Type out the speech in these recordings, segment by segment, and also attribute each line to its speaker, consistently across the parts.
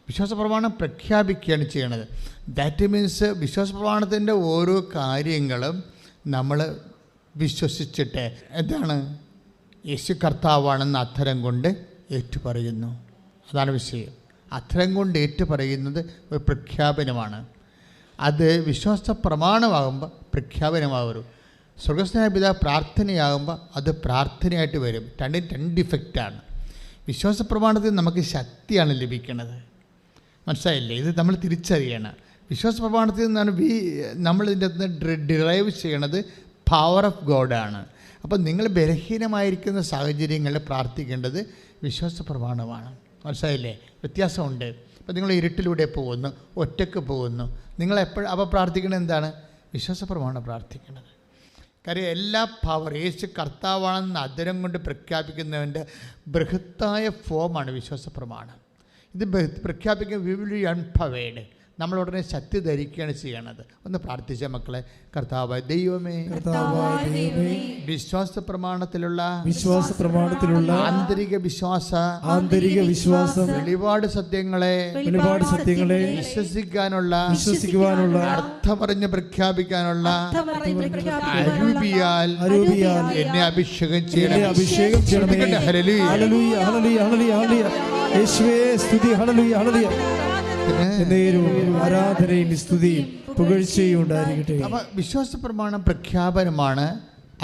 Speaker 1: വിശ്വാസ പ്രമാണം പ്രഖ്യാപിക്കുകയാണ് ചെയ്യണത്. ദാറ്റ് മീൻസ് വിശ്വാസ പ്രമാണത്തിൻ്റെ ഓരോ കാര്യങ്ങളും നമ്മൾ വിശ്വസിച്ചിട്ട് എന്താണ്, യേശു കർത്താവാണെന്ന് അധരം കൊണ്ട് ഏറ്റുപറയുന്നു. അതാണ് വിഷയം. അധരം കൊണ്ട് ഏറ്റുപറയുന്നത് ഒരു പ്രഖ്യാപനമാണ്. അത് വിശ്വാസ പ്രമാണമാകുമ്പോൾ പ്രഖ്യാപനമാകും. സ്വർഗ്ഗസ്ഥനായ പിതാവ് പ്രാർത്ഥനയാകുമ്പോൾ അത് പ്രാർത്ഥനയായിട്ട് വരും. രണ്ട് ഇഫക്റ്റാണ്. വിശ്വാസ പ്രമാണത്തിൽ നമുക്ക് ശക്തിയാണ് ലഭിക്കുന്നത്. മനസ്സിലായില്ലേ? ഇത് നമ്മൾ തിരിച്ചറിയണം. വിശ്വാസ പ്രമാണത്തിൽ നിന്നാണ് നമ്മൾ ഇതിൻ്റെ അകത്ത് ഡിറൈവ് ചെയ്യണത് പവർ ഓഫ് ഗോഡാണ്. അപ്പം നിങ്ങൾ ബലഹീനമായിരിക്കുന്ന സാഹചര്യങ്ങളിൽ പ്രാർത്ഥിക്കേണ്ടത് വിശ്വാസ പ്രമാണമാണ്. മനസ്സിലായില്ലേ? വ്യത്യാസമുണ്ട്. ഇപ്പം നിങ്ങൾ ഇരുട്ടിലൂടെ പോകുന്നു, ഒറ്റയ്ക്ക് പോകുന്നു, നിങ്ങളെപ്പോഴും അപ്പോൾ പ്രാർത്ഥിക്കുന്നത് എന്താണ്? വിശ്വാസ പ്രമാണം പ്രാർത്ഥിക്കുന്നത്. കാര്യം എല്ലാ പവർ യേശു കർത്താവാണെന്ന് അധരം കൊണ്ട് പ്രഖ്യാപിക്കുന്നവൻ്റെ ബൃഹത്തായ ഫോമാണ് വിശ്വാസ പ്രമാണം. ഇത് പ്രഖ്യാപിക്കുന്ന വി വിൽ ബി അൺപവേർഡ്. നമ്മൾ ഉടനെ ശക്തി ധരിക്കുകയാണ് ചെയ്യണത്. ഒന്ന് പ്രാർത്ഥിച്ച മക്കളെ, കർത്താവായ ദൈവമേ, വിശ്വാസ പ്രമാണത്തിലുള്ള ആന്തരിക വിശ്വാസം വെളിപാട് സത്യങ്ങളെ വിശ്വസിക്കാനുള്ള അർത്ഥമറിഞ്ഞ് പ്രഖ്യാപിക്കാനുള്ള അരൂപിയാൽ എന്നെ അഭിഷേകം ചെയ്യണം.
Speaker 2: ഹല്ലേലൂയ ഹല്ലേലൂയ ഹല്ലേലൂയ യേശുവേ സ്തുതി. ഹല്ലേലൂയ ഹല്ലേലൂയ. ആരാധനയും സ്തുതിയും പുകഴ്ചയും ഉണ്ടായിരിക്കട്ടെ.
Speaker 1: അപ്പോൾ വിശ്വാസ പ്രമാണം പ്രഖ്യാപനമാണ്.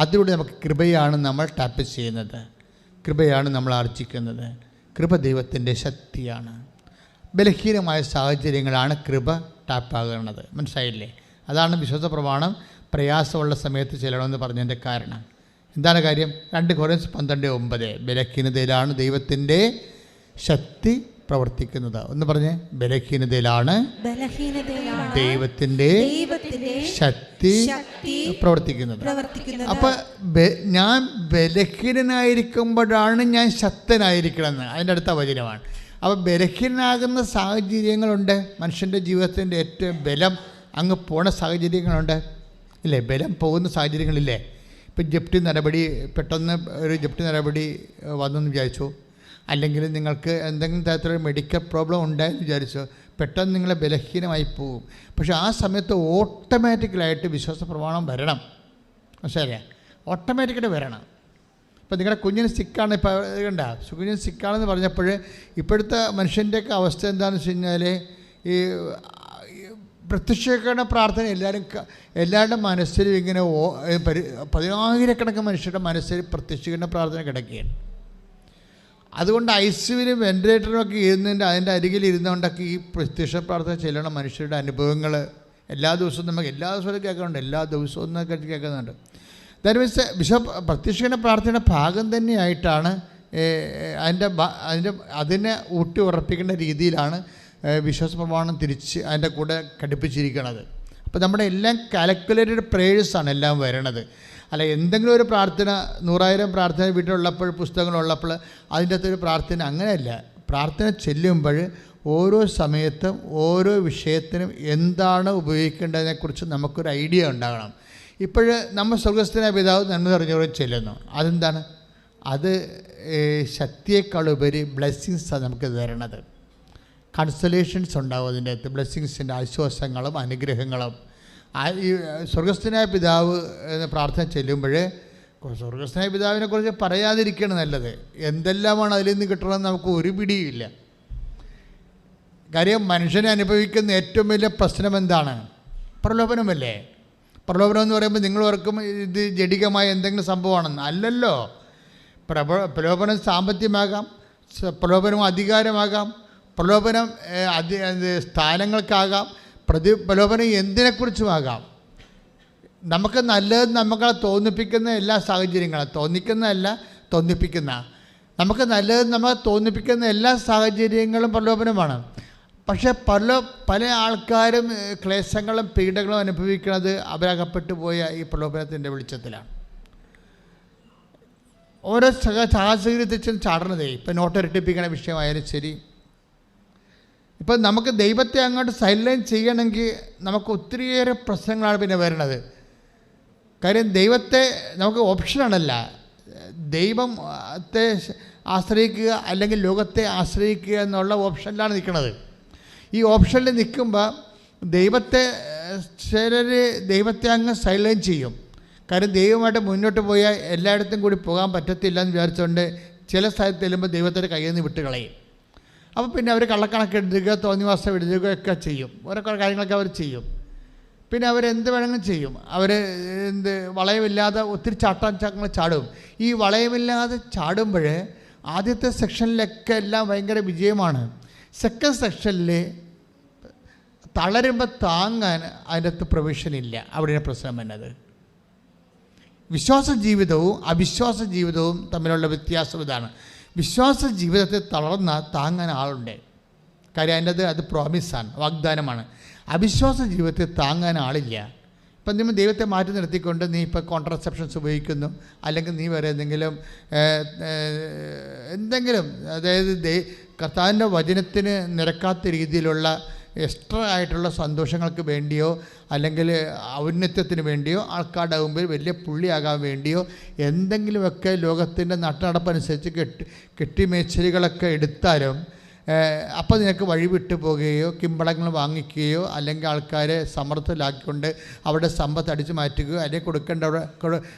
Speaker 1: അതിലൂടെ നമുക്ക് കൃപയാണ് നമ്മൾ ടാപ്പ് ചെയ്യുന്നത്, കൃപയാണ് നമ്മൾ ആർജിക്കുന്നത്. കൃപ ദൈവത്തിൻ്റെ ശക്തിയാണ്. ബലഹീനമായ സാഹചര്യങ്ങളാണ് കൃപ ടാപ്പാകുന്നത്. മനസ്സിലായില്ലേ? അതാണ് വിശ്വാസ പ്രമാണം പ്രയാസമുള്ള സമയത്ത് ചെല്ലണമെന്ന് പറഞ്ഞതിൻ്റെ കാരണം. എന്താണ് കാര്യം? 2 കൊരിന്ത്യർ 12:9 ബലഹീനതയിലാണ് ദൈവത്തിൻ്റെ ശക്തി പ്രവർത്തിക്കുന്നത്. ഒന്ന് പറഞ്ഞേ, ബലഹീനതയിലാണ് ദൈവത്തിൻ്റെ ശക്തി പ്രവർത്തിക്കുന്നത്. അപ്പം ഞാൻ ബലഹീനനായിരിക്കുമ്പോഴാണ് ഞാൻ ശക്തനായിരിക്കണമെന്ന് അതിൻ്റെ അടുത്ത വചനമാണ്. അപ്പോൾ ബലഹീനനാകുന്ന സാഹചര്യങ്ങളുണ്ട്. മനുഷ്യൻ്റെ ജീവിതത്തിൻ്റെ ഏറ്റവും ബലം അങ്ങ് പോണ സാഹചര്യങ്ങളുണ്ട്, ഇല്ലേ? ബലം പോകുന്ന സാഹചര്യങ്ങളില്ലേ? ഇപ്പം ജപ്തി നടപടി, പെട്ടെന്ന് ഒരു ജപ്തി നടപടി വന്നെന്ന് വിചാരിച്ചു, അല്ലെങ്കിൽ നിങ്ങൾക്ക് എന്തെങ്കിലും തരത്തിലൊരു മെഡിക്കൽ പ്രോബ്ലം ഉണ്ടായെന്ന് വിചാരിച്ചോ, പെട്ടെന്ന് നിങ്ങൾ ബലഹീനമായി പോകും. പക്ഷേ ആ സമയത്ത് ഓട്ടോമാറ്റിക്കലായിട്ട് വിശ്വാസ പ്രമാണം വരണം. മനസ്സിലായില്ലേ? ഓട്ടോമാറ്റിക്കായിട്ട് വരണം. ഇപ്പം നിങ്ങളുടെ കുഞ്ഞിന് സിക്കാണ്, ഇപ്പോൾ കണ്ട കുഞ്ഞിന് സിക്കാണെന്ന് പറഞ്ഞപ്പോൾ ഇപ്പോഴത്തെ മനുഷ്യൻ്റെയൊക്കെ അവസ്ഥ എന്താണെന്ന് വെച്ച് കഴിഞ്ഞാൽ, ഈ പ്രത്യക്ഷീകരണ പ്രാർത്ഥന എല്ലാവരുടെ മനസ്സിലും ഇങ്ങനെ 10,000 മനുഷ്യരുടെ മനസ്സിൽ പ്രത്യക്ഷീകരണ പ്രാർത്ഥന കിടക്കുകയാണ്. അതുകൊണ്ട് ICUവിലും വെന്റിലേറ്ററും ഒക്കെ ഇരുന്നതിൻ്റെ അതിൻ്റെ അരികിൽ ഇരുന്നുകൊണ്ടൊക്കെ ഈ പ്രത്യക്ഷ പ്രാർത്ഥന ചെല്ലണ മനുഷ്യരുടെ അനുഭവങ്ങൾ എല്ലാ ദിവസവും നമുക്ക് എല്ലാ ദിവസവും കേൾക്കുന്നുണ്ട്, എല്ലാ ദിവസവും ഒന്നൊക്കെ കേൾക്കുന്നുണ്ട്. ദാറ്റ് മീൻസ് പ്രത്യക്ഷീകരണ പ്രാർത്ഥനയുടെ ഭാഗം തന്നെയായിട്ടാണ് അതിനെ ഊട്ടി ഉറപ്പിക്കേണ്ട രീതിയിലാണ് വിശ്വാസ പ്രമാണം തിരിച്ച് അതിൻ്റെ കൂടെ ഘടിപ്പിച്ചിരിക്കുന്നത്. അപ്പോൾ നമ്മുടെ എല്ലാം കാൽക്കുലേറ്റഡ് പ്രേയേഴ്സാണ് എല്ലാം വരണത്. അല്ല എന്തെങ്കിലും ഒരു പ്രാർത്ഥന 100,000 പ്രാർത്ഥന വീട്ടിലുള്ളപ്പോൾ, പുസ്തകങ്ങളുള്ളപ്പോൾ അതിൻ്റെ അകത്തൊരു പ്രാർത്ഥന അങ്ങനെയല്ല. പ്രാർത്ഥന ചെല്ലുമ്പോൾ ഓരോ സമയത്തും ഓരോ വിഷയത്തിനും എന്താണ് ഉപയോഗിക്കേണ്ടതിനെക്കുറിച്ച് നമുക്കൊരു ഐഡിയ ഉണ്ടാകണം. ഇപ്പോൾ നമ്മൾ സ്വർഗ്ഗസ്ഥനായ പിതാവ് നന്മ നിറഞ്ഞവരെ ചെല്ലുന്നു. അതെന്താണ്? അത് ശക്തിയേക്കാളുപരി ബ്ലെസ്സിങ്സാണ് നമുക്ക് തരണത്. കൺസലേഷൻസ് ഉണ്ടാവും അതിൻ്റെ അകത്ത്, ബ്ലെസ്സിങ്സിൻ്റെ ആശ്വാസങ്ങളും അനുഗ്രഹങ്ങളും. ഈ സ്വർഗ്ഗസ്ഥനായ പിതാവ് എന്ന പ്രാർത്ഥന ചെല്ലുമ്പോൾ സ്വർഗ്ഗസ്ഥനായ പിതാവിനെ കുറിച്ച് പറയാതിരിക്കണം നല്ലത്. എന്തെല്ലാമാണ് അതിൽ നിന്ന് കിട്ടണമെന്ന് നമുക്ക് ഒരു പിടിയുമില്ല. കാര്യം മനുഷ്യനെ അനുഭവിക്കുന്ന ഏറ്റവും വലിയ പ്രശ്നം എന്താണ്? പ്രലോഭനമല്ലേ? പ്രലോഭനം എന്ന് പറയുമ്പോൾ നിങ്ങൾ ഓർക്കും ഇത് ജഡികമായ എന്തെങ്കിലും സംഭവമാണെന്ന്. അല്ലല്ലോ. പ്രലോഭനം സാമ്പത്തികമാകാം, പ്രലോഭനം അധികാരമാകാം, പ്രലോഭനം സ്ഥാനങ്ങൾക്കാകാം, പ്രലോഭനം എന്തിനെക്കുറിച്ചുമാകാം. നമുക്ക് നല്ലത് നമ്മളെ തോന്നിപ്പിക്കുന്ന എല്ലാ സാഹചര്യങ്ങളും, തോന്നിപ്പിക്കുന്ന നമുക്ക് നല്ലത് നമ്മളെ തോന്നിപ്പിക്കുന്ന എല്ലാ സാഹചര്യങ്ങളും പ്രലോഭനമാണ്. പക്ഷേ പല ആൾക്കാരും ക്ലേശങ്ങളും പീഡകളും അനുഭവിക്കുന്നത് അവരകപ്പെട്ടു പോയ ഈ പ്രലോഭനത്തിൻ്റെ വെളിച്ചത്തിലാണ്. ഓരോ സാഹചര്യത്തിൽ ചാടണതേ. ഇപ്പം നോട്ടിരട്ടിപ്പിക്കുന്ന വിഷയമായാലും ശരി, ഇപ്പം നമുക്ക് ദൈവത്തെ അങ്ങോട്ട് സൈലൈൻ ചെയ്യണമെങ്കിൽ നമുക്ക് ഒത്തിരിയേറെ പ്രശ്നങ്ങളാണ് പിന്നെ വരുന്നത്. കാര്യം ദൈവത്തെ നമുക്ക് ഓപ്ഷനാണല്ല. ദൈവത്തെ ആശ്രയിക്കുക അല്ലെങ്കിൽ ലോകത്തെ ആശ്രയിക്കുക എന്നുള്ള ഓപ്ഷനിലാണ് നിൽക്കുന്നത്. ഈ ഓപ്ഷനിൽ നിൽക്കുമ്പോൾ ദൈവത്തെ അങ്ങ് സൈലൻറ്റ് ചെയ്യും. കാരണം ദൈവമായിട്ട് മുന്നോട്ട് പോയാൽ എല്ലായിടത്തും കൂടി പോകാൻ പറ്റത്തില്ല എന്ന് വിചാരിച്ചുകൊണ്ട് ചില സ്ഥലത്ത് ചെല്ലുമ്പോൾ ദൈവത്തിൻ്റെ കയ്യിൽ നിന്ന് വിട്ട് കളയും. അപ്പോൾ പിന്നെ അവർ കള്ളക്കണക്ക് എഴുതുക, തോന്നിവാസം എഴുതുകയൊക്കെ ചെയ്യും. ഓരോ കാര്യങ്ങളൊക്കെ അവർ ചെയ്യും. പിന്നെ അവരെന്ത് വേണമെങ്കിലും ചെയ്യും. അവർ വളയമില്ലാതെ ഒത്തിരി ചാട്ടങ്ങൾ ചാടും. ഈ വളയമില്ലാതെ ചാടുമ്പോൾ ആദ്യത്തെ സെക്ഷനിലൊക്കെ എല്ലാം ഭയങ്കര വിജയമാണ്. സെക്കൻഡ് സെക്ഷനിൽ തളരുമ്പോൾ താങ്ങാൻ അതിനകത്ത് പ്രൊവിഷനില്ല. അവിടെയാണ് പ്രശ്നം എന്നത്. വിശ്വാസ ജീവിതവും അവിശ്വാസ ജീവിതവും തമ്മിലുള്ള വ്യത്യാസം ഇതാണ്. വിശ്വാസ ജീവിതത്തെ തളർന്ന താങ്ങാൻ ആളുണ്ട്. കാര്യം അതിൻ്റെ അത് പ്രോമിസാണ്, വാഗ്ദാനമാണ്. അവിശ്വാസ ജീവിതത്തെ താങ്ങാൻ ആളില്ല. ഇപ്പം നിങ്ങൾ ദൈവത്തെ മാറ്റി നിർത്തിക്കൊണ്ട് നീ ഇപ്പോൾ കോൺട്രസെപ്ഷൻസ് ഉപയോഗിക്കുന്നു, അല്ലെങ്കിൽ നീ വേറെ എന്തെങ്കിലും അതായത് കർത്താവിൻ്റെ വചനത്തിന് നിരക്കാത്ത രീതിയിലുള്ള എക്സ്ട്രാ ആയിട്ടുള്ള സന്തോഷങ്ങൾക്ക് വേണ്ടിയോ അല്ലെങ്കിൽ ഔന്നത്യത്തിന് വേണ്ടിയോ ആൾക്കാരുടെ മുമ്പിൽ വലിയ പുള്ളിയാകാൻ വേണ്ടിയോ എന്തെങ്കിലുമൊക്കെ ലോകത്തിൻ്റെ നട്ടനടപ്പനുസരിച്ച് കെട്ടിമേച്ചലുകളൊക്കെ എടുത്താലും അപ്പോൾ നിനക്ക് വഴി വിട്ടു പോകുകയോ കിമ്പളങ്ങൾ വാങ്ങിക്കുകയോ അല്ലെങ്കിൽ ആൾക്കാരെ സമ്മർദ്ദത്തിലാക്കിക്കൊണ്ട് അവരുടെ സമ്പത്ത് അടിച്ചു മാറ്റുകയോ അല്ലെങ്കിൽ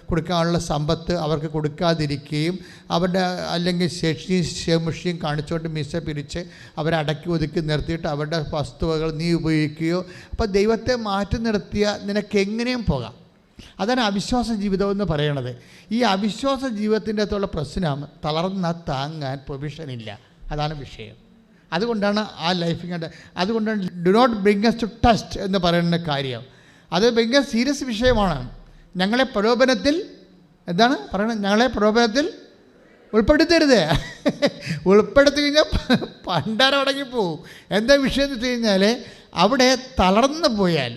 Speaker 1: കൊടുക്കാനുള്ള സമ്പത്ത് അവർക്ക് കൊടുക്കാതിരിക്കുകയും അവരുടെ അല്ലെങ്കിൽ ശേഷിയും കാണിച്ചുകൊണ്ട് മിസ പിരിച്ച് അവരെ അടക്കി ഒതുക്കി നിർത്തിയിട്ട് അവരുടെ വസ്തുവകൾ നീ ഉപയോഗിക്കുകയോ. അപ്പോൾ ദൈവത്തെ മാറ്റി നിർത്തിയ നിനക്ക് എങ്ങനെയും പോകാം. അതാണ് അവിശ്വാസ ജീവിതം എന്ന് പറയണത്. ഈ അവിശ്വാസ ജീവിതത്തിൻ്റെ അകത്തുള്ള പ്രശ്നം തളർന്ന താങ്ങാൻ പ്രൊവിഷനില്ല. അതാണ് വിഷയം. അതുകൊണ്ടാണ് ആ ലൈഫിങ്ങൻ്റെ അതുകൊണ്ടാണ് do not bring us to test എന്ന് പറയുന്ന കാര്യം. അത് ഭയങ്കര സീരിയസ് വിഷയമാണ്. ഞങ്ങളെ പ്രലോഭനത്തിൽ എന്താണ് പറയണത്? ഞങ്ങളെ പ്രലോഭനത്തിൽ ഉൾപ്പെടുത്തരുത്. ഉൾപ്പെടുത്തി കഴിഞ്ഞാൽ പണ്ടാരം അടങ്ങിപ്പോവും. എന്താ വിഷയം എന്ന് വെച്ച് കഴിഞ്ഞാൽ അവിടെ തളർന്നു പോയാൽ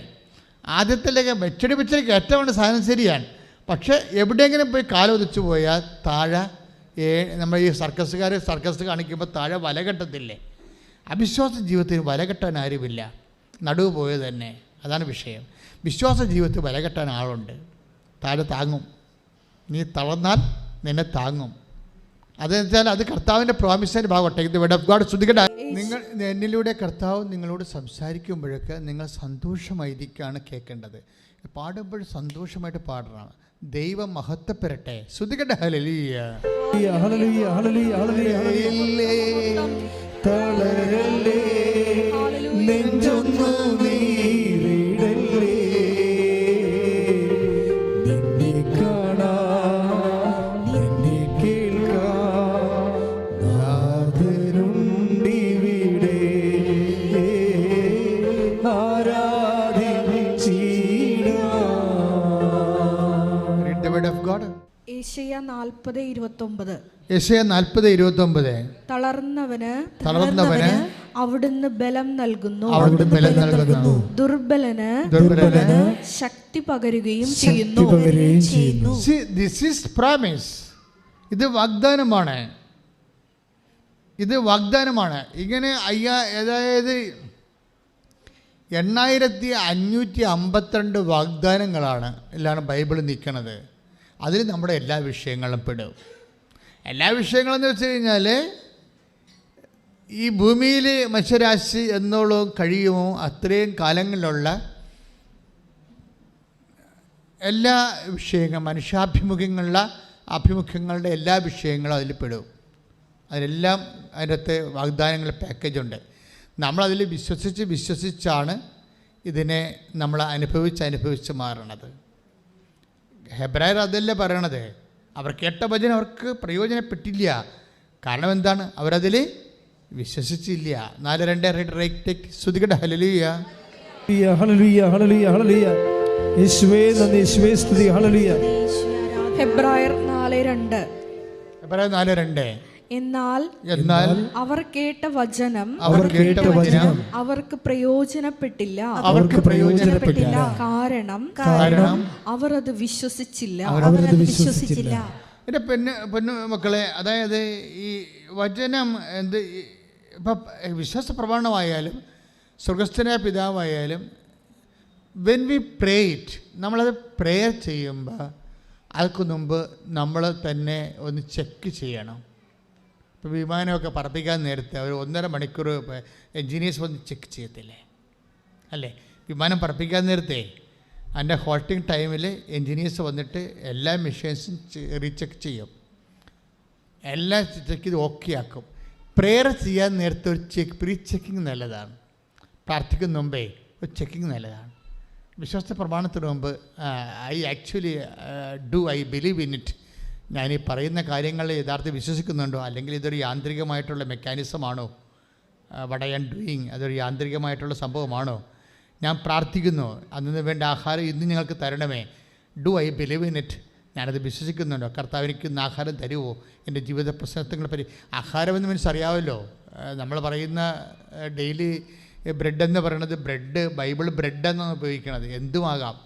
Speaker 1: ആദ്യത്തിലേക്ക് വെച്ചടി കയറ്റമാണ് സാധനം ശരിയാണ്. പക്ഷേ എവിടെയെങ്കിലും പോയി കാലൊതിച്ചു പോയാൽ താഴെ നമ്മൾ ഈ സർക്കസ് കാണിക്കുമ്പോൾ താഴെ വല കെട്ടത്തില്ലേ? അവിശ്വാസ ജീവിതത്തിൽ വല കെട്ടാൻ ആരുമില്ല, നടുവ് പോയത് തന്നെ. അതാണ് വിഷയം. വിശ്വാസ ജീവിതത്തിൽ വല കെട്ടാൻ ആളുണ്ട്, താഴെ താങ്ങും. നീ തളർന്നാൽ നിന്നെ താങ്ങും. അതെന്ന് വെച്ചാൽ അത് കർത്താവിൻ്റെ പ്രോമിസിൻ്റെ ഭാഗമാട്ടെ. ഇത് വേർഡ് ഓഫ് ഗോഡ് ശ്രദ്ധിക്കട്ടെ. നിങ്ങൾ എന്നിലൂടെ കർത്താവ് നിങ്ങളോട് സംസാരിക്കുമ്പോഴൊക്കെ നിങ്ങൾ സന്തോഷമായിരിക്കുകയാണ് കേൾക്കേണ്ടത്. പാടുമ്പോൾ സന്തോഷമായിട്ട് പാടണം. ദൈവം മഹത്വപ്പെടട്ടെ. ശ്രദ്ധിക്കട്ടെ. ഹല്ലേലൂയ ഹല്ലേലൂയ ഹല്ലേലൂയ ഹല്ലേലൂയ. തളരല്ലേ നെഞ്ചൊന്നു നീറിടല്ലേ, നിന്നെ കാണാൻ നിന്നെ കേൾക്കാൻ നാഥനുണ്ടിവിടെ ആരാധിച്ചിടാം. Read the word of God.
Speaker 3: യെശയ്യാ 40:29.
Speaker 1: യെശയ്യാ 40:29.
Speaker 3: തളർന്നവന്
Speaker 1: അവിടുന്ന്
Speaker 3: ബലം നൽകുന്നു,
Speaker 1: ദുർബലന്
Speaker 3: ശക്തി പകരുകയും ചെയ്യുന്നു.
Speaker 1: See, this is promise. ഇത് വാഗ്ദാനമാണ്. ഇങ്ങനെ അതായത് 8552 വാഗ്ദാനങ്ങളാണ് എല്ലാം ബൈബിളിൽ നിൽക്കുന്നത്. അതിൽ നമ്മുടെ എല്ലാ വിഷയങ്ങളും പെടും. എല്ലാ വിഷയങ്ങളെന്ന് വെച്ച് കഴിഞ്ഞാൽ ഈ ഭൂമിയിൽ മനുഷ്യരാശി എന്നോളം കഴിയുമോ അത്രയും കാലങ്ങളിലുള്ള എല്ലാ വിഷയങ്ങളും ആഭിമുഖ്യങ്ങളുടെ എല്ലാ വിഷയങ്ങളും അതിൽ പെടും. അതിലെല്ലാം അതിനകത്ത് വാഗ്ദാനങ്ങൾ പാക്കേജുണ്ട്. നമ്മളതിൽ വിശ്വസിച്ചാണ് ഇതിനെ നമ്മൾ അനുഭവിച്ച് മാറണത്. ഹെബ്രായർ അതല്ലേ പറയണത്. അവർ കേട്ട വചനം അവർക്ക് പ്രയോജനപ്പെട്ടില്ല. കാരണം എന്താണ്? അവരതിൽ വിശ്വസിച്ചില്ല. 4:2 ശ്രദ്ധിക്കട്ടെ. ഹല്ലേലൂയ ഹല്ലേലൂയ ഹല്ലേലൂയ ഹല്ലേലൂയ. യേശുവേ നന്ദി, യേശുവേ സ്തുതി. ഹല്ലേലൂയ.
Speaker 3: ഹെബ്രായർ 4:2.
Speaker 1: ഹെബ്രായർ 4:2.
Speaker 3: എന്നാൽ അവർ കേട്ട വചനം അവർക്ക് പ്രയോജനപ്പെട്ടില്ല. കാരണം അവർ അത് വിശ്വസിച്ചില്ല.
Speaker 1: എൻ്റെ പൊന്നു മക്കളെ, അതായത് ഈ വചനം ഇപ്പം വിശ്വാസ പ്രമാണമായാലും സ്വർഗസ്ഥനായ പിതാവായാലും വെൻ വി പ്രേറ്റ് നമ്മളത് പ്രെയർ ചെയ്യുമ്പോൾ അതിന് മുമ്പ് നമ്മൾ തന്നെ ഒന്ന് ചെക്ക് ചെയ്യണം. ഇപ്പോൾ വിമാനമൊക്കെ പറപ്പിക്കാൻ നേരത്തെ ഒരു 1.5 മണിക്കൂർ എൻജിനീയേഴ്സ് വന്ന് ചെക്ക് ചെയ്യത്തില്ലേ അല്ലേ? വിമാനം പറപ്പിക്കാൻ നേരത്തെ അതിൻ്റെ ഹോൾട്ടിങ് ടൈമിൽ എൻജിനീയേഴ്സ് വന്നിട്ട് എല്ലാ മെഷീൻസും റീചെക്ക് ചെയ്യും, എല്ലാം ചെക്ക് ചെയ്ത് ഓക്കെ ആക്കും. പ്രെയർ ചെയ്യാൻ നേരത്തെ ഒരു പ്രീ ചെക്കിങ് നല്ലതാണ്. പ്രാർത്ഥിക്കുന്ന മുമ്പേ ഒരു ചെക്കിങ് നല്ലതാണ്. വിശ്വാസ പ്രമാണത്തിന് മുമ്പ് ഐ ബിലീവ് ഇൻ ഇറ്റ്, ഞാനീ പറയുന്ന കാര്യങ്ങൾ യഥാർത്ഥം വിശ്വസിക്കുന്നുണ്ടോ, അല്ലെങ്കിൽ ഇതൊരു യാന്ത്രികമായിട്ടുള്ള മെക്കാനിസമാണോ, വട്ട് ഐ ആം ഡൂയിങ് അതൊരു യാന്ത്രികമായിട്ടുള്ള സംഭവമാണോ, ഞാൻ പ്രാർത്ഥിക്കുന്നു അന്നു വേണ്ട ആഹാരം ഇന്ന് ഞങ്ങൾക്ക് തരണമേ, do I believe in it, ഞാനത് വിശ്വസിക്കുന്നുണ്ടോ, കർത്താവ് എനിക്ക് ഇന്ന് ആഹാരം തരുമോ, എൻ്റെ ജീവിത പ്രശ്നങ്ങളെ ആഹാരമെന്ന് മീൻസ് അറിയാമല്ലോ, നമ്മൾ പറയുന്ന ഡെയിലി ബ്രെഡ് എന്ന് പറയുന്നത് ബ്രെഡ് ബൈബിൾ ബ്രെഡെന്നാണ് ഉപയോഗിക്കുന്നത്, എന്തുമാകാം.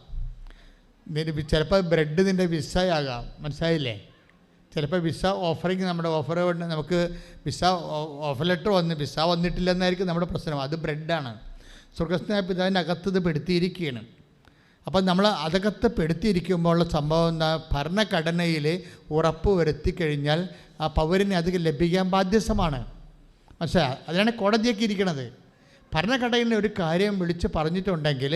Speaker 1: ചിലപ്പോൾ ബ്രെഡ് നിൻ്റെ വിസയാകാം, മനസ്സിലായില്ലേ? ചിലപ്പോൾ വിസ ഓഫറിങ്, നമ്മുടെ ഓഫർ കൊണ്ട് നമുക്ക് വിസ ഓഫർ ലെറ്റർ വിസ വന്നിട്ടില്ലെന്നായിരിക്കും നമ്മുടെ പ്രശ്നം. അത് ബ്രെഡാണ്. സ്വർഗസ്ഥനായ പിതാവിൻ്റെ അകത്തത് പെടുത്തിയിരിക്കുകയാണ്. അപ്പം നമ്മൾ അകത്ത് പെടുത്തിയിരിക്കുമ്പോൾ ഉള്ള സംഭവം എന്താ, ഭരണഘടനയിൽ ഉറപ്പ് വരുത്തി കഴിഞ്ഞാൽ ആ പൗരന് അത് ലഭിക്കാൻ ബാധ്യസ്ഥമാണ്. മനസ്സിലായി? അതിനാണ് കോടതിയൊക്കെ ഇരിക്കുന്നത്. ഭരണഘടനയിൽ ഒരു കാര്യം വിളിച്ച് പറഞ്ഞിട്ടുണ്ടെങ്കിൽ,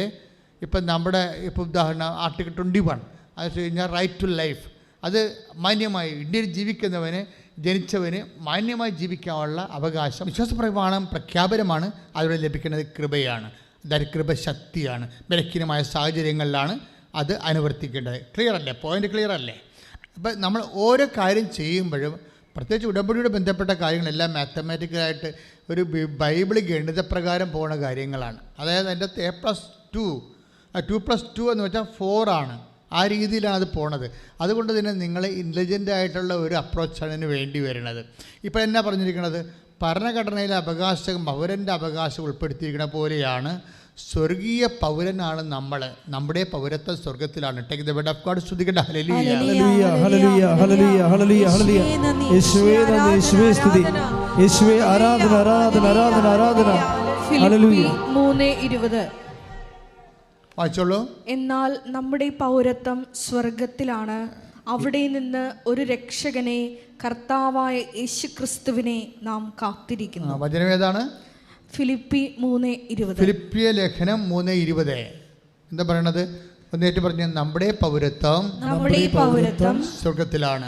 Speaker 1: ഇപ്പം നമ്മുടെ ഇപ്പോൾ ഉദാഹരണം ആർട്ടിക്കിൾ 21 അത് വെച്ച് കഴിഞ്ഞാൽ റൈറ്റ് ടു ലൈഫ്, അത് മാന്യമായി ഇന്ത്യയിൽ ജീവിക്കുന്നവന് ജനിച്ചവന് മാന്യമായി ജീവിക്കാനുള്ള അവകാശം വിശ്വാസപ്രമാണം പ്രഖ്യാപനമാണ്. അതിലൂടെ ലഭിക്കുന്നത് കൃപയാണ്. അതായത് കൃപ ശക്തിയാണ്. ബലഹീനമായ സാഹചര്യങ്ങളിലാണ് അത് അനുവർത്തിക്കേണ്ടത്. ക്ലിയർ അല്ലേ? പോയിൻ്റ് ക്ലിയർ അല്ലേ? അപ്പം നമ്മൾ ഓരോ കാര്യം ചെയ്യുമ്പോഴും, പ്രത്യേകിച്ച് ഉടമ്പടിയോട് ബന്ധപ്പെട്ട കാര്യങ്ങളെല്ലാം മാത്തമാറ്റിക്കലായിട്ട് ഒരു ബൈബിൾ ഗണിതപ്രകാരം പോകുന്ന കാര്യങ്ങളാണ്. അതായത് അതിൻ്റെ A+2 2+2 എന്ന് വെച്ചാൽ 4 ആണ്. ആ രീതിയിലാണ് അത് പോണത്. അതുകൊണ്ട് തന്നെ നിങ്ങൾ ഇൻ്റലിജൻ്റ് ആയിട്ടുള്ള ഒരു അപ്രോച്ചാണ് ഇതിന് വേണ്ടി വരുന്നത്. ഇപ്പോൾ എന്നാ പറഞ്ഞിരിക്കുന്നത്, ഭരണഘടനയിലെ അവകാശം പൗരൻ്റെ അവകാശം ഉൾപ്പെടുത്തിയിരിക്കുന്ന പോലെയാണ് സ്വർഗീയ പൗരനാണ് നമ്മൾ. നമ്മുടെ പൗരത്വം സ്വർഗത്തിലാണ്. Take the word of God. സ്തുതിക്കട്ടെ. ഹല്ലേലൂയ
Speaker 2: ഹല്ലേലൂയ ഹല്ലേലൂയ ഹല്ലേലൂയ ഹല്ലേലൂയ ഹല്ലേലൂയ. യേശുവേ നന്ദി, യേശുവേ സ്തുതി, യേശുവേ ആരാധന ആരാധന ആരാധന ആരാധന. ഹല്ലേലൂയ.
Speaker 3: 3:20
Speaker 1: വായിച്ചോളൂ.
Speaker 3: എന്നാൽ നമ്മുടെ പൗരത്വം സ്വർഗത്തിലാണ്, അവിടെ നിന്ന് ഒരു രക്ഷകനെ, കർത്താവായ യേശുക്രിസ്തുവിനെ നാം കാത്തിരിക്കുന്നു.
Speaker 1: വചനം ഏതാണ്?
Speaker 3: ഫിലിപ്പി 3:20.
Speaker 1: ഫിലിപ്പിയ ലേഖനം 3:20 എന്താ പറയണത്? ഒന്നേറ്റ് പറഞ്ഞ നമ്മുടെ പൗരത്വം സ്വർഗത്തിലാണ്.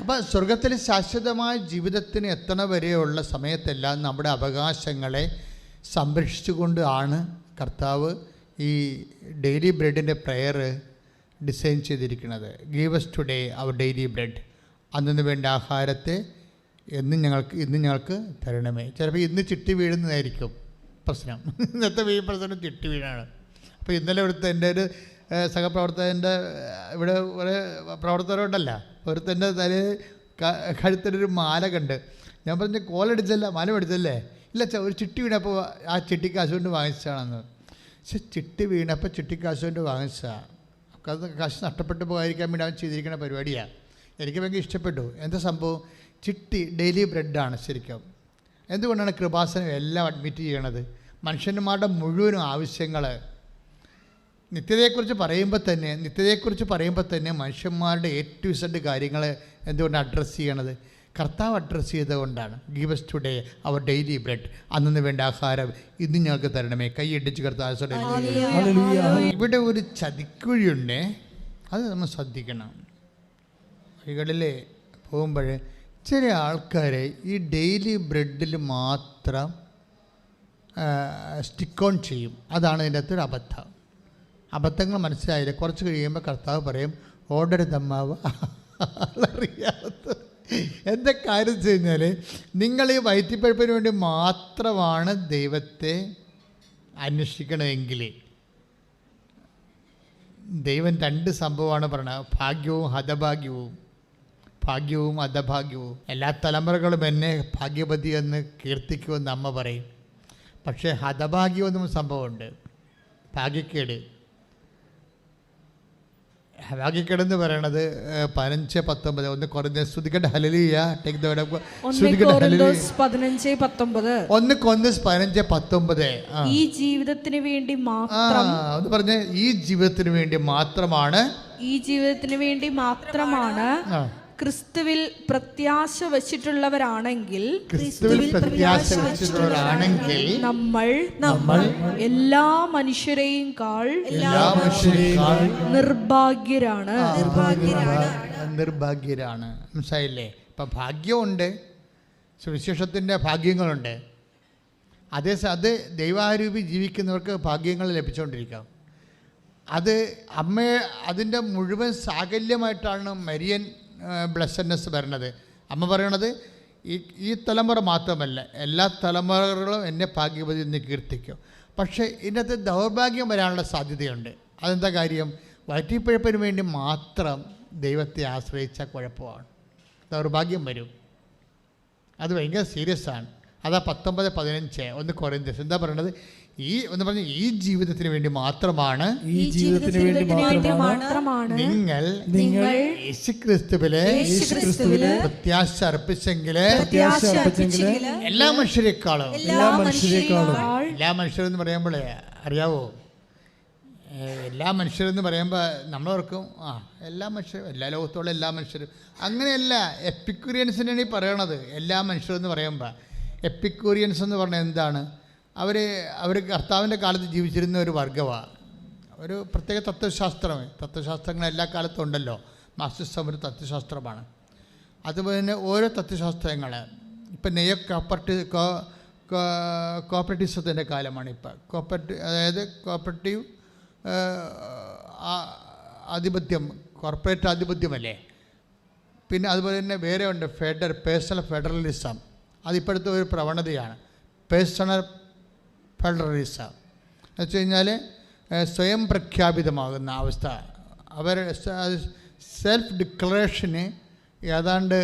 Speaker 1: അപ്പം സ്വർഗത്തിൽ ശാശ്വതമായ ജീവിതത്തിന് എത്തണ വരെയുള്ള സമയത്തെല്ലാം നമ്മുടെ അവകാശങ്ങളെ സംരക്ഷിച്ചുകൊണ്ട് ആണ് കർത്താവ് ഈ ഡെയിലി ബ്രെഡിൻ്റെ പ്രെയർ ഡിസൈൻ ചെയ്തിരിക്കുന്നത്. Give us today our daily bread, അന്നു വേണ്ട ആഹാരത്തെ ഇന്ന് ഞങ്ങൾക്ക് തരണമേ. ചിലപ്പോൾ ഇന്ന് ചിട്ടി വീഴുന്നതായിരിക്കും പ്രശ്നം. ഇന്നത്തെ പ്രശ്നം ചിട്ടി വീഴാണ്. അപ്പോൾ ഇന്നലെ ഇവിടുത്തെ എൻ്റെ ഒരു സഹപ്രവർത്തകൻ്റെ ഇവിടെ കുറേ പ്രവർത്തകരുണ്ടല്ല, ഒരുത്തൻ്റെ തലയിൽ കഴുത്തിലൊരു മാല കണ്ട് ഞാൻ പറഞ്ഞ കോലടിച്ചല്ല, മാല മേടിച്ചല്ലേ? ഇല്ല, ഒരു ചിട്ടി വീണപ്പോൾ ആ ചിട്ടി കാശ് കൊണ്ട് വാങ്ങിച്ചതാണെന്ന്. പക്ഷെ ചിട്ടി വീണപ്പോൾ ചിട്ടി കാശ് കൊണ്ട് വാങ്ങിച്ചതാണ്. അത് കാശ് നഷ്ടപ്പെട്ടു പോകാതിരിക്കാൻ വേണ്ടി അവൻ ചെയ്തിരിക്കുന്ന പരിപാടിയാണ്. എനിക്ക് ഭയങ്കര ഇഷ്ടപ്പെട്ടു. എന്താ സംഭവം? ചിട്ടി ഡെയിലി ബ്രെഡാണ് ശരിക്കും. എന്തുകൊണ്ടാണ് കൃപാസനം എല്ലാം അഡ്മിറ്റ് ചെയ്യണത്? മനുഷ്യന്മാരുടെ മുഴുവനും ആവശ്യങ്ങൾ നിത്യതയെക്കുറിച്ച് പറയുമ്പോൾ തന്നെ മനുഷ്യന്മാരുടെ A-Z കാര്യങ്ങൾ എന്തുകൊണ്ട് അഡ്രസ്സ് ചെയ്യണത്? കർത്താവ് അഡ്രസ്സ് ചെയ്തുകൊണ്ടാണ്. Give us today our daily bread, അന്നു വേണ്ട ആഹാരം ഇന്ന് ഞങ്ങൾക്ക് തരണമേ. കൈയടിച്ച് കർത്താവ്. ഇവിടെ ഒരു ചതിക്കുഴിയുണ്ട്, അത് നമ്മൾ ശ്രദ്ധിക്കണം. വഴികളിൽ പോകുമ്പോൾ ചില ആൾക്കാർ ഈ ഡെയിലി ബ്രെഡിൽ മാത്രം സ്റ്റിക്ക് ഓൺ ചെയ്യും. അതാണ് ഇതിൻ്റെ അകത്തൊരു അബദ്ധം. അബദ്ധങ്ങൾ മനസ്സിലായില്ല. കുറച്ച് കഴിയുമ്പോൾ കർത്താവ് പറയും, ഓർഡർ തമ്മാവ് അറിയാത്ത. എന്താ കാര്യം വെച്ച് കഴിഞ്ഞാൽ, നിങ്ങൾ ഈ വയറ്റിപ്പഴുപ്പിന് വേണ്ടി മാത്രമാണ് ദൈവത്തെ അന്വേഷിക്കണമെങ്കിൽ ദൈവം 2 സംഭവമാണ് പറയുന്നത്, ഭാഗ്യവും ഹതഭാഗ്യവും. ഭാഗ്യവും അധഭാഗ്യവും. എല്ലാ തലമുറകളും എന്നെ ഭാഗ്യവതി എന്ന് കീർത്തിക്കുമെന്ന് അമ്മ പറയും. പക്ഷേ ഹതഭാഗ്യം എന്നും സംഭവമുണ്ട്, ഭാഗ്യക്കേട്. ഭാഗ്യക്കേടെന്ന് പറയണത് 15:19 ഒന്ന് കുറഞ്ഞ സ്തുതിക്കട്ടെ. ഹല്ലേലൂയ. Take the word of God. സ്തുതിക്കട്ടെ. ഹല്ലേലൂയ. 15:19
Speaker 3: ഈ ജീവിതത്തിന് വേണ്ടി മാത്രം.
Speaker 1: ഒന്ന് പറഞ്ഞേ, ഈ ജീവിതത്തിന് വേണ്ടി മാത്രമാണ്
Speaker 3: ക്രിസ്തുവിൽ പ്രത്യാശ വച്ചിട്ടുള്ളവരാണെങ്കിൽ നമ്മൾ എല്ലാ മനുഷ്യരെയും നിർഭാഗ്യരാണ്.
Speaker 1: മനസ്സിലായില്ലേ? ഇപ്പം ഭാഗ്യമുണ്ട്, സുവിശേഷത്തിൻ്റെ ഭാഗ്യങ്ങളുണ്ട്. അത് ദൈവാരൂപി ജീവിക്കുന്നവർക്ക് ഭാഗ്യങ്ങൾ ലഭിച്ചുകൊണ്ടിരിക്കാം. അതിൻ്റെ മുഴുവൻ സാകല്യമായിട്ടാണ് മരിയൻ ബ്ലെസ്സഡ്നെസ് വരുന്നത്. അമ്മ പറയണത് ഈ തലമുറ മാത്രമല്ല, എല്ലാ തലമുറകളും എന്നെ ഭാഗ്യവതി എന്ന് കീർത്തിക്കും. പക്ഷേ ഇതിനകത്ത് ദൗർഭാഗ്യം വരാനുള്ള സാധ്യതയുണ്ട്. അതെന്താ കാര്യം? വയറ്റിപ്പഴപ്പിന് വേണ്ടി മാത്രം ദൈവത്തെ ആശ്രയിച്ച കുഴപ്പമാണ്, ദൗർഭാഗ്യം വരും. അത് ഭയങ്കര സീരിയസ് ആണ്. അതാ 19:15 1 കൊരിന്ത്യസ് എന്താ പറയണത്? ഈ ജീവിതത്തിന് വേണ്ടി മാത്രമാണ് നിങ്ങൾ യേശുക്രിസ്തുവിലെ പ്രത്യാശ അർപ്പിച്ചെങ്കില് എല്ലാ മനുഷ്യരെക്കാളും എല്ലാ മനുഷ്യരെന്ന് പറയുമ്പോഴേ അറിയാവോ, എല്ലാ മനുഷ്യരെന്ന് പറയുമ്പോൾ നമ്മളോർക്കും എല്ലാ മനുഷ്യരും, എല്ലാ ലോകത്തോളം എല്ലാ മനുഷ്യരും. അങ്ങനെയല്ല, എപ്പിക്യൂരിയൻസിനാണ് ഈ പറയണത്. എല്ലാ മനുഷ്യരെന്ന് പറയുമ്പോൾ എപ്പിക്യൂരിയൻസ് എന്ന് പറഞ്ഞാൽ എന്താണ്? അവർ കർത്താവിൻ്റെ കാലത്ത് ജീവിച്ചിരുന്ന ഒരു വർഗമാണ്, ഒരു പ്രത്യേക തത്വശാസ്ത്രങ്ങൾ എല്ലാ കാലത്തും ഉണ്ടല്ലോ. മാർക്സിസം ഒരു തത്വശാസ്ത്രമാണ്. അതുപോലെ തന്നെ ഓരോ തത്വശാസ്ത്രങ്ങൾ, ഇപ്പം കോപ്പറേറ്റീവ്സത്തിൻ്റെ കാലമാണ് ഇപ്പം. അതായത് കോപ്പറേറ്റീവ് ആധിപത്യം, കോർപ്പറേറ്റ് ആധിപത്യമല്ലേ. പിന്നെ അതുപോലെ തന്നെ വേറെ ഉണ്ട് പേഴ്സണൽ ഫെഡറലിസം. അതിപ്പോഴത്തെ ഒരു പ്രവണതയാണ്, പേഴ്സണൽ ഫെഡറലിസം എന്ന് വെച്ച് കഴിഞ്ഞാൽ സ്വയം പ്രഖ്യാപിതമാകുന്ന അവസ്ഥ. അവർ സെൽഫ് ഡിക്ലറേഷന് ഏതാണ്ട്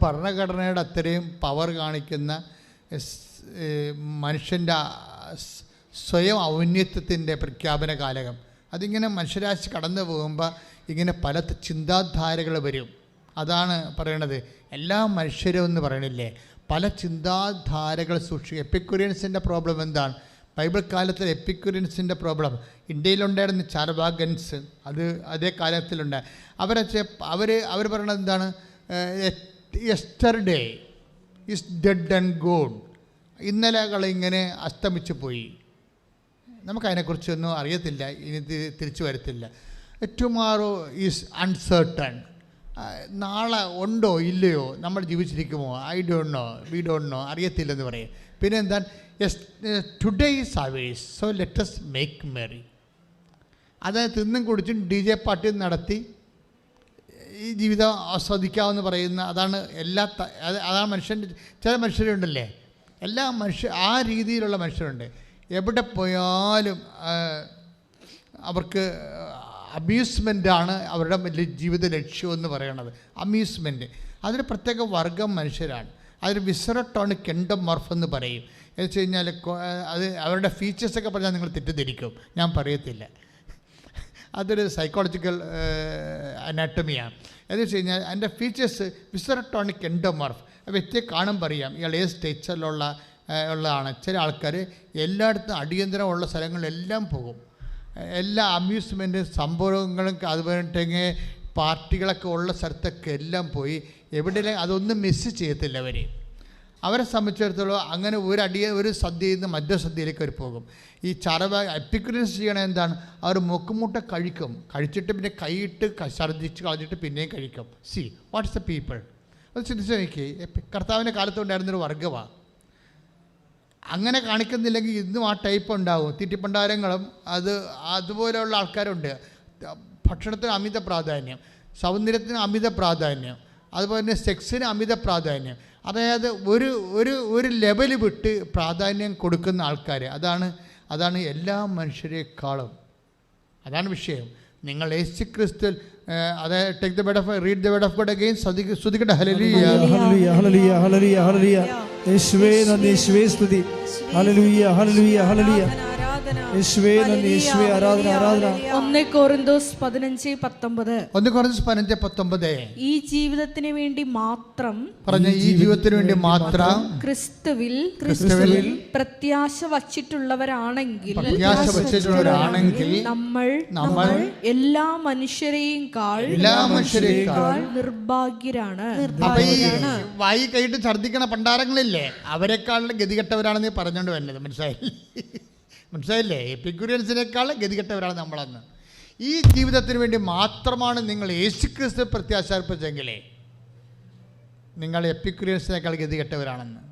Speaker 1: ഭരണഘടനയുടെ അത്രയും പവർ കാണിക്കുന്ന മനുഷ്യൻ്റെ സ്വയം ഔന്നത്യത്തിൻ്റെ പ്രഖ്യാപന കാലകം. അതിങ്ങനെ മനുഷ്യരാശി കടന്നു പോകുമ്പോൾ ഇങ്ങനെ പല ചിന്താധാരകൾ വരും. അതാണ് പറയണത്, എല്ലാ മനുഷ്യരും എന്ന് പറയണില്ലേ, പല ചിന്താധാരകൾ സൂക്ഷിക്കുക. എപ്പിക്യൂരിയൻസിൻ്റെ പ്രോബ്ലം എന്താണ്? ബൈബിൾ കാലത്തിൽ എപ്പിക്യൂരിയൻസിൻ്റെ പ്രോബ്ലം ഇന്ത്യയിലുണ്ടായിരുന്ന ചാർവാകൻസ്, അതേ കാലത്തിലുണ്ടായി. അവർ പറയണത് എന്താണ്? Yesterday is dead and gone. ഇന്നലകളിങ്ങനെ അസ്തമിച്ചു പോയി, നമുക്കതിനെക്കുറിച്ചൊന്നും അറിയത്തില്ല, ഇനി തിരിച്ചു വരത്തില്ല. Tomorrow is uncertain. നാളെ ഉണ്ടോ ഇല്ലയോ, നമ്മൾ ജീവിച്ചിരിക്കുമോ, വി ഡോണ്ട് നോ, അറിയത്തില്ലെന്ന് പറയും. പിന്നെ എന്താണ്? Today is ours, so let us make merry. അതായത് തിന്നും കുടിച്ചും DJ പാർട്ടി നടത്തി ഈ ജീവിതം ആസ്വദിക്കാമെന്ന് പറയുന്ന, അതാണ് അതാണ് മനുഷ്യൻ്റെ. ചില മനുഷ്യരുണ്ടല്ലേ, ആ രീതിയിലുള്ള മനുഷ്യരുണ്ട്. എവിടെ പോയാലും അവർക്ക് അമ്യൂസ്മെൻ്റാണ് അവരുടെ വലിയ ജീവിത ലക്ഷ്യമെന്ന് പറയണത്. അമ്യൂസ്മെൻറ്റ് അതൊരു പ്രത്യേക വർഗം മനുഷ്യരാണ്. അതൊരു വിസറട്ടോണിക് എൻഡോമോർഫ് എന്ന് പറയും. എന്ന് വെച്ച് കഴിഞ്ഞാൽ അവരുടെ ഫീച്ചേഴ്സൊക്കെ പറഞ്ഞാൽ നിങ്ങൾ തെറ്റിദ്ധരിക്കും, ഞാൻ പറയത്തില്ല. അതൊരു സൈക്കോളജിക്കൽ അനാട്ടമിയാണ്. എന്ന് വെച്ച് കഴിഞ്ഞാൽ അതിൻ്റെ ഫീച്ചേഴ്സ് വിസറട്ടോണിക് എൻഡോമോർഫ്. വ്യക്തിയെ കാണുമ്പോൾ അറിയാം ഇയാൾ ഏത് സ്റ്റേച്ചറിലുള്ളതാണ്. ചില ആൾക്കാർ എല്ലായിടത്തും അടിയന്തരമുള്ള സ്ഥലങ്ങളിലെല്ലാം പോകും, എല്ലാ അമ്യൂസ്മെൻറ്റ് സംഭവങ്ങളും അതുപോലെ പാർട്ടികളൊക്കെ ഉള്ള സ്ഥലത്തൊക്കെ എല്ലാം പോയി എവിടെയെങ്കിലും അതൊന്നും മിസ് ചെയ്യത്തില്ല. അവരെ സംബന്ധിച്ചിടത്തോളം അങ്ങനെ ഒരു സദ്യയിൽ നിന്ന് മറ്റൊരു സദ്യയിലേക്ക് അവർ പോകും. ഈ എപ്പിക്യൂരിയൻസ് ചെയ്യണത് എന്താണ്? അവർ മുക്കുമുട്ട കഴിച്ചിട്ട് പിന്നെ കൈയിട്ട് ഛർദ്ദിച്ച് കളഞ്ഞിട്ട് പിന്നെയും കഴിക്കും. C what's the people. അത് ചിന്തിച്ച് നോക്കി, കർത്താവിൻ്റെ കാലത്തുണ്ടായിരുന്നൊരു വർഗ്ഗമാണ്. അങ്ങനെ കാണിക്കുന്നില്ലെങ്കിൽ ഇന്നും ആ ടൈപ്പ് ഉണ്ടാവും. തീറ്റിപ്പണ്ടാരങ്ങളും അതുപോലെയുള്ള ആൾക്കാരുണ്ട്. ഭക്ഷണത്തിന് അമിത പ്രാധാന്യം, സൗന്ദര്യത്തിന് അമിത പ്രാധാന്യം, അതുപോലെ തന്നെ സെക്സിന് അമിത പ്രാധാന്യം. അതായത് ഒരു ലെവൽ വിട്ട് പ്രാധാന്യം കൊടുക്കുന്ന ആൾക്കാർ, അതാണ് എല്ലാ മനുഷ്യരെക്കാളും. അതാണ് വിഷയം. നിങ്ങൾ യേശുക്രിസ്തുവിൽ, അതായത് take the word of read the word of God again. ശ്രദ്ധിക്കട്ടെ. ഹല്ലേലൂയ
Speaker 2: ഹല്ലേലൂയ ഹല്ലേലൂയ ഹല്ലേലൂയ ഹല്ലേലൂയ. യേശുവേ നന്ദി, യേശുവേ സ്തുതി. ഹല്ലേലൂയ ഹല്ലേലൂയ ഹല്ലേലൂയ. യേശുവേ നന്ദി, യേശുവേ ആരാധന, ആരാധന.
Speaker 3: 1 Korinthos 15:19.
Speaker 1: 1 Korinthos 15:19.
Speaker 3: ഈ ജീവിതത്തിന് വേണ്ടി മാത്രം
Speaker 1: പറഞ്ഞ ഈ ജീവിതത്തിന് വേണ്ടി മാത്രം
Speaker 3: ക്രിസ്തുവിൽ പ്രത്യാശ വച്ചിട്ടുള്ളവരാണെങ്കിൽ നമ്മൾ എല്ലാ മനുഷ്യരെയും നിർഭാഗ്യരാണ്.
Speaker 1: അപ്പൊ ഈ വായി കൈയിട്ട് ഛർദ്ദിക്കണ പണ്ടാരങ്ങളില്ലേ, അവരെക്കാളും ഗതികെട്ടവരാണെന്ന് പറഞ്ഞുകൊണ്ട് വരുന്നത്. മനസ്സിലായില്ലേ? എപ്പിക്യൂരിയൻസിനേക്കാൾ ഗതികെട്ടവരാണ് നമ്മളന്ന്. ഈ ജീവിതത്തിന് വേണ്ടി മാത്രമാണ് നിങ്ങൾ യേശുക്രിസ്തു പ്രത്യാശ അർപ്പിച്ചെങ്കിലേ നിങ്ങൾ എപ്പിക്യൂരിയൻസിനേക്കാൾ ഗതികെട്ടവരാണെന്ന്.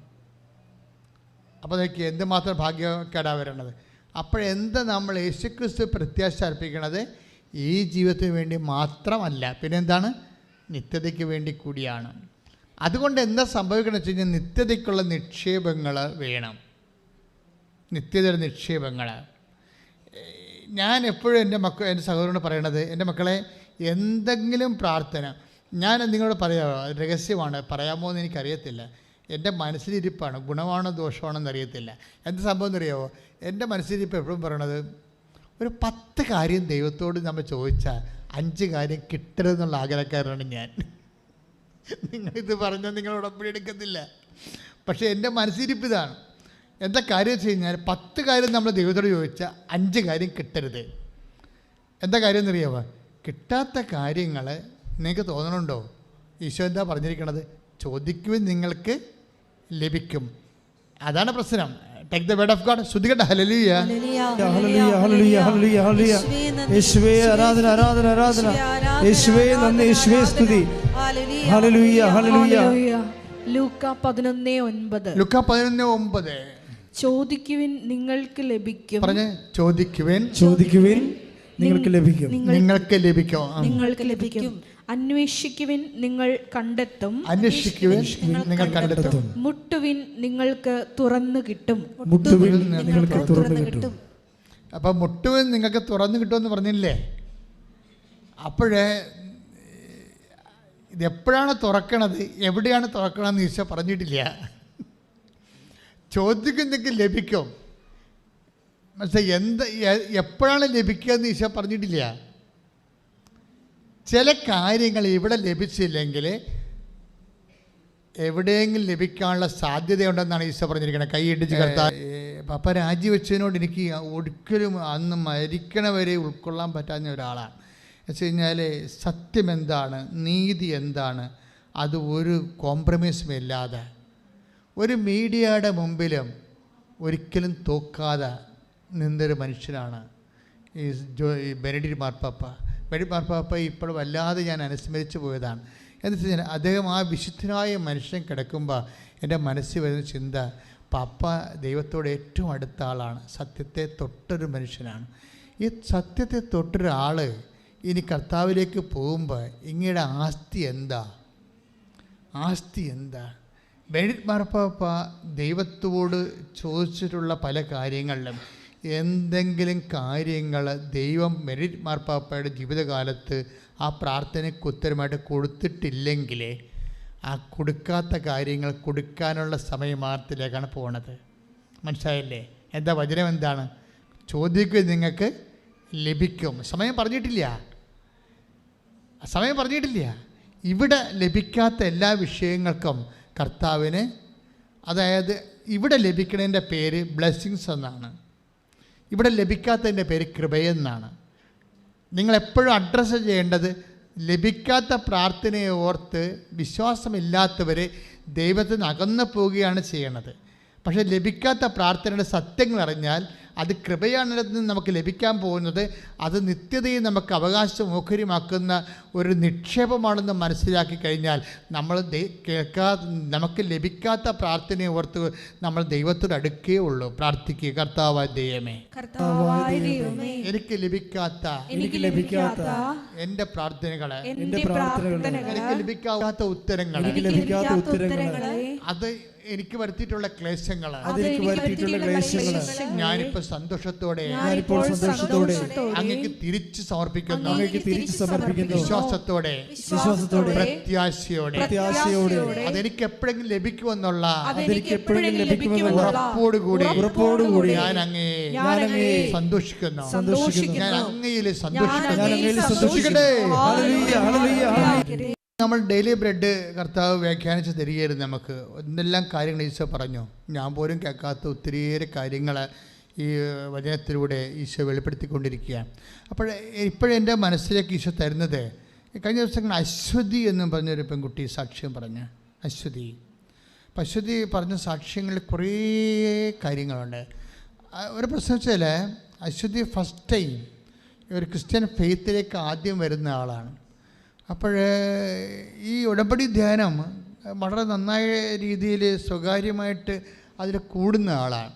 Speaker 1: അപ്പോൾ അതൊക്കെ എന്തുമാത്രം ഭാഗ്യക്കേടാ വരേണ്ടത്. അപ്പോഴെന്താ നമ്മൾ യേശുക്രിസ്തു പ്രത്യാശ അർപ്പിക്കണത്? ഈ ജീവിതത്തിന് വേണ്ടി മാത്രമല്ല, പിന്നെന്താണ്? നിത്യതയ്ക്ക് വേണ്ടി കൂടിയാണ്. അതുകൊണ്ട് എന്താ സംഭവിക്കണമെന്ന് വെച്ച് കഴിഞ്ഞാൽ നിത്യതയ്ക്കുള്ള നിക്ഷേപങ്ങൾ വേണം. നിത്യതയുടെ നിക്ഷേപങ്ങൾ. ഞാൻ എപ്പോഴും എൻ്റെ സഹോദരനോട് പറയണത്, എൻ്റെ മക്കളെ, എന്തെങ്കിലും പ്രാർത്ഥന ഞാൻ നിങ്ങളോട് പറയാമോ? രഹസ്യമാണ്, പറയാമോ എന്ന് എനിക്കറിയത്തില്ല. എൻ്റെ മനസ്സിലിരിപ്പാണ്, ഗുണമാണോ ദോഷമാണോ എന്നറിയത്തില്ല. എന്ത് സംഭവം എന്നറിയാമോ? എൻ്റെ മനസ്സിലിരിപ്പ് എപ്പോഴും പറയണത്, ഒരു 10 കാര്യം ദൈവത്തോട് നമ്മൾ ചോദിച്ചാൽ 5 കാര്യം കിട്ടരുതെന്നുള്ള ആഗ്രഹക്കാരനാണ് ഞാൻ. നിങ്ങളിത് പറഞ്ഞാൽ നിങ്ങളോടൊപ്പം എടുക്കത്തില്ല. പക്ഷേ എൻ്റെ മനസ്സിരിപ്പ് ഇതാണ്. എന്താ കാര്യം വെച്ച് കഴിഞ്ഞാൽ 10 കാര്യം നമ്മൾ ദൈവത്തോട് ചോദിച്ചാൽ 5 കാര്യം കിട്ടരുത്. എന്താ കാര്യം എന്നറിയാമോ? കിട്ടാത്ത കാര്യങ്ങൾ നിങ്ങൾക്ക് തോന്നണുണ്ടോ? ഈശോ എന്താ പറഞ്ഞിരിക്കണത്? ചോദിക്കുവിൻ നിങ്ങൾക്ക് ലഭിക്കും. അതാണ് പ്രശ്നം. Take the word of God. ശ്രുതികട്ടെ. ഹല്ലേലൂയ,
Speaker 2: ഹല്ലേലൂയ, ഹല്ലേലൂയ, ഹല്ലേലൂയ, ഹല്ലേലൂയ. യേശുവേ ആരാധന, ആരാധന, ആരാധന. യേശുവേ നന്ദി, യേശുവേ സ്തുതി. ഹല്ലേലൂയ, ഹല്ലേലൂയ.
Speaker 3: ലൂക്ക 11:9.
Speaker 1: ലൂക്ക 11:9.
Speaker 3: ചോദിക്കുവിൻ നിങ്ങൾക്ക് ലഭിക്കും.
Speaker 1: പറഞ്ഞേ, ചോദിക്കുവിൻ
Speaker 2: നിങ്ങൾക്ക് ലഭിക്കും.
Speaker 1: നിങ്ങൾക്ക് ലഭിക്കും.
Speaker 3: നിങ്ങൾക്ക് ലഭിക്കും. അന്വേഷിക്കുവിൻ നിങ്ങൾ കണ്ടെത്തും.
Speaker 1: അന്വേഷിക്കുവിൻ നിങ്ങൾ കണ്ടെത്തും.
Speaker 3: മുട്ടുവിൻ നിങ്ങൾക്ക് തുറന്നു കിട്ടും.
Speaker 2: മുട്ടുവിൻ നിങ്ങൾക്ക് തുറന്നു കിട്ടും.
Speaker 1: അപ്പം മുട്ടുവിൻ നിങ്ങൾക്ക് തുറന്നു കിട്ടുമെന്ന് പറഞ്ഞില്ലേ? അപ്പോഴേ ഇതെപ്പോഴാണ് തുറക്കണത്, എവിടെയാണ് തുറക്കണമെന്ന് ഈശോ പറഞ്ഞിട്ടില്ല. ചോദിക്കുന്നതൊക്കെ ലഭിക്കും. പക്ഷേ എപ്പോഴാണ് ലഭിക്കുക എന്ന് ഈശോ പറഞ്ഞിട്ടില്ല. ചില കാര്യങ്ങൾ ഇവിടെ ലഭിച്ചില്ലെങ്കിൽ എവിടെയെങ്കിലും ലഭിക്കാനുള്ള സാധ്യതയുണ്ടെന്നാണ് ഈശോ പറഞ്ഞിരിക്കുന്നത്. കൈയിടിച്ച് കർത്താവ് പപ്പ രാജിവെച്ചതിനോട് എനിക്ക് ഒരിക്കലും അന്ന് മരിക്കണവരെ ഉൾക്കൊള്ളാൻ പറ്റാത്ത ഒരാളാണ്. വെച്ച് കഴിഞ്ഞാൽ സത്യം എന്താണ്, നീതി എന്താണ്, അത് ഒരു കോംപ്രമൈസും ഇല്ലാതെ ഒരു മീഡിയയുടെ മുമ്പിലും ഒരിക്കലും തോക്കാതെ നിന്നൊരു മനുഷ്യനാണ് ഈ ബെനഡിക്ട് മാർപ്പാപ്പ. ബെനഡിക്ട് മാർപ്പാപ്പ ഇപ്പോൾ വല്ലാതെ ഞാൻ അനുസ്മരിച്ചു പോയതാണ്. എന്ന് വെച്ച് കഴിഞ്ഞാൽ അദ്ദേഹം ആ വിശുദ്ധനായ മനുഷ്യൻ കിടക്കുമ്പോൾ എൻ്റെ മനസ്സിൽ വരുന്ന ചിന്ത, പാപ്പ ദൈവത്തോട് ഏറ്റവും അടുത്ത ആളാണ്, സത്യത്തെ തൊട്ടൊരു മനുഷ്യനാണ്. ഈ സത്യത്തെ തൊട്ടൊരാൾ ഇനി കർത്താവിലേക്ക് പോകുമ്പോൾ ഇങ്ങയുടെ ആസ്തി എന്താ? ബെനഡിക്ട് മാർപ്പാപ്പ ദൈവത്തോട് ചോദിച്ചിട്ടുള്ള പല കാര്യങ്ങളിലും എന്തെങ്കിലും കാര്യങ്ങൾ ദൈവം ബെനഡിക്ട് മാർപ്പാപ്പയുടെ ജീവിതകാലത്ത് ആ പ്രാർത്ഥനയ്ക്ക് ഉത്തരമായിട്ട് കൊടുത്തിട്ടില്ലെങ്കിൽ ആ കൊടുക്കാത്ത കാര്യങ്ങൾ കൊടുക്കാനുള്ള സമയമാർത്തിലേക്കാണ് പോണത്. മനസ്സിലായില്ലേ? എന്താ വചനം എന്താണ്? ചോദിക്കുക നിങ്ങൾക്ക് ലഭിക്കും. സമയം പറഞ്ഞിട്ടില്ല. ഇവിടെ ലഭിക്കാത്ത എല്ലാ വിഷയങ്ങൾക്കും കർത്താവിന്, അതായത് ഇവിടെ ലഭിക്കുന്നതിൻ്റെ പേര് ബ്ലെസ്സിങ്സ് എന്നാണ്, ഇവിടെ ലഭിക്കാത്തതിൻ്റെ പേര് കൃപയെന്നാണ്. നിങ്ങളെപ്പോഴും അഡ്രസ്സ് ചെയ്യേണ്ടത് ലഭിക്കാത്ത പ്രാർത്ഥനയെ ഓർത്ത് വിശ്വാസമില്ലാത്തവർ ദൈവത്തിൽ നിന്ന് അകന്നു പോവുകയാണ് ചെയ്യണത്. പക്ഷേ ലഭിക്കാത്ത പ്രാർത്ഥനയുടെ സത്യങ്ങൾ അറിഞ്ഞാൽ അത് കൃപയാണെന്ന് നമുക്ക് ലഭിക്കാൻ പോകുന്നത്, അത് നിത്യതയും നമുക്ക് അവകാശം ഓഹരിമാക്കുന്ന ഒരു നിക്ഷേപമാണെന്ന് മനസ്സിലാക്കി കഴിഞ്ഞാൽ നമ്മൾ നമുക്ക് ലഭിക്കാത്ത പ്രാർത്ഥനയെ ഓർത്ത് നമ്മൾ ദൈവത്തോട് അടുക്കുകയുള്ളൂ. പ്രാർത്ഥിക്കുക, കർത്താവായ ദൈവമേ, എനിക്ക് ലഭിക്കാത്ത എൻ്റെ പ്രാർത്ഥനകളെ, എനിക്ക് ലഭിക്കാത്ത ഉത്തരങ്ങളെ അത് എനിക്ക് വരുത്തിയിട്ടുള്ള ക്ലേശങ്ങൾ
Speaker 2: അതെനിക്ക് വരുത്തിയിട്ടുള്ള ക്ലേശങ്ങൾ
Speaker 1: ഞാനിപ്പോൾ സന്തോഷത്തോടെ അങ്ങേക്ക് തിരിച്ചു സമർപ്പിക്കുന്നു. വിശ്വാസത്തോടെ പ്രത്യാശയോടെ അതെനിക്ക് എപ്പോഴെങ്കിലും ലഭിക്കുമെന്നുള്ള ഉറപ്പോടുകൂടി ഞാൻ അങ്ങയെ സന്തോഷിക്കുന്നു. ഞാൻ അങ്ങയിൽ സന്തോഷിക്കട്ടെ. നമ്മൾ ഡെയിലി ബ്രെഡ് കർത്താവ് വ്യാഖ്യാനിച്ച് തരികയായിരുന്നു. നമുക്ക് എന്തെല്ലാം കാര്യങ്ങൾ ഈശോ പറഞ്ഞു. ഞാൻ പോലും കേൾക്കാത്ത ഒത്തിരിയേറെ കാര്യങ്ങൾ ഈ വചനത്തിലൂടെ ഈശോ വെളിപ്പെടുത്തിക്കൊണ്ടിരിക്കുകയാണ്. ഇപ്പോഴെൻ്റെ മനസ്സിലേക്ക് ഈശോ തരുന്നത്, കഴിഞ്ഞ ദിവസങ്ങൾ അശ്വതി എന്നും പറഞ്ഞൊരു പെൺകുട്ടി സാക്ഷ്യം പറഞ്ഞ്, അശ്വതി പറഞ്ഞ സാക്ഷ്യങ്ങളിൽ കുറേ കാര്യങ്ങളുണ്ട്. ഒരു പ്രശ്നം വെച്ചാൽ അശ്വതി ഫസ്റ്റ് ടൈം ഒരു ക്രിസ്ത്യൻ ഫെയ്ത്തിലേക്ക് ആദ്യം വരുന്ന ആളാണ്. അപ്പോൾ ഈ ഉടമ്പടി ധ്യാനം വളരെ നന്നായ രീതിയിൽ സ്വകാര്യമായിട്ട് അതിൽ കൂടുന്ന ആളാണ്.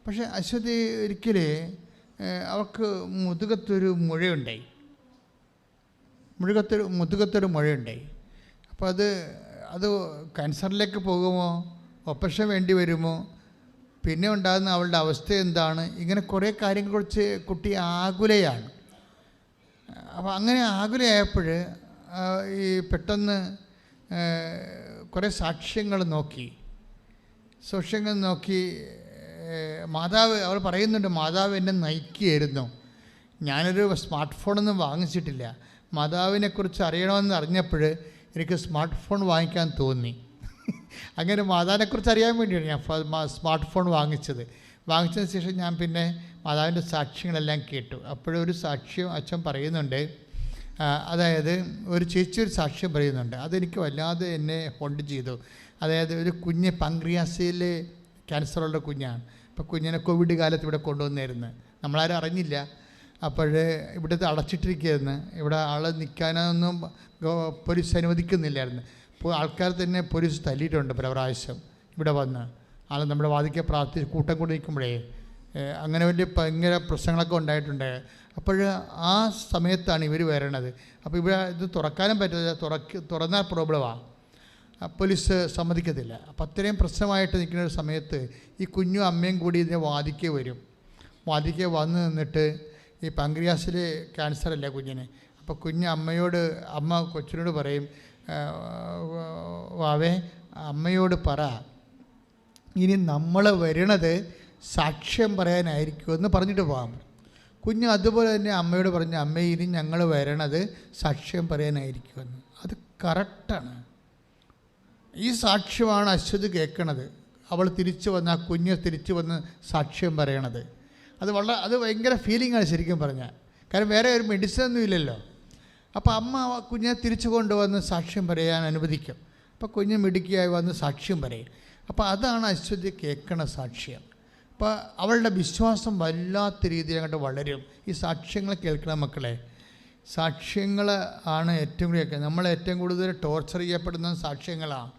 Speaker 1: പക്ഷേ അശ്വതി ഒരിക്കലേ അവൾക്ക് മുതുകത്തൊരു മുഴയുണ്ടായി. മുതുകത്തൊരു മുഴയുണ്ടായി. അപ്പോൾ അത് ക്യാൻസറിലേക്ക് പോകുമോ, ഓപ്പറേഷൻ വേണ്ടി വരുമോ, പിന്നെ ഉണ്ടാകുന്ന അവളുടെ അവസ്ഥ എന്താണ്, ഇങ്ങനെ കുറേ കാര്യങ്ങളെക്കുറിച്ച് കുട്ടി ആകുലയാണ്. അപ്പോൾ അങ്ങനെ ആകുലയായപ്പോൾ ഈ പെട്ടെന്ന് കുറേ സാക്ഷ്യങ്ങൾ നോക്കി മാതാവ്, അവൾ പറയുന്നുണ്ട്, മാതാവ് എന്നെ നയിക്കുകയായിരുന്നു. ഞാനൊരു സ്മാർട്ട് ഫോണൊന്നും വാങ്ങിച്ചിട്ടില്ല. മാതാവിനെക്കുറിച്ച് അറിയണമെന്ന് അറിഞ്ഞപ്പോൾ എനിക്ക് സ്മാർട്ട് ഫോൺ വാങ്ങിക്കാൻ തോന്നി. അങ്ങനെ മാതാവിനെക്കുറിച്ച് അറിയാൻ വേണ്ടിയാണ് ഞാൻ സ്മാർട്ട് ഫോൺ വാങ്ങിച്ചതിന് ശേഷം ഞാൻ പിന്നെ മാതാവിൻ്റെ സാക്ഷ്യങ്ങളെല്ലാം കേട്ടു. അപ്പോഴൊരു സാക്ഷ്യം അച്ഛൻ പറയുന്നുണ്ട്, അതായത് ഒരു ചേച്ചി ഒരു സാക്ഷ്യം പറയുന്നുണ്ട്, അതെനിക്ക് വല്ലാതെ എന്നെ ഹോണ്ട് ചെയ്തു. അതായത് ഒരു കുഞ്ഞ് പങ്ക്രിയാസിൽ ക്യാൻസറുള്ള കുഞ്ഞാണ്. ഇപ്പോൾ കുഞ്ഞിനെ കോവിഡ് കാലത്ത് ഇവിടെ കൊണ്ടുവന്നായിരുന്നു. നമ്മളാരും അറിഞ്ഞില്ല. അപ്പോൾ ഇവിടുത്തെ അടച്ചിട്ടിരിക്കുകയായിരുന്നു. ഇവിടെ ആൾ നിൽക്കാനൊന്നും പോലീസ് അനുവദിക്കുന്നില്ലായിരുന്നു. ഇപ്പോൾ ആൾക്കാർ തന്നെ പോലീസ് തല്ലിയിട്ടുണ്ട് പല പ്രാവശ്യം ഇവിടെ വന്ന്. ആൾ നമ്മുടെ വാദിക്കെ കൂട്ടം കൂടി നിൽക്കുമ്പോഴേ അങ്ങനെ വലിയ ഭയങ്കര പ്രശ്നങ്ങളൊക്കെ ഉണ്ടായിട്ടുണ്ട്. അപ്പോൾ ആ സമയത്താണ് ഇവർ വരണത്. അപ്പോൾ ഇവിടെ ഇത് തുറക്കാനും പറ്റില്ല, തുറന്നാൽ പ്രോബ്ലമാണ്, പോലീസ് സമ്മതിക്കത്തില്ല. അപ്പം അത്രയും പ്രശ്നമായിട്ട് നിൽക്കുന്ന ഒരു സമയത്ത് ഈ കുഞ്ഞും അമ്മയും കൂടി ഇതിനെ വാദിക്കെ വന്ന് നിന്നിട്ട്, ഈ പങ്ക്രിയാസിൽ ക്യാൻസറല്ല കുഞ്ഞിന്. അപ്പോൾ അമ്മ കൊച്ചിനോട് പറയും, വാവേ അമ്മയോട് പറ, ഇനി നമ്മൾ വരണത് സാക്ഷ്യം പറയാനായിരിക്കുമെന്ന് പറഞ്ഞിട്ട് പോകാം. കുഞ്ഞ് അതുപോലെ തന്നെ അമ്മയോട് പറഞ്ഞു, അമ്മ ഇനി ഞങ്ങൾ വരണത് സാക്ഷ്യം പറയാനായിരിക്കുമെന്ന്. അത് കറക്റ്റാണ്. ഈ സാക്ഷ്യമാണ് അശ്വതി കേൾക്കണത്. അവൾ തിരിച്ചു വന്ന്, ആ കുഞ്ഞ് തിരിച്ചു വന്ന് സാക്ഷ്യം പറയണത്. അത് ഭയങ്കര ഫീലിംഗാണ് ശരിക്കും പറഞ്ഞാൽ. കാരണം വേറെ ഒരു മെഡിസിൻ ഒന്നും ഇല്ലല്ലോ. അപ്പോൾ അമ്മ കുഞ്ഞിനെ തിരിച്ചു കൊണ്ടുവന്ന് സാക്ഷ്യം പറയാൻ അനുവദിക്കും. അപ്പോൾ കുഞ്ഞ് മിടുക്കിയായി വന്ന് സാക്ഷ്യം പറയും. അപ്പോൾ അതാണ് അശ്വതി കേൾക്കണ സാക്ഷ്യം. അപ്പോൾ അവളുടെ വിശ്വാസം വല്ലാത്ത രീതിയിൽ അങ്ങോട്ട് വളരും. ഈ സാക്ഷ്യങ്ങൾ കേൾക്കണ മക്കളെ, സാക്ഷ്യങ്ങൾ ആണ് ഏറ്റവും കൂടുതൽ നമ്മൾ ഏറ്റവും കൂടുതൽ ടോർച്ചർ ചെയ്യപ്പെടുന്ന സാക്ഷ്യങ്ങളാണ്.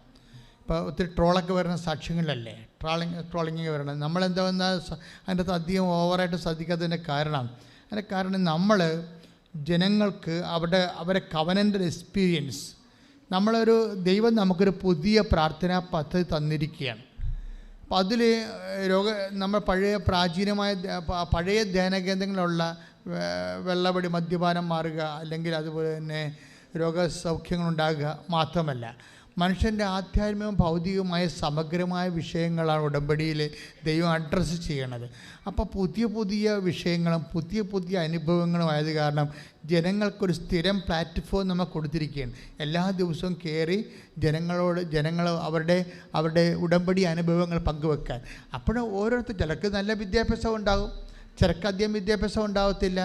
Speaker 1: ഇപ്പോൾ ഒത്തിരി ട്രോളൊക്കെ വരുന്ന സാക്ഷ്യങ്ങളല്ലേ, ട്രോളിങ് വരണം. നമ്മളെന്താ വന്നാൽ അതിൻ്റെ അകത്ത് അധികം ഓവറായിട്ട് ശ്രദ്ധിക്കാത്തതിൻ്റെ കാരണം നമ്മൾ ജനങ്ങൾക്ക് അവരെ കവനൻ്റൽ എക്സ്പീരിയൻസ്, ദൈവം നമുക്കൊരു പുതിയ പ്രാർത്ഥനാ പദ്ധതി തന്നിരിക്കുകയാണ്. അപ്പം അതിൽ നമ്മൾ പഴയ ധ്യാന കേന്ദ്രങ്ങളുള്ള വെള്ളപടി, മദ്യപാനം മാറുക, അല്ലെങ്കിൽ അതുപോലെ തന്നെ രോഗസൗഖ്യങ്ങളുണ്ടാകുക മാത്രമല്ല, മനുഷ്യൻ്റെ ആധ്യാത്മികവും ഭൗതികവുമായ സമഗ്രമായ വിഷയങ്ങളാണ് ഉടമ്പടിയിൽ ദൈവം അഡ്രസ്സ് ചെയ്യണത്. അപ്പോൾ പുതിയ വിഷയങ്ങളും പുതിയ അനുഭവങ്ങളും ആയത് കാരണം ജനങ്ങൾക്കൊരു സ്ഥിരം പ്ലാറ്റ്ഫോം നമ്മൾ കൊടുത്തിരിക്കുകയാണ്. എല്ലാ ദിവസവും കയറി ജനങ്ങൾ അവരുടെ ഉടമ്പടി അനുഭവങ്ങൾ പങ്കുവെക്കാൻ. അപ്പോൾ ഓരോരുത്തർ, ചിലർക്ക് നല്ല വിദ്യാഭ്യാസം ഉണ്ടാകും, ചിലർക്ക് അധികം വിദ്യാഭ്യാസം ഉണ്ടാകത്തില്ല.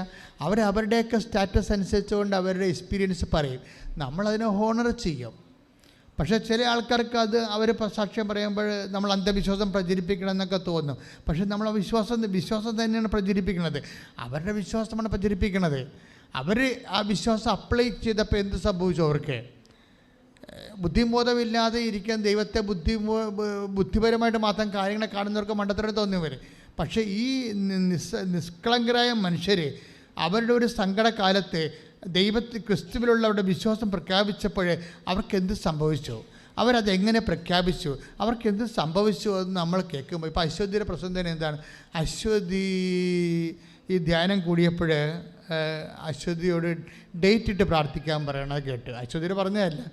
Speaker 1: അവരുടെയൊക്കെ സ്റ്റാറ്റസ് അനുസരിച്ചുകൊണ്ട് അവരുടെ എക്സ്പീരിയൻസ് പറയും. നമ്മളതിനെ ഹോണർ ചെയ്യും. പക്ഷേ ചില ആൾക്കാർക്ക് അവർ സാക്ഷ്യം പറയുമ്പോൾ നമ്മൾ അന്ധവിശ്വാസം പ്രചരിപ്പിക്കണം എന്നൊക്കെ തോന്നും. പക്ഷേ നമ്മൾ വിശ്വാസം തന്നെയാണ് പ്രചരിപ്പിക്കുന്നത്. അവരുടെ വിശ്വാസമാണ് പ്രചരിപ്പിക്കുന്നത്. അവർ ആ വിശ്വാസം അപ്ലൈ ചെയ്തപ്പോൾ എന്ത് സംഭവിച്ചു? അവർക്ക് ബുദ്ധിബോധമില്ലാതെ ഇരിക്കാൻ ദൈവത്തെ ബുദ്ധിപരമായിട്ട് മാത്രം കാര്യങ്ങളെ കാണുന്നവർക്ക് മണ്ടത്തരം തോന്നി വരും. പക്ഷേ ഈ നിഷ്കളങ്കരായ മനുഷ്യർ അവരുടെ ഒരു സങ്കടകാലത്ത് ക്രിസ്തുവിലുള്ള അവരുടെ വിശ്വാസം പ്രഖ്യാപിച്ചപ്പോൾ അവർക്ക് എന്ത് സംഭവിച്ചു? അവരതെങ്ങനെ പ്രഖ്യാപിച്ചു, അവർക്ക് എന്ത് സംഭവിച്ചു എന്ന് നമ്മൾ കേൾക്കുമ്പോൾ, ഇപ്പോൾ അശ്വതിയുടെ പ്രശ്നം തന്നെ എന്താണ്? അശ്വതി ഈ ധ്യാനം കൂടിയപ്പോൾ അശ്വതിയോട് ഡേറ്റ് ഇട്ട് പ്രാർത്ഥിക്കാൻ പറയണത് കേട്ട്. അശ്വതിയുടെ പറഞ്ഞതല്ല,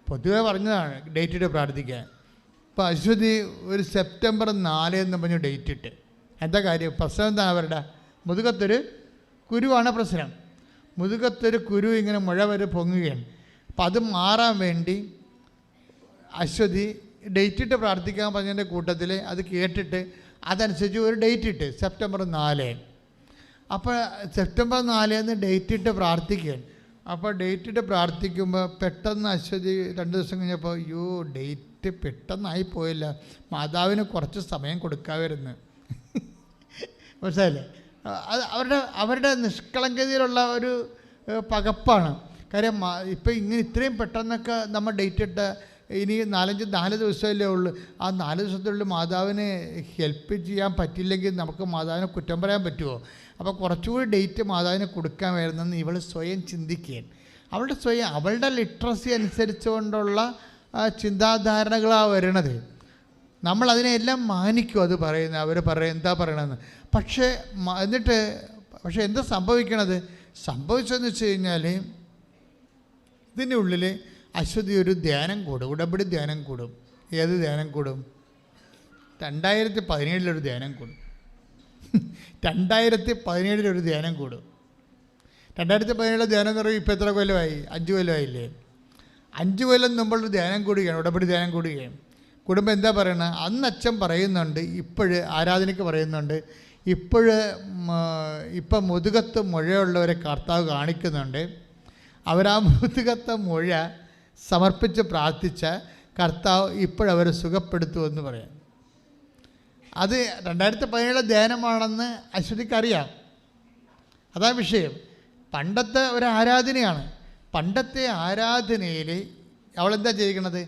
Speaker 1: പൊതുവെ പറഞ്ഞതാണ് ഡേറ്റ് ഇട്ട് പ്രാർത്ഥിക്കാൻ. അപ്പോൾ അശ്വതി ഒരു സെപ്റ്റംബർ 4 എന്ന് പറഞ്ഞു ഡേറ്റ് ഇട്ട്. എന്താ കാര്യം? പ്രശ്നം എന്താണ്? അവരുടെ മുതുകത്തൊരു കുരുവാണ് പ്രശ്നം. മുതുകത്തൊരു കുരു ഇങ്ങനെ മുഴ വരെ പൊങ്ങുകയാണ്. അപ്പം അത് മാറാൻ വേണ്ടി അശ്വതി ഡേറ്റ് ഇട്ട് പ്രാർത്ഥിക്കാൻ പറഞ്ഞതിൻ്റെ കൂട്ടത്തിൽ അത് കേട്ടിട്ട് അതനുസരിച്ച് ഒരു ഡേറ്റ് ഇട്ട് സെപ്റ്റംബർ 4. അപ്പോൾ സെപ്റ്റംബർ 4 ഡേറ്റ് ഇട്ട് പ്രാർത്ഥിക്കുകയാണ്. അപ്പോൾ ഡേറ്റ് ഇട്ട് പ്രാർത്ഥിക്കുമ്പോൾ പെട്ടെന്ന് അശ്വതി 2 ദിവസം കഴിഞ്ഞപ്പോൾ അയ്യോ ഡേറ്റ് പെട്ടെന്നായി പോയില്ല, മാതാവിന് കുറച്ച് സമയം കൊടുക്കാമായിരുന്നു. മനസ്സിലായില്ലേ? അത് അവരുടെ നിഷ്കളങ്കതയിലുള്ള ഒരു പകപ്പാണ്. കാര്യം ഇപ്പം ഇങ്ങനെ ഇത്രയും പെട്ടെന്നൊക്കെ നമ്മൾ ഡേറ്റ് ഇട്ട ഇനി 4 ദിവസമല്ലേ ഉള്ളൂ. ആ 4 ദിവസത്തിനുള്ളിൽ മാതാവിനെ ഹെൽപ്പ് ചെയ്യാൻ പറ്റില്ലെങ്കിൽ നമുക്ക് മാതാവിനെ കുറ്റം പറയാൻ പറ്റുമോ? അപ്പോൾ കുറച്ചുകൂടി ഡേറ്റ് മാതാവിനെ കൊടുക്കാമായിരുന്നെന്ന് ഇവൾ സ്വയം ചിന്തിക്കുകയാണ്. അവളുടെ ലിറ്ററസി അനുസരിച്ചുകൊണ്ടുള്ള ചിന്താധാരണകളാണ് വരണത്. നമ്മളതിനെല്ലാം മാനിക്കും. അത് പറയുന്നത് അവർ എന്താ പറയണമെന്ന്. പക്ഷേ എന്താ സംഭവിച്ചതെന്ന് വെച്ച് കഴിഞ്ഞാൽ ഇതിൻ്റെ ഉള്ളിൽ അശ്വതി ഒരു ധ്യാനം കൂടും, ഉടമ്പടി ധ്യാനം കൂടും. ഏത് ധ്യാനം കൂടും? 2017 ധ്യാനം കൂടും. 2017 ധ്യാനം കൂടും. 2017 ധ്യാനം എന്ന് പറയുമ്പോൾ ഇപ്പോൾ എത്ര കൊല്ലമായി? 5 കൊല്ലമായില്ലേ? 5 കൊല്ലം മുമ്പുള്ളൊരു ധ്യാനം കൂടുകയാണ്, ഉടമ്പടി ധ്യാനം കൂടുകയാണ്. കുടുംബം എന്താ പറയണത്? അന്ന് അച്ഛൻ പറയുന്നുണ്ട്, ഇപ്പോഴ് ആരാധനയ്ക്ക് പറയുന്നുണ്ട്, ഇപ്പം മുതുകത്ത് മുഴയുള്ളവരെ കർത്താവ് കാണിക്കുന്നുണ്ട്. അവരാ മുതുകത്തെ മുഴ സമർപ്പിച്ച് പ്രാർത്ഥിച്ച കർത്താവ് ഇപ്പോഴവരെ സുഖപ്പെടുത്തുമെന്ന് പറയാം. അത് 2017 ധ്യാനമാണെന്ന് അശ്വതിക്കറിയാം. അതാണ് വിഷയം. പണ്ടത്തെ ഒരു ആരാധനയാണ്. പണ്ടത്തെ ആരാധനയിൽ അവളെന്താ ചെയ്യിക്കണത്?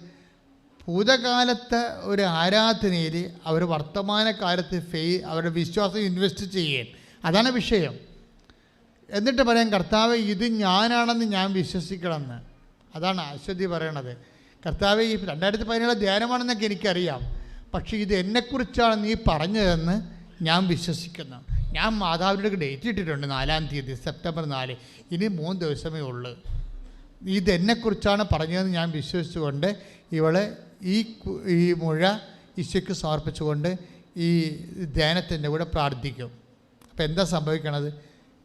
Speaker 1: ഭൂതകാലത്തെ ഒരു ആരാധനയിൽ അവർ വർത്തമാനകാലത്ത് അവരുടെ വിശ്വാസം ഇൻവെസ്റ്റ് ചെയ്യുകയാണ്. അതാണ് വിഷയം. എന്നിട്ട് പറയാം, കർത്താവ് ഇത് ഞാനാണെന്ന് ഞാൻ വിശ്വസിക്കണമെന്ന്. അതാണ് അശ്വതി പറയണത്. കർത്താവ് ഈ 2017 ധ്യാനമാണെന്നൊക്കെ എനിക്കറിയാം, പക്ഷേ ഇത് എന്നെക്കുറിച്ചാണ് നീ പറഞ്ഞതെന്ന് ഞാൻ വിശ്വസിക്കുന്നു. ഞാൻ മാതാവിൻ്റെ ഡേറ്റ് ഇട്ടിട്ടുണ്ട് 4-ാം തീയതി സെപ്റ്റംബർ 4. ഇനി 3 ദിവസമേ ഉള്ളൂ. ഇതെന്നെക്കുറിച്ചാണ് പറഞ്ഞതെന്ന് ഞാൻ വിശ്വസിച്ചുകൊണ്ട് ഇവളെ ഈ മുഴ ഈശോയ്ക്ക് സമർപ്പിച്ചുകൊണ്ട് ഈ ധ്യാനത്തിൻ്റെ കൂടെ പ്രാർത്ഥിക്കും. അപ്പോൾ എന്താ സംഭവിക്കണത്?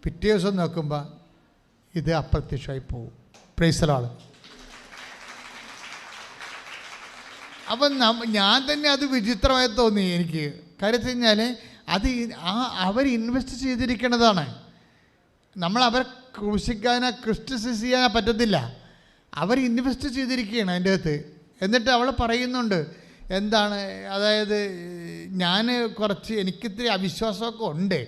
Speaker 1: പിറ്റേ ദിവസം നോക്കുമ്പോൾ ഇത് അപ്രത്യക്ഷമായി പോകും. Price the Lord. അപ്പം ഞാൻ തന്നെ അത് വിചിത്രമായി തോന്നി എനിക്ക്. കാര്യം വെച്ച് കഴിഞ്ഞാൽ അത് അവർ ഇൻവെസ്റ്റ് ചെയ്തിരിക്കുന്നതാണ്. നമ്മൾ അവരെ ക്രൂശിക്കാനോ ക്രിസ്റ്റിസൈസ് ചെയ്യാനോ പറ്റത്തില്ല. അവർ ഇൻവെസ്റ്റ് ചെയ്തിരിക്കുകയാണ് അതിൻ്റെ അകത്ത്. എന്നിട്ട് അവൾ പറയുന്നുണ്ട് എന്താണ്, അതായത് ഞാൻ എനിക്കിത്തിരി അവിശ്വാസമൊക്കെ ഉണ്ട്.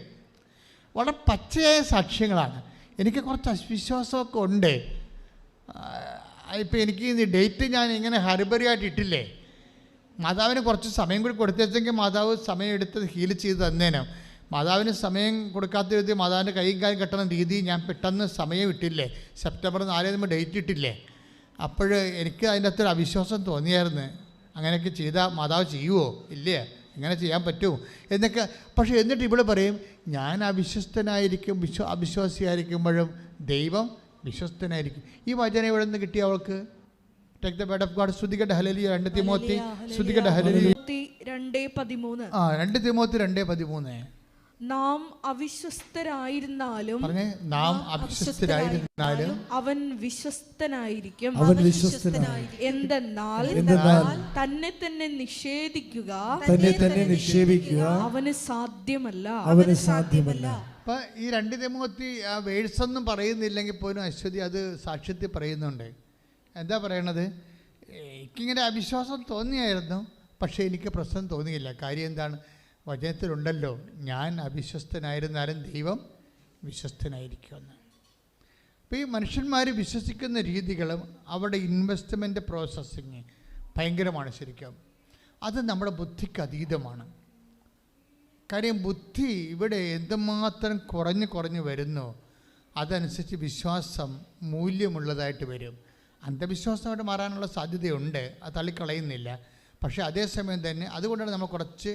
Speaker 1: വളരെ പച്ചയായ സാക്ഷ്യങ്ങളാണ്. എനിക്ക് കുറച്ച് അവിശ്വാസമൊക്കെ ഉണ്ട്. ഇപ്പോൾ എനിക്ക് ഡേറ്റ് ഞാൻ ഇങ്ങനെ ഹരിബറിയായിട്ട് ഇട്ടില്ലേ, മാതാവിന് കുറച്ച് സമയം കൂടി കൊടുത്തേച്ചെങ്കിൽ മാതാവ് സമയം എടുത്ത് ഹീൽ ചെയ്ത് തന്നേനോ. മാതാവിന് സമയം കൊടുക്കാത്ത രീതി മാതാവിൻ്റെ കൈയും കാര്യം കെട്ടണ രീതി ഞാൻ പെട്ടെന്ന് സമയം ഇട്ടില്ലേ, സെപ്റ്റംബർ 4 നമ്മൾ ഡേറ്റ് ഇട്ടില്ലേ. അപ്പോൾ എനിക്ക് അതിൻ്റെ അകത്തൊരു അവിശ്വാസം തോന്നിയായിരുന്നു. അങ്ങനെയൊക്കെ ചെയ്താൽ മാതാവ് ചെയ്യുമോ? ഇല്ലേ, എങ്ങനെ ചെയ്യാൻ പറ്റുമോ എന്നൊക്കെ. പക്ഷേ എന്നിട്ട് ഇവിടെ പറയും, ഞാൻ അവിശ്വസ്തനായിരിക്കും, അവിശ്വാസിയായിരിക്കുമ്പോഴും ദൈവം വിശ്വസ്തനായിരിക്കും. ഈ വചനം ഇവിടെ നിന്ന് കിട്ടിയ അവൾക്ക്. Take the word of God. സ്തുതിക്കട്ടെ. ഹല്ലേലൂയ. 2 തിമോത്തി സ്തുതിക്കട്ടെ. ഹല്ലേലൂയ.
Speaker 3: 2:13.
Speaker 1: 2 തിമോത്തി 2:13.
Speaker 3: നാം അവിശ്വസ്തരായിരുന്നാലും അവൻ വിശ്വസ്തനായിരിക്കും. എന്തെന്നാൽ തന്നെ തന്നെ നിഷേധിക്കുക അവന് സാധ്യമല്ല.
Speaker 1: അപ്പം ഈ 2 തിമോത്തി ആ വേഴ്സൊന്നും പറയുന്നില്ലെങ്കിൽ പോലും അശ്വതി അത് സാക്ഷ്യത്തിൽ പറയുന്നുണ്ട്. എന്താ പറയണത്? എനിക്കിങ്ങനെ അവിശ്വാസം തോന്നിയായിരുന്നു, പക്ഷേ എനിക്ക് പ്രശ്നം തോന്നിയില്ല. കാര്യം എന്താണ്? വചനത്തിലുണ്ടല്ലോ, ഞാൻ അവിശ്വസ്തനായിരുന്നാലും ദൈവം വിശ്വസ്തനായിരിക്കുമെന്ന്. അപ്പോൾ ഈ മനുഷ്യന്മാർ വിശ്വസിക്കുന്ന രീതികളും അവരുടെ ഇൻവെസ്റ്റ്മെൻറ്റ് പ്രോസസ്സിങ് ഭയങ്കരമാണ് ശരിക്കും. അത് നമ്മുടെ ബുദ്ധിക്ക് അതീതമാണ്. കാര്യം ബുദ്ധി ഇവിടെ എന്തുമാത്രം കുറഞ്ഞു വരുന്നു അതനുസരിച്ച് വിശ്വാസം മൂല്യമുള്ളതായിട്ട് വരും. അന്ധവിശ്വാസമായിട്ട് മാറാനുള്ള സാധ്യതയുണ്ട്, അത് തള്ളിക്കളയുന്നില്ല. പക്ഷേ അതേസമയം തന്നെ അതുകൊണ്ടാണ് നമ്മൾ കുറച്ച്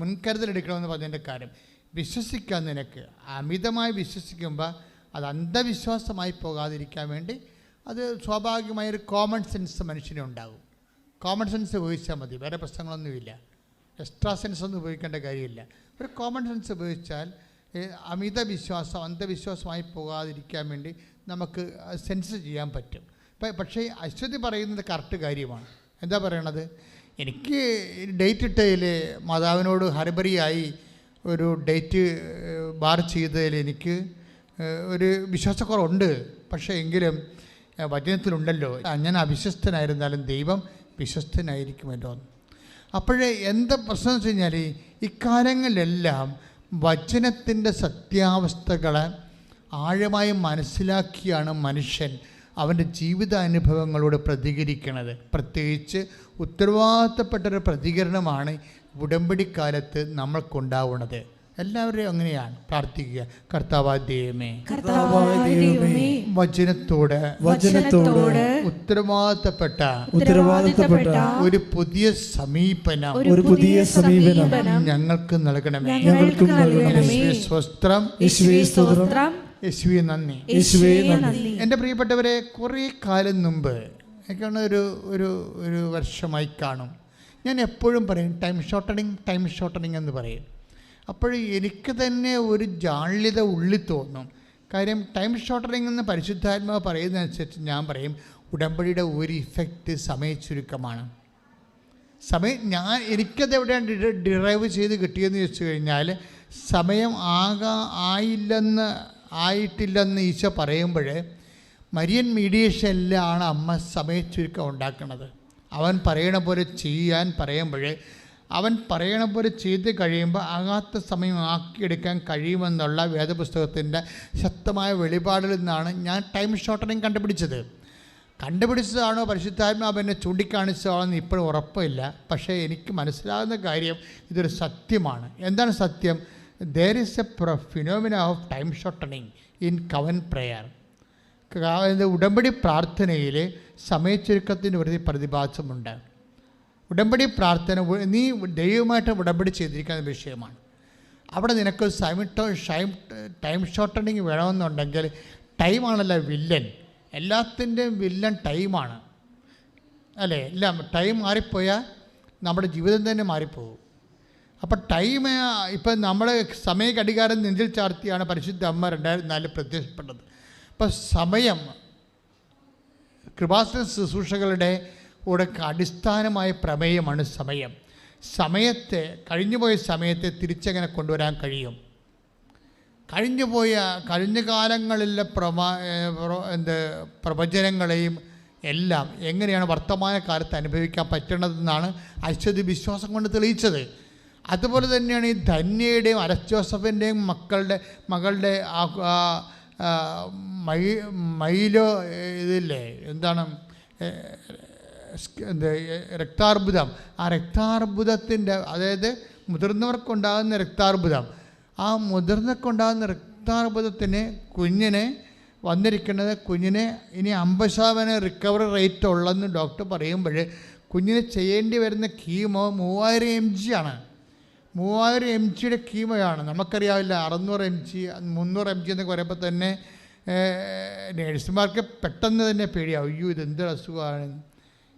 Speaker 1: മുൻകരുതലെടുക്കണമെന്ന് പറഞ്ഞതിൻ്റെ കാര്യം. വിശ്വസിക്കാൻ നിനക്ക് അമിതമായി വിശ്വസിക്കുമ്പോൾ അത് അന്ധവിശ്വാസമായി പോകാതിരിക്കാൻ വേണ്ടി അത് സ്വാഭാവികമായൊരു കോമൺ സെൻസ് മനുഷ്യനുണ്ടാകും. കോമൺ സെൻസ് ഉപയോഗിച്ചാൽ മതി, വേറെ പ്രശ്നങ്ങളൊന്നുമില്ല. എക്സ്ട്രാ സെൻസ് ഒന്നും ഉപയോഗിക്കേണ്ട കാര്യമില്ല. ഒരു കോമൺ സെൻസ് ഉപയോഗിച്ചാൽ അമിത വിശ്വാസം അന്ധവിശ്വാസമായി പോകാതിരിക്കാൻ വേണ്ടി നമുക്ക് സെൻസ് ചെയ്യാൻ പറ്റും. പക്ഷേ അശ്വതി പറയുന്നത് കറക്റ്റ് കാര്യമാണ്. എന്താ പറയണത്? എനിക്ക് ഡേറ്റ് ഇട്ടതിൽ മാതാവിനോട് ഹർബറിയായി ഒരു ഡേറ്റ് ബാർ ചെയ്തതിൽ എനിക്ക് ഒരു വിശ്വാസക്കുറവുണ്ട്. പക്ഷേ എങ്കിലും വചനത്തിലുണ്ടല്ലോ, ഞാൻ അവിശ്വസ്തനായിരുന്നാലും ദൈവം വിശ്വസ്തനായിരിക്കുമല്ലോ. അപ്പോഴേ എന്താ പ്രശ്നം എന്ന് വെച്ച് കഴിഞ്ഞാൽ, ഇക്കാലങ്ങളിലെല്ലാം വചനത്തിൻ്റെ സത്യാവസ്ഥകളെ ആഴമായി മനസ്സിലാക്കിയാണ് മനുഷ്യൻ അവൻ്റെ ജീവിതാനുഭവങ്ങളോട് പ്രതികരിക്കുന്നത്. പ്രത്യേകിച്ച് ഉത്തരവാദിത്തപ്പെട്ടൊരു പ്രതികരണമാണ് ഉടമ്പടിക്കാലത്ത് നമ്മൾക്കുണ്ടാവുന്നത്. എല്ലാവരെയും അങ്ങനെയാണ് പ്രാർത്ഥിക്കുക. കർത്താവായ ദൈവമേ, വചനത്തോട് ഉത്തരവാദിത്തപ്പെട്ട ഒരു പുതിയ സമീപനം ഞങ്ങൾക്ക് നൽകണമേ. സ്വസ്ത്രം, യേശുവേ നന്ദി. എൻ്റെ പ്രിയപ്പെട്ടവരെ, കുറേ കാലം മുമ്പ് എനിക്കാണ് ഒരു വർഷമായി കാണും, ഞാൻ എപ്പോഴും പറയും ടൈം ഷോർട്ടണിങ് എന്ന് പറയും. അപ്പോൾ എനിക്ക് തന്നെ ഒരു ജാള്യത ഉള്ളിൽ തോന്നും. കാര്യം ടൈം ഷോർട്ടണിങ് എന്ന് പരിശുദ്ധാത്മാവ് പറയുന്നതനുസരിച്ച് ഞാൻ പറയും, ഉടമ്പടിയുടെ ഒരു ഇഫക്റ്റ് സമയച്ചുരുക്കമാണ്. എനിക്കത് എവിടെയാണ് ഡിറൈവ് ചെയ്ത് കിട്ടിയെന്ന് ചോദിച്ചു കഴിഞ്ഞാൽ, സമയം ആയിട്ടില്ലെന്ന് ഈശോ പറയുമ്പോൾ മരിയൻ മീഡിയേഷനിലാണ് അമ്മ സമയച്ചുരുക്കം ഉണ്ടാക്കുന്നത്. അവൻ പറയണ പോലെ ചെയ്യാൻ പറയുമ്പോൾ, അവൻ പറയണ പോലെ ചെയ്ത് കഴിയുമ്പോൾ ആകാത്ത സമയം ആക്കിയെടുക്കാൻ കഴിയുമെന്നുള്ള വേദപുസ്തകത്തിൻ്റെ ശക്തമായ വെളിപാടിൽ നിന്നാണ് ഞാൻ ടൈം ഷോർട്ടണിങ് കണ്ടുപിടിച്ചതാണോ പരിശുദ്ധാത്മാവ് എന്നെ ചൂണ്ടിക്കാണിച്ചതാണോ എന്ന് ഇപ്പോഴും ഉറപ്പില്ല. പക്ഷേ എനിക്ക് മനസ്സിലാകുന്ന കാര്യം ഇതൊരു സത്യമാണ്. എന്താണ് സത്യം? there is a phenomena of time shortening in covenant prayer. ഉടമ്പടി പ്രാർത്ഥനയിൽ സമയച്ചുരുക്കത്തിൻ്റെ ഒരു പ്രതിഭാസമുണ്ട്. ഉടമ്പടി പ്രാർത്ഥന നീ ദൈവമായിട്ട് ഉടമ്പടി ചെയ്തിരിക്കുന്ന വിഷയമാണ്. അവിടെ നിനക്ക് ടൈം ഷോർട്ടണിങ് വേണമെന്നുണ്ടെങ്കിൽ ടൈമാണല്ലോ വില്ലൻ. എല്ലാത്തിൻ്റെയും വില്ലൻ ടൈമാണ് അല്ലേ? എല്ലാം ടൈം മാറിപ്പോയാൽ നമ്മുടെ ജീവിതം തന്നെ മാറിപ്പോകും. അപ്പം ടൈം ഇപ്പം നമ്മൾ സമയ ഘടികാരം നെഞ്ചിൽ ചാർത്തിയാണ് പരിശുദ്ധ അമ്മ 2004 പ്രത്യക്ഷപ്പെട്ടത്. അപ്പം സമയം കൃപാസന ശുശ്രൂഷകളുടെ അടിസ്ഥാനമായ പ്രമേയമാണ് സമയം. കഴിഞ്ഞുപോയ സമയത്തെ തിരിച്ചെങ്ങനെ കൊണ്ടുവരാൻ കഴിയും? കഴിഞ്ഞ കാലങ്ങളിലെ പ്രവചനങ്ങളെയും എല്ലാം എങ്ങനെയാണ് വർത്തമാന കാലത്ത് അനുഭവിക്കാൻ പറ്റണതെന്നാണ് അശ്വതി വിശ്വാസം കൊണ്ട് തെളിയിച്ചത്. അതുപോലെ തന്നെയാണ് ഈ ധന്യയുടെയും അരസ് ജോസഫിൻ്റെയും മകളുടെ മൈലോ ഇതില്ലേ, എന്താണ് രക്താർബുദം. ആ രക്താർബുദത്തിൻ്റെ, അതായത് മുതിർന്നവർക്കുണ്ടാകുന്ന രക്താർബുദം, ആ മുതിർന്നവർക്കുണ്ടാകുന്ന രക്താർബുദത്തിന് കുഞ്ഞിനെ ഇനി 50% റിക്കവറി റേറ്റ് ഉള്ളതെന്ന് ഡോക്ടർ പറയുമ്പോൾ കുഞ്ഞിന് ചെയ്യേണ്ടി വരുന്ന കീമോ 3000 mg ആണ്. 3000 mg കീമോയാണ്. നമുക്കറിയാവില്ല 600 mg 300 mg എന്നൊക്കെ പറയുമ്പോൾ തന്നെ നേഴ്സുമാർക്ക് പെട്ടെന്ന് തന്നെ പേടിയാവും, അയ്യോ ഇതെന്തൊരു അസുഖമാണ്,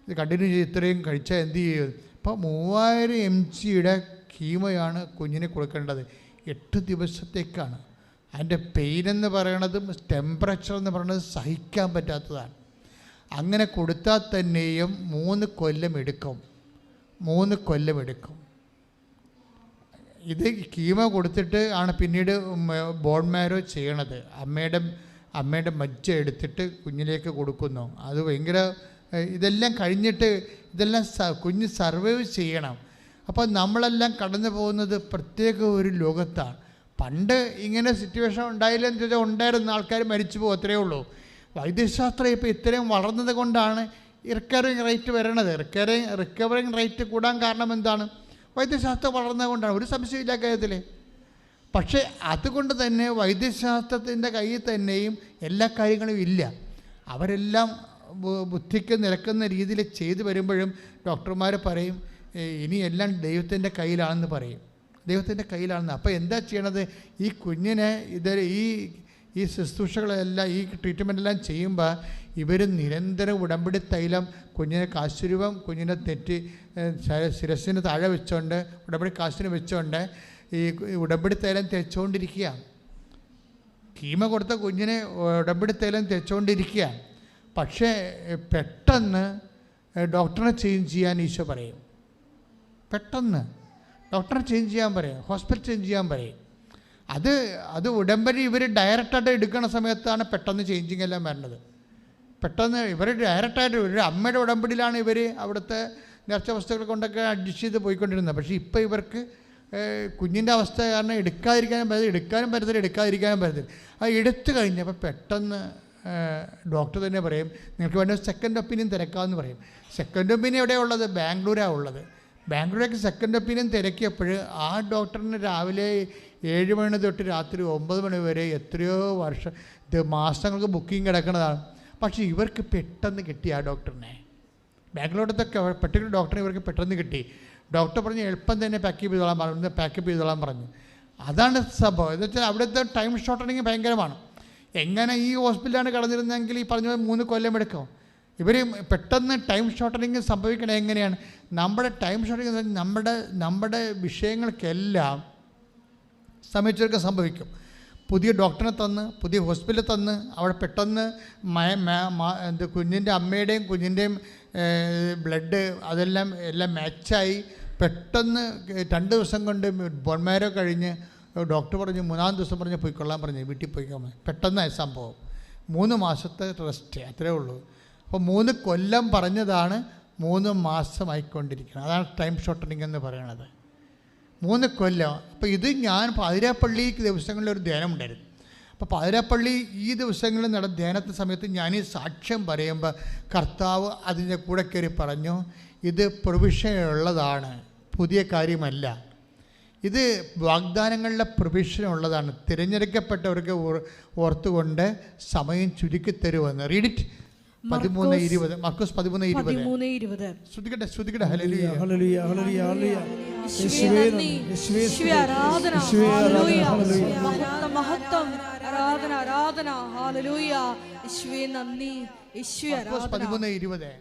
Speaker 1: ഇത് കണ്ടിന്യൂ ചെയ്ത് ഇത്രയും കഴിച്ചാൽ എന്ത് ചെയ്യും? അപ്പോൾ 3000 mg കീമോയാണ് കുഞ്ഞിന് കൊടുക്കേണ്ടത്. 8 ദിവസത്തേക്കാണ്. അതിൻ്റെ പെയിൻ എന്ന് പറയണതും ടെമ്പറേച്ചർ എന്ന് പറയുന്നത് സഹിക്കാൻ പറ്റാത്തതാണ്. അങ്ങനെ കൊടുത്താൽ തന്നെയും 3 കൊല്ലം എടുക്കും. ഇത് കീമോ കൊടുത്തിട്ട് ആണ് പിന്നീട് ബോൺ മാരോ ചെയ്യണത്. അമ്മയുടെ മജ്ജ എടുത്തിട്ട് കുഞ്ഞിലേക്ക് കൊടുക്കുന്നു. അത് ഭയങ്കര ഇതെല്ലാം കഴിഞ്ഞിട്ട് കുഞ്ഞ് സർവൈവ് ചെയ്യണം. അപ്പോൾ നമ്മളെല്ലാം കടന്നു പോകുന്നത് പ്രത്യേക ഒരു ലോകത്താണ്. പണ്ട് ഇങ്ങനെ സിറ്റുവേഷൻ ഉണ്ടായില്ലെന്ന് ചോദിച്ചാൽ ഉണ്ടായിരുന്ന ആൾക്കാർ മരിച്ചു പോകും, അത്രയേ ഉള്ളൂ. വൈദ്യശാസ്ത്രം ഇപ്പോൾ ഇത്രയും വളർന്നത് കൊണ്ടാണ് റിക്കവറിങ് റേറ്റ് വരണത്. റിക്കവറിങ് റേറ്റ് കൂടാൻ കാരണം എന്താണ്? വൈദ്യശാസ്ത്രം വളർന്നത് കൊണ്ടാണ്, ഒരു സംശയമില്ല കാര്യത്തിൽ. പക്ഷേ അതുകൊണ്ട് തന്നെ വൈദ്യശാസ്ത്രത്തിൻ്റെ കയ്യിൽ തന്നെയും എല്ലാ കാര്യങ്ങളും ഇല്ല. അവരെല്ലാം ബുദ്ധിക്ക് നിരക്കുന്ന രീതിയിൽ ചെയ്തു വരുമ്പോഴും ഡോക്ടർമാർ പറയും ഇനി എല്ലാം ദൈവത്തിൻ്റെ കയ്യിലാണെന്ന് പറയും. ദൈവത്തിൻ്റെ കയ്യിലാണെന്ന്. അപ്പോൾ എന്താ ചെയ്യണത്? ഈ കുഞ്ഞിനെ ഈ ശുശ്രൂഷകളെല്ലാം, ഈ ട്രീറ്റ്മെൻറ്റെല്ലാം ചെയ്യുമ്പോൾ ഇവർ നിരന്തരം ഉടമ്പടി തൈലം കുഞ്ഞിനെ കാശുരൂപം കുഞ്ഞിനെ ശിരസ്സിന് താഴെ വെച്ചുകൊണ്ട് ഉടമ്പടി കാശിന് വെച്ചുകൊണ്ട് ഈ ഉടമ്പടി തൈലം തേച്ചുകൊണ്ടിരിക്കുക. കീമ കൊടുത്ത കുഞ്ഞിനെ ഉടമ്പടി തൈലം തേച്ചുകൊണ്ടിരിക്കുക. പക്ഷേ പെട്ടെന്ന് ഡോക്ടറെ ചേഞ്ച് ചെയ്യാൻ ഈശോ പറയും. പെട്ടെന്ന് ഡോക്ടറെ ചേഞ്ച് ചെയ്യാൻ പറയും, ഹോസ്പിറ്റൽ ചേഞ്ച് ചെയ്യാൻ പറയും. അത് ഉടമ്പടി ഇവർ ഡയറക്റ്റായിട്ട് എടുക്കുന്ന സമയത്താണ് പെട്ടെന്ന് ചേഞ്ചിങ് എല്ലാം വരണത്. പെട്ടെന്ന് ഇവർ ഡയറക്റ്റായിട്ട് ഒരു അമ്മയുടെ ഉടമ്പടിയിലാണ് ഇവർ അവിടുത്തെ നേർച്ച വസ്തുക്കൾ കൊണ്ടൊക്കെ അഡ്ജസ്റ്റ് ചെയ്ത് പോയിക്കൊണ്ടിരുന്നത്. പക്ഷേ ഇപ്പോൾ ഇവർക്ക് കുഞ്ഞിൻ്റെ അവസ്ഥ കാരണം എടുക്കാനും പറ്റത്തില്ല. അത് എടുത്തു കഴിഞ്ഞപ്പോൾ പെട്ടെന്ന് ഡോക്ടർ തന്നെ പറയും നിങ്ങൾക്ക് വേണ്ട സെക്കൻഡ് ഒപ്പീനിയൻ തിരക്കാമെന്ന് പറയും. സെക്കൻഡ് ഒപ്പീനിയൻ എവിടെയാണ് ഉള്ളത്? ബാംഗ്ലൂരാണ് ഉള്ളത്. ബാംഗ്ലൂരേക്ക് സെക്കൻഡ് ഒപ്പീനിയൻ തിരക്കിയപ്പോൾ ആ ഡോക്ടറിന് രാവിലെ 7 മണി തൊട്ട് രാത്രി 9 മണി വരെ എത്രയോ വർഷം മാസങ്ങൾക്ക് ബുക്കിംഗ് കിടക്കുന്നതാണ്. പക്ഷേ ഇവർക്ക് പെട്ടെന്ന് കിട്ടി ആ ഡോക്ടറിനെ. ബാംഗ്ലൂരത്തൊക്കെ പെട്ടെന്ന് ഡോക്ടറിനെ ഇവർക്ക് പെട്ടെന്ന് കിട്ടി. ഡോക്ടർ പറഞ്ഞ് എളുപ്പം തന്നെ പാക്കപ്പ് ചെയ്തോളാൻ പറഞ്ഞു. അതാണ് സംഭവം. എന്ന് വെച്ചാൽ അവിടുത്തെ ടൈം ഷോർട്ടനിങ് ഭയങ്കരമാണ്. എങ്ങനെ ഈ ഹോസ്പിറ്റലാണ് കടന്നിരുന്നെങ്കിൽ ഈ പറഞ്ഞ 3 കൊല്ലം എടുക്കും. ഇവർ പെട്ടെന്ന് ടൈം ഷോർട്ടനിങ് സംഭവിക്കണത് എങ്ങനെയാണ്? നമ്മുടെ ടൈം ഷോർട്ടനിങ് നമ്മുടെ വിഷയങ്ങൾക്കെല്ലാം സമയച്ചൊക്കെ സംഭവിക്കും. പുതിയ ഡോക്ടറെ തന്ന് പുതിയ ഹോസ്പിറ്റലിൽ തന്ന് അവിടെ പെട്ടെന്ന് കുഞ്ഞിൻ്റെ അമ്മയുടെയും കുഞ്ഞിൻ്റെയും ബ്ലഡ് എല്ലാം മാച്ചായി പെട്ടെന്ന് 2 ദിവസം കൊണ്ട് ബോൺമാരോ കഴിഞ്ഞ് ഡോക്ടർ പറഞ്ഞ് 3-ാം ദിവസം പറഞ്ഞ് പോയിക്കൊള്ളാൻ പറഞ്ഞ് വീട്ടിൽ പോയിക്കോളാൻ. പെട്ടെന്നായ സംഭവം. 3 മാസത്തെ റെസ്റ്റ് അത്രേ ഉള്ളൂ. അപ്പോൾ 3 കൊല്ലം പറഞ്ഞതാണ് 3 മാസമായിക്കൊണ്ടിരിക്കുന്നത്. അതാണ് ടൈം ഷോർട്ടനിങ് എന്ന് പറയണത്. 3 കൊല്ലം. അപ്പോൾ ഇത് ഞാൻ പാതിരാപ്പള്ളി ദിവസങ്ങളിലൊരു ധ്യാനമുണ്ടായിരുന്നു. അപ്പോൾ പാതിരാപ്പള്ളി ഈ ദിവസങ്ങളിൽ നടന്ന ധ്യാനത്തെ സമയത്ത് ഞാൻ ഈ സാക്ഷ്യം പറയുമ്പോൾ കർത്താവ് അതിൻ്റെ കൂടെ കയറി പറഞ്ഞു ഇത് പ്രൊവിഷനുള്ളതാണ്, പുതിയ കാര്യമല്ല. ഇത് വാഗ്ദാനങ്ങളുടെ പ്രൊവിഷനുള്ളതാണ്. തിരഞ്ഞെടുക്കപ്പെട്ടവർക്ക് ഓർത്തുകൊണ്ട് സമയം ചുരുക്കിത്തരുമെന്ന്. റീഡിറ്റ് 13:20 മർക്കോസ് 13:20. ശ്രുതികട്ടെ. ഹല്ലേലൂയ
Speaker 2: ഹല്ലേലൂയ ഹല്ലേലൂയ ഹല്ലേലൂയ.
Speaker 3: യേശുവേ നന്ദി, യേശുവേ ആരാധന, ഹല്ലേലൂയ. മഹത്വം, ആരാധന, ഹല്ലേലൂയ. യേശുവേ നന്ദി, യേശുവേ ആരാധന.
Speaker 1: 13:20.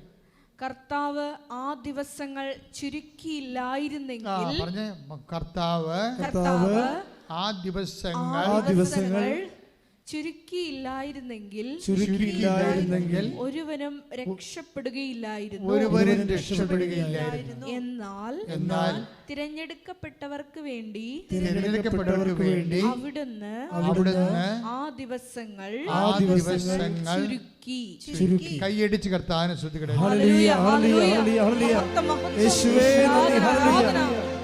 Speaker 3: കർത്താവ് ആ ദിവസങ്ങൾ ചുരുക്കിയില്ലായിരുന്നെങ്കിൽ
Speaker 1: കർത്താവ് ആ ദിവസങ്ങൾ
Speaker 3: ചുരുക്കിയില്ലായിരുന്നെങ്കിൽ ഒരുവനും രക്ഷപ്പെടുകയില്ലായിരുന്നു. എന്നാൽ തിരഞ്ഞെടുക്കപ്പെട്ടവർക്ക് വേണ്ടി അവിടുന്ന് ആ ദിവസങ്ങൾ ചുരുക്കി.
Speaker 1: കൈയടിച്ച് കർത്താവിനെ സ്തുതിക്കട്ടെ.
Speaker 2: ഹല്ലേലൂയ ഹല്ലേലൂയ ഹല്ലേലൂയ. യേശുവേ നന്ദി.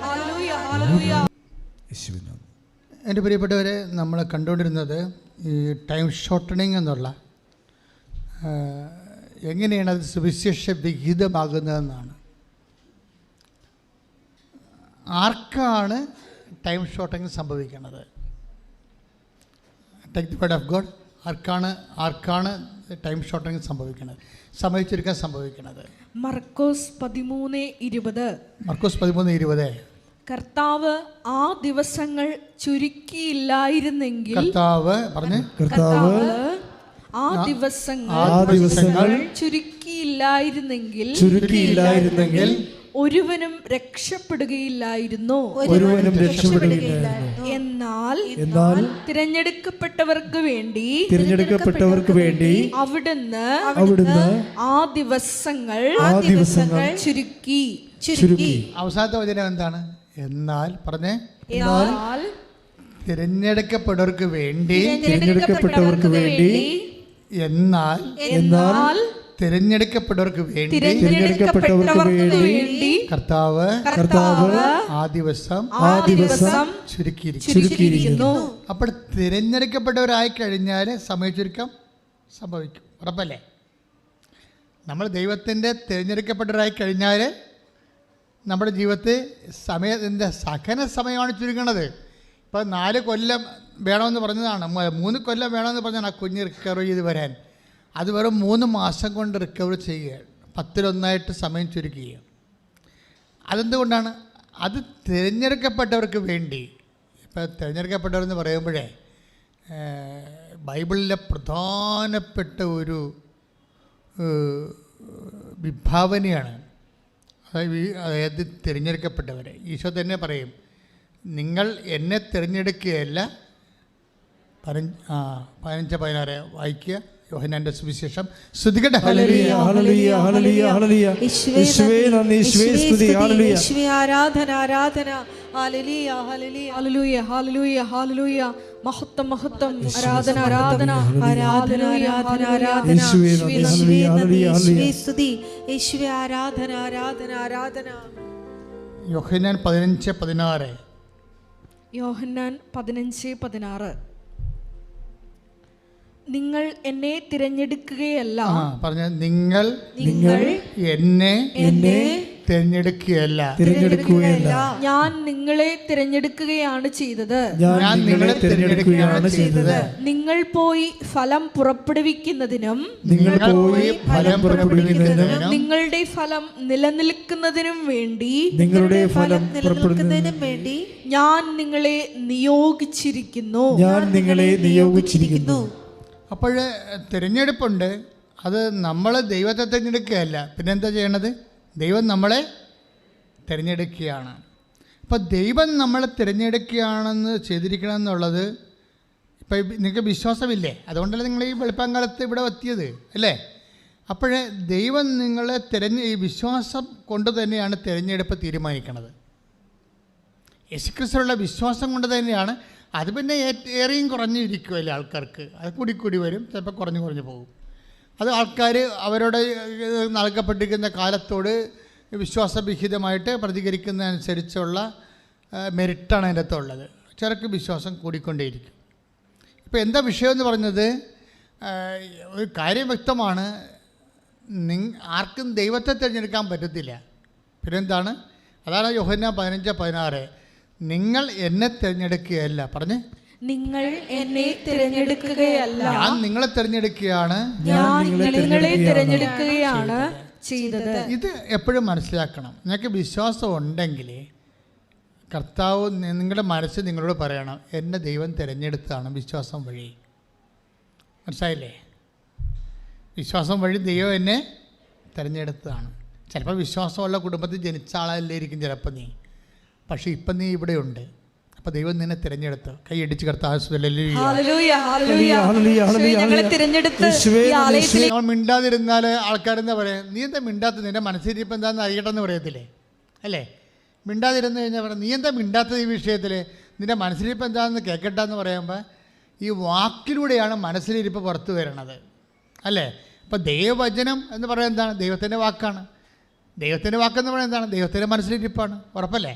Speaker 2: ഹല്ലേലൂയ. യേശുവേ നന്ദി.
Speaker 1: എൻ്റെ പ്രിയപ്പെട്ടവരെ, നമ്മൾ കണ്ടുകൊണ്ടിരുന്നത് ഈ ടൈം ഷോർട്ടനിങ് എന്നുള്ള എങ്ങനെയാണ് അത് സുവിശേഷ വിഹിതമാകുന്നതെന്നാണ്. ആർക്കാണ് ടൈം ഷോർട്ടനിങ് സംഭവിക്കുന്നത്? Take the word of God. ആർക്കാണ് ടൈം ഷോർട്ടനിങ് സംഭവിക്കുന്നത്, സമയച്ചൊരുക്കാൻ സംഭവിക്കുന്നത്?
Speaker 3: മർക്കോസ് 13:20.
Speaker 1: കർത്താവ്
Speaker 3: ആ ദിവസങ്ങൾ ചുരുക്കിയില്ലായിരുന്നെങ്കിൽ ആ ദിവസങ്ങൾ ചുരുക്കിയില്ലായിരുന്നെങ്കിൽ ഒരുവനും രക്ഷപ്പെടുകയില്ലായിരുന്നു. എന്നാൽ തിരഞ്ഞെടുക്കപ്പെട്ടവർക്ക് വേണ്ടി അവിടുന്ന് ആ ദിവസങ്ങൾ ചുരുക്കി.
Speaker 1: അവസാനത്തെ വചനം എന്താണ്? എന്നാൽ തിരഞ്ഞെടുക്കപ്പെട്ടവർക്ക് വേണ്ടി എന്നാൽ തിരഞ്ഞെടുക്കപ്പെട്ടവർക്ക് വേണ്ടി കർത്താവ് ആ ദിവസം ചുരുക്കിയിരിക്കുന്നു. അപ്പോൾ തിരഞ്ഞെടുക്കപ്പെട്ടവരായി കഴിഞ്ഞാൽ സമയചുരുക്കം സംഭവിക്കും. ഉറപ്പല്ലേ? നമ്മൾ ദൈവത്തിൻ്റെ തിരഞ്ഞെടുക്കപ്പെട്ടവരായി കഴിഞ്ഞാൽ നമ്മുടെ ജീവിതത്തിൽ സഹന സമയമാണ് ചുരുങ്ങണത്. ഇപ്പോൾ 4 കൊല്ലം വേണമെന്ന് പറഞ്ഞതാണ്, 3 കൊല്ലം വേണമെന്ന് പറഞ്ഞാണ് ആ കുഞ്ഞ് റിക്കവർ ചെയ്ത് വരാൻ. അത് വെറും 3 മാസം കൊണ്ട് റിക്കവർ ചെയ്യുക, 10-1 സമയം ചുരുക്കുക. അതെന്തുകൊണ്ടാണ്? അത് തിരഞ്ഞെടുക്കപ്പെട്ടവർക്ക് വേണ്ടി. ഇപ്പോൾ തിരഞ്ഞെടുക്കപ്പെട്ടവരെന്ന് പറയുമ്പോഴേ ബൈബിളിലെ പ്രധാനപ്പെട്ട ഒരു വിഭാവനയാണ്. അതായത് തിരഞ്ഞെടുക്കപ്പെട്ടവരെ. ഈശോ തന്നെ പറയും, നിങ്ങൾ എന്നെ തിരഞ്ഞെടുക്കുകയല്ല. 15-16 വായിക്കുക, യോഹന്നാന്റെ സുവിശേഷം. സ്തുതിക്കട്ടെ.
Speaker 2: ഹല്ലേലൂയ ഹല്ലേലൂയ ഹല്ലേലൂയ ഹല്ലേലൂയ. യേശുവേ നന്ദി, യേശുവേ സ്തുതി. ഹല്ലേലൂയ.
Speaker 4: യേശുവേ ആരാധന ആരാധന. ഹല്ലേലൂയ ഹല്ലേലൂയ
Speaker 3: ഹല്ലേലൂയ ഹല്ലേലൂയ ഹല്ലേലൂയ. മഹത്വം മഹത്വം. ആരാധന ആരാധന
Speaker 4: ആരാധന ആരാധന ആരാധന.
Speaker 2: യേശുവേ നന്ദി, ഹല്ലേലൂയ ഹല്ലേലൂയ ഹല്ലേലൂയ.
Speaker 4: യേശുവേ സ്തുതി. യേശുവേ ആരാധന ആരാധന ആരാധന.
Speaker 1: യോഹന്നാൻ 15-16.
Speaker 3: യോഹന്നാൻ 15-16. നിങ്ങൾ എന്നെ തിരഞ്ഞെടുക്കുകയല്ല.
Speaker 1: പറഞ്ഞ നിങ്ങൾ
Speaker 4: നിങ്ങൾ
Speaker 1: എന്നെ
Speaker 4: എന്നെ
Speaker 1: തിരഞ്ഞെടുക്കുകയല്ല,
Speaker 3: ഞാൻ നിങ്ങളെ തിരഞ്ഞെടുക്കുകയാണ് ചെയ്തത്.
Speaker 2: ഞാൻ നിങ്ങളെ തിരഞ്ഞെടുക്കുകയാണ് ചെയ്തത്.
Speaker 3: നിങ്ങൾ പോയി ഫലം പുറപ്പെടുവിക്കുന്നതിനും
Speaker 2: നിങ്ങൾ പോയി ഫലം പുറപ്പെടുവിക്കുന്നതിനും
Speaker 3: നിങ്ങളുടെ ഫലം നിലനിൽക്കുന്നതിനും വേണ്ടി
Speaker 2: നിങ്ങളുടെ ഫലം
Speaker 4: നിലനിൽക്കുന്നതിനും വേണ്ടി
Speaker 3: ഞാൻ നിങ്ങളെ നിയോഗിച്ചിരിക്കുന്നു.
Speaker 2: ഞാൻ നിങ്ങളെ നിയോഗിച്ചിരിക്കുന്നു.
Speaker 1: അപ്പോൾ തിരഞ്ഞെടുപ്പുണ്ട്. അത് നമ്മൾ ദൈവത്തെ തിരഞ്ഞെടുക്കുകയല്ല, പിന്നെന്താ ചെയ്യണത്? ദൈവം നമ്മളെ തിരഞ്ഞെടുക്കുകയാണ്. അപ്പോൾ ദൈവം നമ്മളെ തിരഞ്ഞെടുക്കുകയാണെന്ന് ചെയ്തിരിക്കണമെന്നുള്ളത് ഇപ്പോൾ നിങ്ങൾക്ക് വിശ്വാസമില്ലേ? അതുകൊണ്ടല്ലേ നിങ്ങൾ ഈ വെളുപ്പാങ്കാലത്ത് ഇവിടെ എത്തിയത് അല്ലേ? അപ്പോഴേ ദൈവം നിങ്ങളെ ഈ വിശ്വാസം കൊണ്ട് തന്നെയാണ് തിരഞ്ഞെടുപ്പ് തീരുമാനിക്കുന്നത്. യേശുക്രിസ്തുവിലുള്ള വിശ്വാസം കൊണ്ട് തന്നെയാണ്. അത് പിന്നെ ഏറെയും കുറഞ്ഞിരിക്കുമല്ലേ ആൾക്കാർക്ക്. അത് കൂടി വരും, ചിലപ്പോൾ കുറഞ്ഞു പോകും. അത് ആൾക്കാർ അവരോട് നൽകപ്പെട്ടിരിക്കുന്ന കാലത്തോട് വിശ്വാസവിഹിതമായിട്ട് പ്രതികരിക്കുന്നതനുസരിച്ചുള്ള മെറിറ്റാണ് അതിൻ്റെ അകത്തുള്ളത്. ചിലർക്ക് വിശ്വാസം കൂടിക്കൊണ്ടേയിരിക്കും. ഇപ്പോൾ എന്താ വിഷയമെന്ന് പറഞ്ഞത്, ഒരു കാര്യം വ്യക്തമാണ്, ആർക്കും ദൈവത്തെ തിരഞ്ഞെടുക്കാൻ പറ്റത്തില്ല. പിന്നെന്താണ്? അതാണ് യോഹന്നാൻ 15-16. നിങ്ങൾ എന്നെ തിരഞ്ഞെടുക്കുകയല്ല. പറഞ്ഞേ,
Speaker 3: നിങ്ങൾ എന്നെ തിരഞ്ഞെടുക്കുകയല്ല,
Speaker 1: ഞാൻ നിങ്ങളെ തിരഞ്ഞെടുക്കുകയാണ്.
Speaker 3: ഞാൻ നിങ്ങളെ തിരഞ്ഞെടുക്കുകയാണ് ചെയ്തത്.
Speaker 1: ഇത് എപ്പോഴും മനസ്സിലാക്കണം. നിങ്ങൾക്ക് വിശ്വാസം ഉണ്ടെങ്കിൽ കർത്താവ് നിങ്ങളുടെ മനസ്സ് നിങ്ങളോട് പറയണം, എന്നെ ദൈവം തിരഞ്ഞെടുത്തതാണ് വിശ്വാസം വഴി. മനസ്സിലായില്ലേ? വിശ്വാസം വഴി ദൈവം എന്നെ തിരഞ്ഞെടുത്തതാണ്. ചിലപ്പോൾ വിശ്വാസമുള്ള കുടുംബത്തിൽ ജനിച്ച ആളല്ലായിരിക്കും ചിലപ്പോൾ നീ, പക്ഷേ ഇപ്പം നീ ഇവിടെയുണ്ട്. അപ്പോൾ ദൈവം നിന്നെ തിരഞ്ഞെടുത്ത് കൈയടിച്ച് കർത്താവ് നമ്മൾ മിണ്ടാതിരുന്നാൽ ആൾക്കാരെന്താ പറയാം, നീ എന്താ മിണ്ടാത്ത, നിൻ്റെ മനസ്സിലിരിപ്പം എന്താണെന്ന് അറിയട്ടെന്ന് പറയത്തില്ലേ അല്ലേ? മിണ്ടാതിരുന്ന് കഴിഞ്ഞാൽ പറയാം, നീ എന്താ മിണ്ടാത്തത് ഈ വിഷയത്തിൽ, നിൻ്റെ മനസ്സിലിരിപ്പം എന്താണെന്ന് കേൾക്കട്ടെന്ന് പറയുമ്പോൾ ഈ വാക്കിലൂടെയാണ് മനസ്സിലിരിപ്പ് പുറത്തു വരണത് അല്ലേ? അപ്പോൾ ദൈവവചനം എന്ന് പറയുന്നത് എന്താണ്? ദൈവത്തിൻ്റെ വാക്കാണ്. ദൈവത്തിൻ്റെ വാക്കെന്ന് പറയുന്നത് എന്താണ്? ദൈവത്തിൻ്റെ മനസ്സിലിരിപ്പാണ്. ഉറപ്പല്ലേ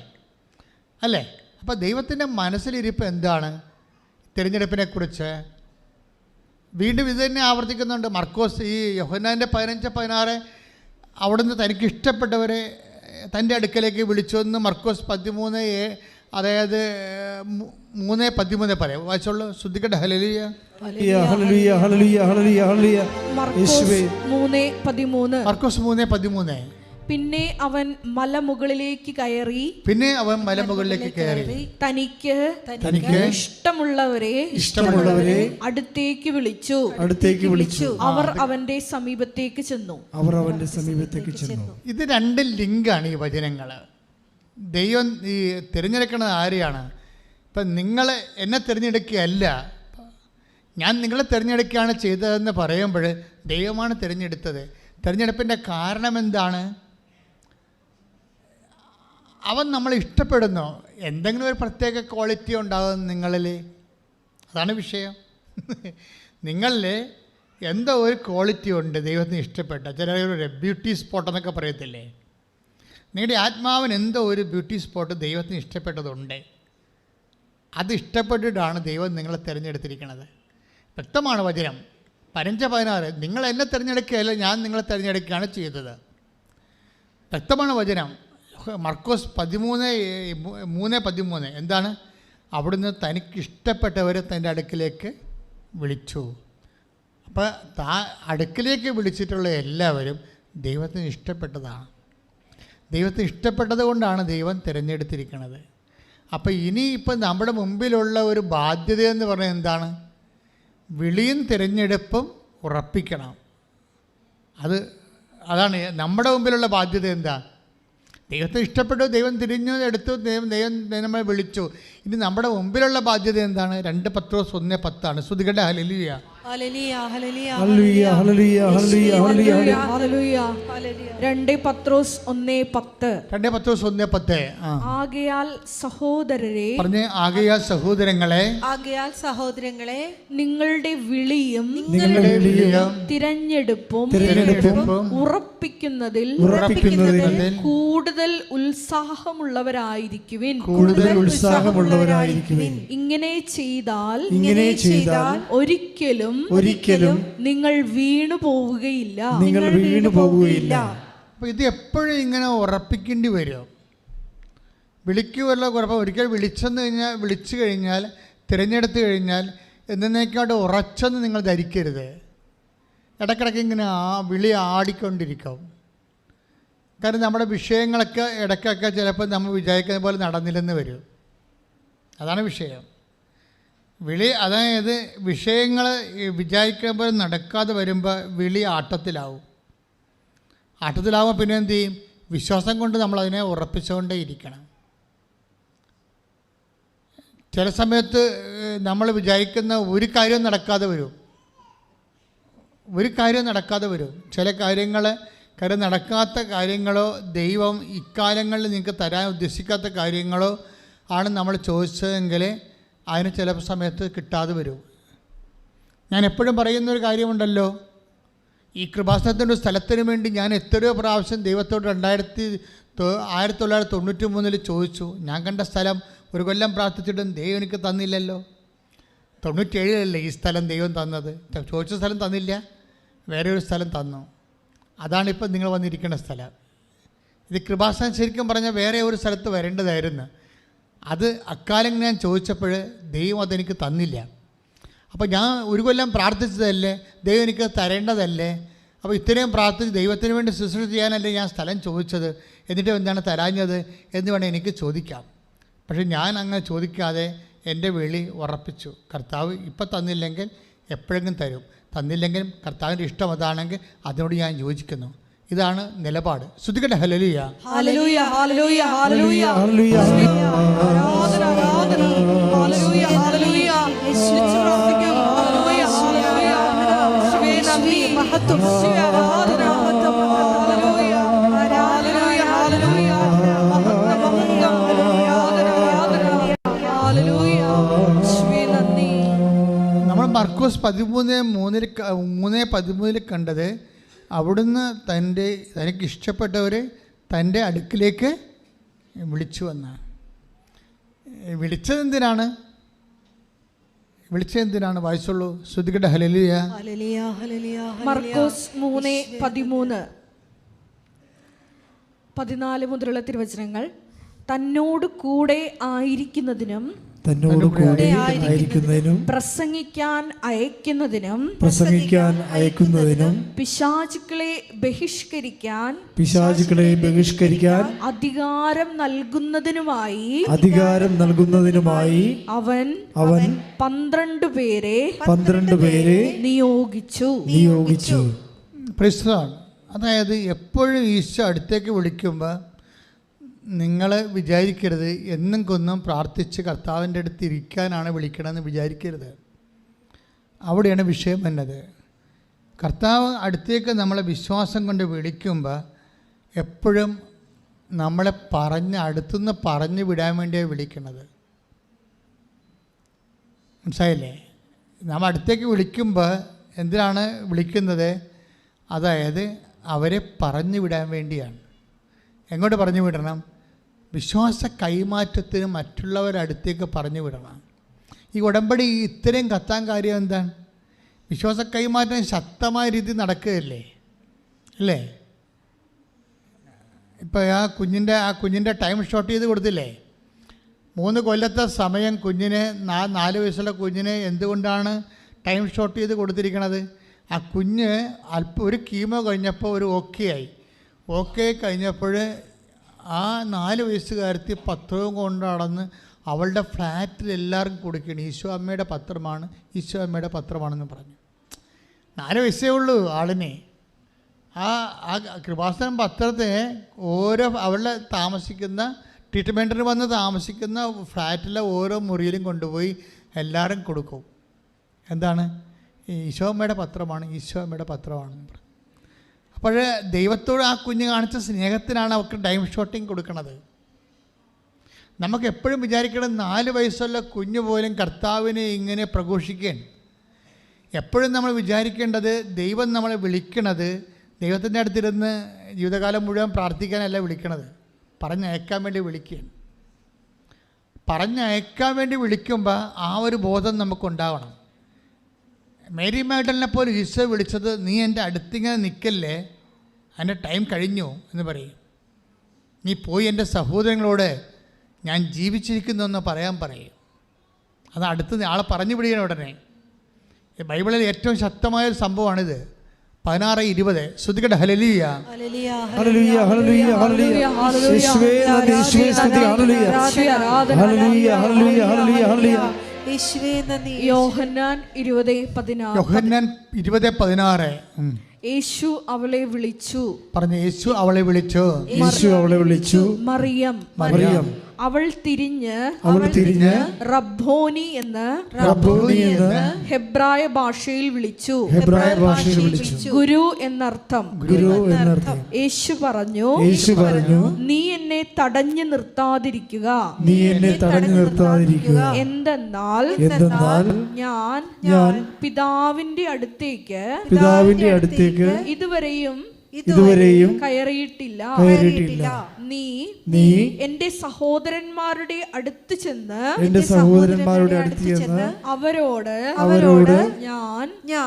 Speaker 1: അല്ലേ? അപ്പോൾ ദൈവത്തിൻ്റെ മനസ്സിലിരിപ്പ് എന്താണ്? തിരഞ്ഞെടുപ്പിനെക്കുറിച്ച് വീണ്ടും ഇത് തന്നെ ആവർത്തിക്കുന്നുണ്ട്. മർക്കോസ് ഈ യോഹന്നാൻ്റെ 15-16 അവിടുന്ന് തനിക്ക് ഇഷ്ടപ്പെട്ടവരെ തൻ്റെ അടുക്കലേക്ക് വിളിച്ചുവെന്ന് മർക്കോസ് 13, അതായത് 3:13 പറയാം. വായിച്ചോളൂ, ശ്രദ്ധിക്കട്ടെ. ഹല്ലേലൂയ
Speaker 2: ഹല്ലേലൂയ ഹല്ലേലൂയ ഹല്ലേലൂയ ഹല്ലേലൂയ.
Speaker 3: മർക്കോസ് 3:13. പിന്നെ അവൻ മലമുകളിലേക്ക് കയറി തനിക്ക് ഇഷ്ടമുള്ളവരെ അടുത്തേക്ക് വിളിച്ചു. അവർ അവന്റെ സമീപത്തേക്ക് ചെന്നു.
Speaker 1: ഇത് 2 ലിങ്കാണ് ഈ വചനങ്ങൾ. ദൈവം ഈ തിരഞ്ഞെടുക്കുന്നത് ആരെയാണ്? ഇപ്പം നിങ്ങൾ എന്നെ തിരഞ്ഞെടുക്കുകയല്ല, ഞാൻ നിങ്ങളെ തിരഞ്ഞെടുക്കുകയാണ് ചെയ്തതെന്ന് പറയുമ്പോൾ ദൈവമാണ് തിരഞ്ഞെടുത്തത്. തിരഞ്ഞെടുപ്പിൻ്റെ കാരണം എന്താണ്? അവൻ നമ്മളെ ഇഷ്ടപ്പെടുന്നു. എന്തെങ്കിലും ഒരു പ്രത്യേക ക്വാളിറ്റി ഉണ്ടാകും നിങ്ങളിൽ, അതാണ് വിഷയം. നിങ്ങളിൽ എന്തോ ഒരു ക്വാളിറ്റി ഉണ്ട് ദൈവത്തിന് ഇഷ്ടപ്പെട്ട. ചിലർ ബ്യൂട്ടി സ്പോട്ട് എന്നൊക്കെ പറയത്തില്ലേ? നിങ്ങളുടെ ആത്മാവിന് എന്തോ ഒരു ബ്യൂട്ടി സ്പോട്ട് ദൈവത്തിന് ഇഷ്ടപ്പെട്ടതുണ്ട്. അത് ഇഷ്ടപ്പെട്ടിട്ടാണ് ദൈവം നിങ്ങളെ തിരഞ്ഞെടുത്തിരിക്കുന്നത്. വ്യക്തമാണ് വചനം 15-16. നിങ്ങൾ എന്നെ തിരഞ്ഞെടുക്കുകയല്ല, ഞാൻ നിങ്ങളെ തിരഞ്ഞെടുക്കുകയാണ് ചെയ്തത്. വ്യക്തമാണ് വചനം. മർക്കോസ് 13:13 എന്താണ്? അവിടുന്ന് തനിക്ക് ഇഷ്ടപ്പെട്ടവരെ തൻ്റെ അടുക്കിലേക്ക് വിളിച്ചു. അപ്പോൾ അടുക്കിലേക്ക് വിളിച്ചിട്ടുള്ള എല്ലാവരും ദൈവത്തിന് ഇഷ്ടപ്പെട്ടതാണ്. ദൈവത്തിന് ഇഷ്ടപ്പെട്ടത് കൊണ്ടാണ് ദൈവം തിരഞ്ഞെടുത്തിരിക്കുന്നത്. അപ്പോൾ ഇനിയിപ്പോൾ നമ്മുടെ മുമ്പിലുള്ള ഒരു ബാധ്യത എന്ന് പറഞ്ഞാൽ എന്താണ്? വിളിയും തിരഞ്ഞെടുപ്പും ഉറപ്പിക്കണം. അതാണ് നമ്മുടെ മുമ്പിലുള്ള ബാധ്യത. എന്താ? ദൈവത്തെ ഇഷ്ടപ്പെട്ടു, ദൈവം തിരിഞ്ഞു എടുത്തു, ദൈവം നമ്മളെ വിളിച്ചു. ഇനി നമ്മുടെ മുമ്പിലുള്ള ബാധ്യത എന്താണ്? 2 പത്രോസ് 1:10 സ്തുതിക്കട്ടെ. ഹല്ലേലൂയ.
Speaker 4: ഹല്ലേലൂയ. ഹല്ലേലൂയ.
Speaker 2: ഹല്ലേലൂയ. ഹല്ലേലൂയ. ഹല്ലേലൂയ.
Speaker 3: ഹല്ലേലൂയ. 2 പത്രോസ് 1:10.
Speaker 1: 2 പത്രോസ് 1:10.
Speaker 3: ആകയാൽ സഹോദരരെ,
Speaker 1: പറഞ്ഞേ, ആകയാൽ സഹോദരങ്ങളെ,
Speaker 4: ആകയാൽ സഹോദരങ്ങളെ,
Speaker 3: നിങ്ങളുടെ വിളിയും തിരഞ്ഞെടുപ്പും ഉറപ്പിക്കുന്നതിൽ കൂടുതൽ ഉത്സാഹമുള്ളവരായിരിക്കുവിൻ. ഇങ്ങനെ ചെയ്താൽ ഒരിക്കലും നിങ്ങൾ വീണു പോവുകയില്ല.
Speaker 1: അപ്പോൾ ഇത് എപ്പോഴും ഇങ്ങനെ ഉറപ്പിക്കേണ്ടി വരും. വിളിക്കുമല്ലോ കുഴപ്പം. ഒരിക്കൽ വിളിച്ചു കഴിഞ്ഞാൽ തിരഞ്ഞെടുത്ത് കഴിഞ്ഞാൽ എന്നേക്കാട്ട് ഉറച്ചെന്ന് നിങ്ങൾ ധരിക്കരുത്. ഇടയ്ക്കിടയ്ക്ക് ഇങ്ങനെ വിളി ആടിക്കൊണ്ടിരിക്കും. കാരണം നമ്മുടെ വിഷയങ്ങളൊക്കെ ഇടയ്ക്കൊക്കെ ചിലപ്പോൾ നമ്മൾ വിചാരിക്കുന്ന പോലെ നടന്നില്ലെന്ന് വരും. അതാണ് വിഷയം. അതായത് വിഷയങ്ങൾ വിചാരിക്കുന്ന പോലെ നടക്കാതെ വരുമ്പോൾ വിളി ആട്ടത്തിലാവും. പിന്നെ എന്ത് ചെയ്യും? വിശ്വാസം കൊണ്ട് നമ്മളതിനെ ഉറപ്പിച്ചുകൊണ്ടേ ഇരിക്കണം. ചില സമയത്ത് നമ്മൾ വിചാരിക്കുന്ന ഒരു കാര്യവും നടക്കാതെ വരും. ചില കാര്യം നടക്കാത്ത കാര്യങ്ങളോ ദൈവം ഇക്കാലങ്ങളിൽ നിങ്ങൾക്ക് തരാൻ ഉദ്ദേശിക്കാത്ത കാര്യങ്ങളോ ആണ് നമ്മൾ ചോദിച്ചതെങ്കിൽ അതിന് ചില സമയത്ത് കിട്ടാതെ വരും. ഞാൻ എപ്പോഴും പറയുന്നൊരു കാര്യമുണ്ടല്ലോ, ഈ കൃപാസനത്തിൻ്റെ സ്ഥലത്തിന് വേണ്ടി ഞാൻ എത്രയോ പ്രാവശ്യം ദൈവത്തോട് 1993 ചോദിച്ചു. ഞാൻ കണ്ട സ്ഥലം ഒരു കൊല്ലം പ്രാർത്ഥിച്ചിട്ടും ദൈവം എനിക്ക് തന്നില്ലല്ലോ. 97 ഈ സ്ഥലം ദൈവം തന്നത്. ചോദിച്ച സ്ഥലം തന്നില്ല, വേറെ ഒരു സ്ഥലം തന്നു. അതാണിപ്പോൾ നിങ്ങൾ വന്നിരിക്കുന്ന സ്ഥലം. ഇത് കൃപാസനം ശരിക്കും പറഞ്ഞാൽ വേറെ ഒരു സ്ഥലത്ത് വരേണ്ടതായിരുന്നു. അത് അക്കാലം ഞാൻ ചോദിച്ചപ്പോൾ ദൈവം അതെനിക്ക് തന്നില്ല. അപ്പോൾ ഞാൻ ഒരു കൊല്ലം പ്രാർത്ഥിച്ചതല്ലേ, ദൈവം എനിക്ക് തരേണ്ടതല്ലേ? അപ്പോൾ ഇത്രയും പ്രാർത്ഥിച്ച് ദൈവത്തിന് വേണ്ടി ശുശ്രൂഷ ചെയ്യാനല്ലേ ഞാൻ സ്ഥലം ചോദിച്ചത്, എന്നിട്ട് എന്താണ് തരാഞ്ഞത് എന്ന് വേണേൽ എനിക്ക് ചോദിക്കാം. പക്ഷേ ഞാൻ അങ്ങനെ ചോദിക്കാതെ എൻ്റെ വിളി ഉറപ്പിച്ചു. കർത്താവ് ഇപ്പം തന്നില്ലെങ്കിൽ എപ്പോഴെങ്കിലും തരും, തന്നില്ലെങ്കിലും കർത്താവിൻ്റെ ഇഷ്ടം അതാണെങ്കിൽ അതിനോട് ഞാൻ യോജിക്കുന്നു. ഇതാണ് നിലപാട്. ശ്രുതികട്ടെ. ഹല്ലേലൂയ.
Speaker 3: ഹല്ലേലൂയ. ഹല്ലേലൂയ. ഹല്ലേലൂയ.
Speaker 2: ഹല്ലേലൂയ.
Speaker 3: ആരാധന, ആരാധന. ഹല്ലേലൂയ. ഹല്ലേലൂയ. യേശുവേ പ്രാർത്ഥിക്കാം. ഹല്ലേലൂയ. ഹല്ലേലൂയ. യേശുവേ നന്ദി, മഹത്വം. യേശുവേ ആരാധന, മഹത്വം. ഹല്ലേലൂയ. ഹല്ലേലൂയ. ഹല്ലേലൂയ. മഹത്വം, മഹത്വം. ആരാധന, ആരാധന. ഹല്ലേലൂയ. യേശുവേ നന്ദി.
Speaker 1: നമ്മൾ മർക്കോസ് 13:13 കണ്ടത്, അവിടുന്ന് തനിക്ക് ഇഷ്ടപ്പെട്ടവരെ തൻ്റെ അടുക്കിലേക്ക് വിളിച്ചു വന്നാണ്. വിളിച്ചതെന്തിനാണ്? വായിച്ചുള്ളൂ. ശ്രുതികട്ടെ. ഹല്ലേലൂയ.
Speaker 4: ഹല്ലേലൂയ. ഹല്ലേലൂയ.
Speaker 3: മർക്കോസ് 3:13 14 മുതലുള്ള തിരുവചനങ്ങൾ. തന്നോട് കൂടെ ആയിരിക്കുന്നതിനും പ്രസംഗിക്കാൻ അയക്കുന്നതിനും പിശാചുക്കളെ ബഹിഷ്കരിക്കാൻ അധികാരം നൽകുന്നതിനുമായി അവൻ 12 പേരെ നിയോഗിച്ചു.
Speaker 1: അതായത് എപ്പോഴും ഈശോ അടുത്തേക്ക് വിളിക്കുമ്പോൾ നിങ്ങൾ വിചാരിക്കരുത് എന്നും കൊന്നും പ്രാർത്ഥിച്ച് കർത്താവിൻ്റെ അടുത്ത് ഇരിക്കാനാണ് വിളിക്കണമെന്ന് വിചാരിക്കരുത്. അവിടെയാണ് വിഷയം വന്നത്. കർത്താവ് അടുത്തേക്ക് നമ്മളെ വിശ്വാസം കൊണ്ട് വിളിക്കുമ്പോൾ എപ്പോഴും നമ്മളെ അടുത്തുനിന്ന് പറഞ്ഞു വിടാൻ വേണ്ടിയാണ് വിളിക്കുന്നത്. മനസ്സിലായില്ലേ? നമ്മൾ അടുത്തേക്ക് വിളിക്കുമ്പോൾ എന്തിനാണ് വിളിക്കുന്നത്? അതായത് അവരെ പറഞ്ഞു വിടാൻ വേണ്ടിയാണ്. എങ്ങോട്ട് പറഞ്ഞു വിടണം? വിശ്വാസ കൈമാറ്റത്തിന് മറ്റുള്ളവരടുത്തേക്ക് പറഞ്ഞു വിടണം. ഈ ഉടമ്പടി ഇത്രയും കത്താൻ കാര്യം എന്താണ്? വിശ്വാസ കൈമാറ്റം ശക്തമായ രീതിയിൽ നടക്കുകയല്ലേ, അല്ലേ? ഇപ്പോൾ ആ കുഞ്ഞിൻ്റെ ടൈം ഷോർട്ട് ചെയ്ത് കൊടുത്തില്ലേ? 3 കൊല്ലത്തെ സമയം കുഞ്ഞിന് 4 വയസ്സുള്ള കുഞ്ഞിന് എന്തുകൊണ്ടാണ് ടൈം ഷോർട്ട് ചെയ്ത് കൊടുത്തിരിക്കുന്നത്? ആ കുഞ്ഞ് ഒരു കീമോ കഴിഞ്ഞപ്പോൾ ഒരു ഓക്കെ കഴിഞ്ഞപ്പോൾ ആ 4 വയസ്സുകാരത്തി പത്രവും കൊണ്ട് നടന്ന് അവളുടെ ഫ്ലാറ്റിൽ എല്ലാവർക്കും കൊടുക്കുകയാണ്, ഈശോ അമ്മയുടെ പത്രമാണെന്ന് പറഞ്ഞു. 4 വയസ്സേ ഉള്ളൂ ആളിനെ. ആ കൃപാസനം പത്രത്തെ അവളുടെ താമസിക്കുന്ന ട്രീറ്റ്മെൻറ്റിന് വന്ന് താമസിക്കുന്ന ഫ്ലാറ്റിലെ ഓരോ മുറിയിലും കൊണ്ടുപോയി എല്ലാവരും കൊടുക്കും. എന്താണ്? ഈശോ അമ്മയുടെ പത്രമാണെന്ന് പറഞ്ഞു. അപ്പോൾ ദൈവത്തോട് ആ കുഞ്ഞ് കാണിച്ച സ്നേഹത്തിനാണ് അവർക്ക് ടൈം ഷോട്ടിങ് കൊടുക്കുന്നത്. നമുക്ക് എപ്പോഴും വിചാരിക്കണം 4 വയസ്സുള്ള കുഞ്ഞു പോലും കർത്താവിനെ ഇങ്ങനെ പ്രഘോഷിക്കുകയാണ്. എപ്പോഴും നമ്മൾ വിചാരിക്കേണ്ടത് ദൈവം നമ്മളെ വിളിക്കണത് ദൈവത്തിൻ്റെ അടുത്തിരുന്ന് ജീവിതകാലം മുഴുവൻ പ്രാർത്ഥിക്കാനല്ല വിളിക്കണത്, പറഞ്ഞയക്കാൻ വേണ്ടി വിളിക്കുകയാണ്. പറഞ്ഞയക്കാൻ വേണ്ടി വിളിക്കുമ്പോൾ ആ ഒരു ബോധം നമുക്കുണ്ടാവണം. മേരി മാഗ്ഡലിനെ പോലെ ഈശോ വിളിച്ചത്, നീ എൻ്റെ അടുത്തിങ്ങനെ നിൽക്കല്ലേ, എൻ്റെ ടൈം കഴിഞ്ഞു എന്ന് പറയും. നീ പോയി എൻ്റെ സഹോദരങ്ങളോട് ഞാൻ ജീവിച്ചിരിക്കുന്നു എന്ന് പറയും. അത് അടുത്ത് ആളെ പറഞ്ഞു വിടുകയാണ് ഉടനെ. ബൈബിളിൽ ഏറ്റവും ശക്തമായൊരു സംഭവമാണിത്. 16:20 ശ്രുതികട ഹല്ലേലൂയ
Speaker 2: ഹല്ലേലൂയ ഹല്ലേലൂയ ഹല്ലേലൂയ യേശുവേ നന്ദി, യേശുവേ സ്തുതി, ഹല്ലേലൂയ ഹല്ലേലൂയ ഹല്ലേലൂയ ഹല്ലേലൂയ ഹല്ലേലൂയ
Speaker 4: യേശുവേ നന്ദി.
Speaker 3: യോഹന്നാൻ
Speaker 1: 20:16
Speaker 3: യേശു അവളെ വിളിച്ചു.
Speaker 1: പറഞ്ഞു, യേശു അവളെ വിളിച്ചു.
Speaker 3: മറിയം. അവൾ തിരിഞ്ഞ് റബ്ബോനി എന്ന് ഹെബ്രായ ഭാഷയിൽ വിളിച്ചു. ഗുരു എന്നർത്ഥം. യേശു പറഞ്ഞു, നീ എന്നെ തടഞ്ഞു നിർത്താതിരിക്കുക. എന്തെന്നാൽ ഞാൻ പിതാവിന്റെ അടുത്തേക്ക് ഇതുവരെയും കയറിയിട്ടില്ല. നീ എന്റെ സഹോദരന്മാരുടെ അടുത്ത് ചെന്ന് അവരോട്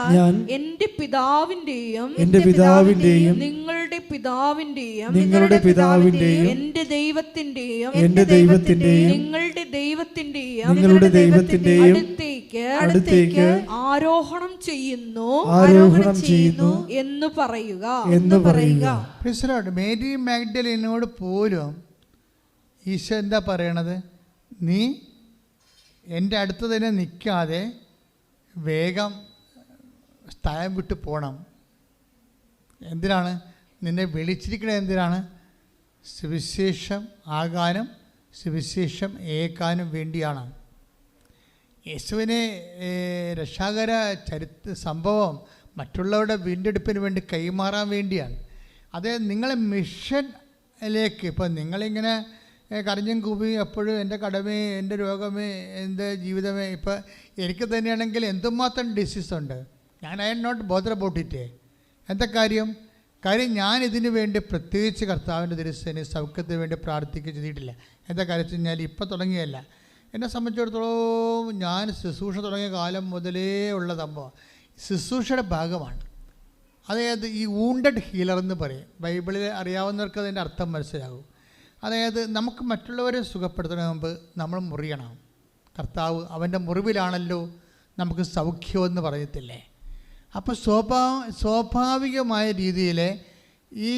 Speaker 3: ഞാൻ എന്റെ പിതാവിന്റെയും നിങ്ങളുടെ പിതാവിന്റെയും എന്റെ ദൈവത്തിന്റെയും നിങ്ങളുടെ ദൈവത്തിന്റെയും അടുത്തേക്ക് ആരോഹണം ചെയ്യുന്നു എന്ന് പറയുക.
Speaker 1: മേരി മാഗ്ഡലിനോട് പോലും ഈശോ എന്താ പറയണത്? നീ എൻ്റെ അടുത്ത് തന്നെ നിൽക്കാതെ വേഗം സ്ഥലം വിട്ട് പോകണം. എന്തിനാണ് നിന്നെ വിളിച്ചിരിക്കണത്? എന്തിനാണ്? സുവിശേഷം ആകാനും സുവിശേഷം ഏൽക്കാനും വേണ്ടിയാണ്. യേശുവിനെ രക്ഷാകര സംഭവം മറ്റുള്ളവരുടെ വീണ്ടെടുപ്പിന് വേണ്ടി കൈമാറാൻ വേണ്ടിയാണ്. അത് നിങ്ങളെ മിഷനിലേക്ക്, ഇപ്പം നിങ്ങളിങ്ങനെ കരഞ്ഞും കൂപ്പി എപ്പോഴും എൻ്റെ കടമേ, എൻ്റെ രോഗമേ, എൻ്റെ ജീവിതമേ, ഇപ്പം എനിക്ക് തന്നെയാണെങ്കിൽ എന്തുമാത്രം ഡിസീസുണ്ട്. I am not bother about it. എന്താ കാര്യം ഞാൻ ഇതിനു വേണ്ടി പ്രത്യേകിച്ച് കർത്താവിൻ്റെ തിരുസേന സൗഖ്യത്തിന് വേണ്ടി പ്രാർത്ഥിക്കുക ചെയ്തിട്ടില്ല. എന്താ കാര്യം വെച്ച് കഴിഞ്ഞാൽ ഇപ്പം തുടങ്ങിയല്ല. എന്നെ സംബന്ധിച്ചിടത്തോളം ഞാൻ ശുശ്രൂഷ തുടങ്ങിയ കാലം മുതലേ ഉള്ള സംഭവം ശുശ്രൂഷയുടെ ഭാഗമാണ്. അതായത് ഈ വൂണ്ടഡ് ഹീലർ എന്ന് പറയും. ബൈബിളിൽ അറിയാവുന്നവർക്ക് അതിൻ്റെ അർത്ഥം മനസ്സിലാകും. അതായത് നമുക്ക് മറ്റുള്ളവരെ സുഖപ്പെടുത്തുന്നതിന് മുമ്പ് നമ്മൾ മുറിയണം. കർത്താവ് അവൻ്റെ മുറിവിലാണല്ലോ നമുക്ക് സൗഖ്യമെന്ന് പറയത്തില്ലേ. അപ്പോൾ സ്വാഭാവികമായ രീതിയിൽ ഈ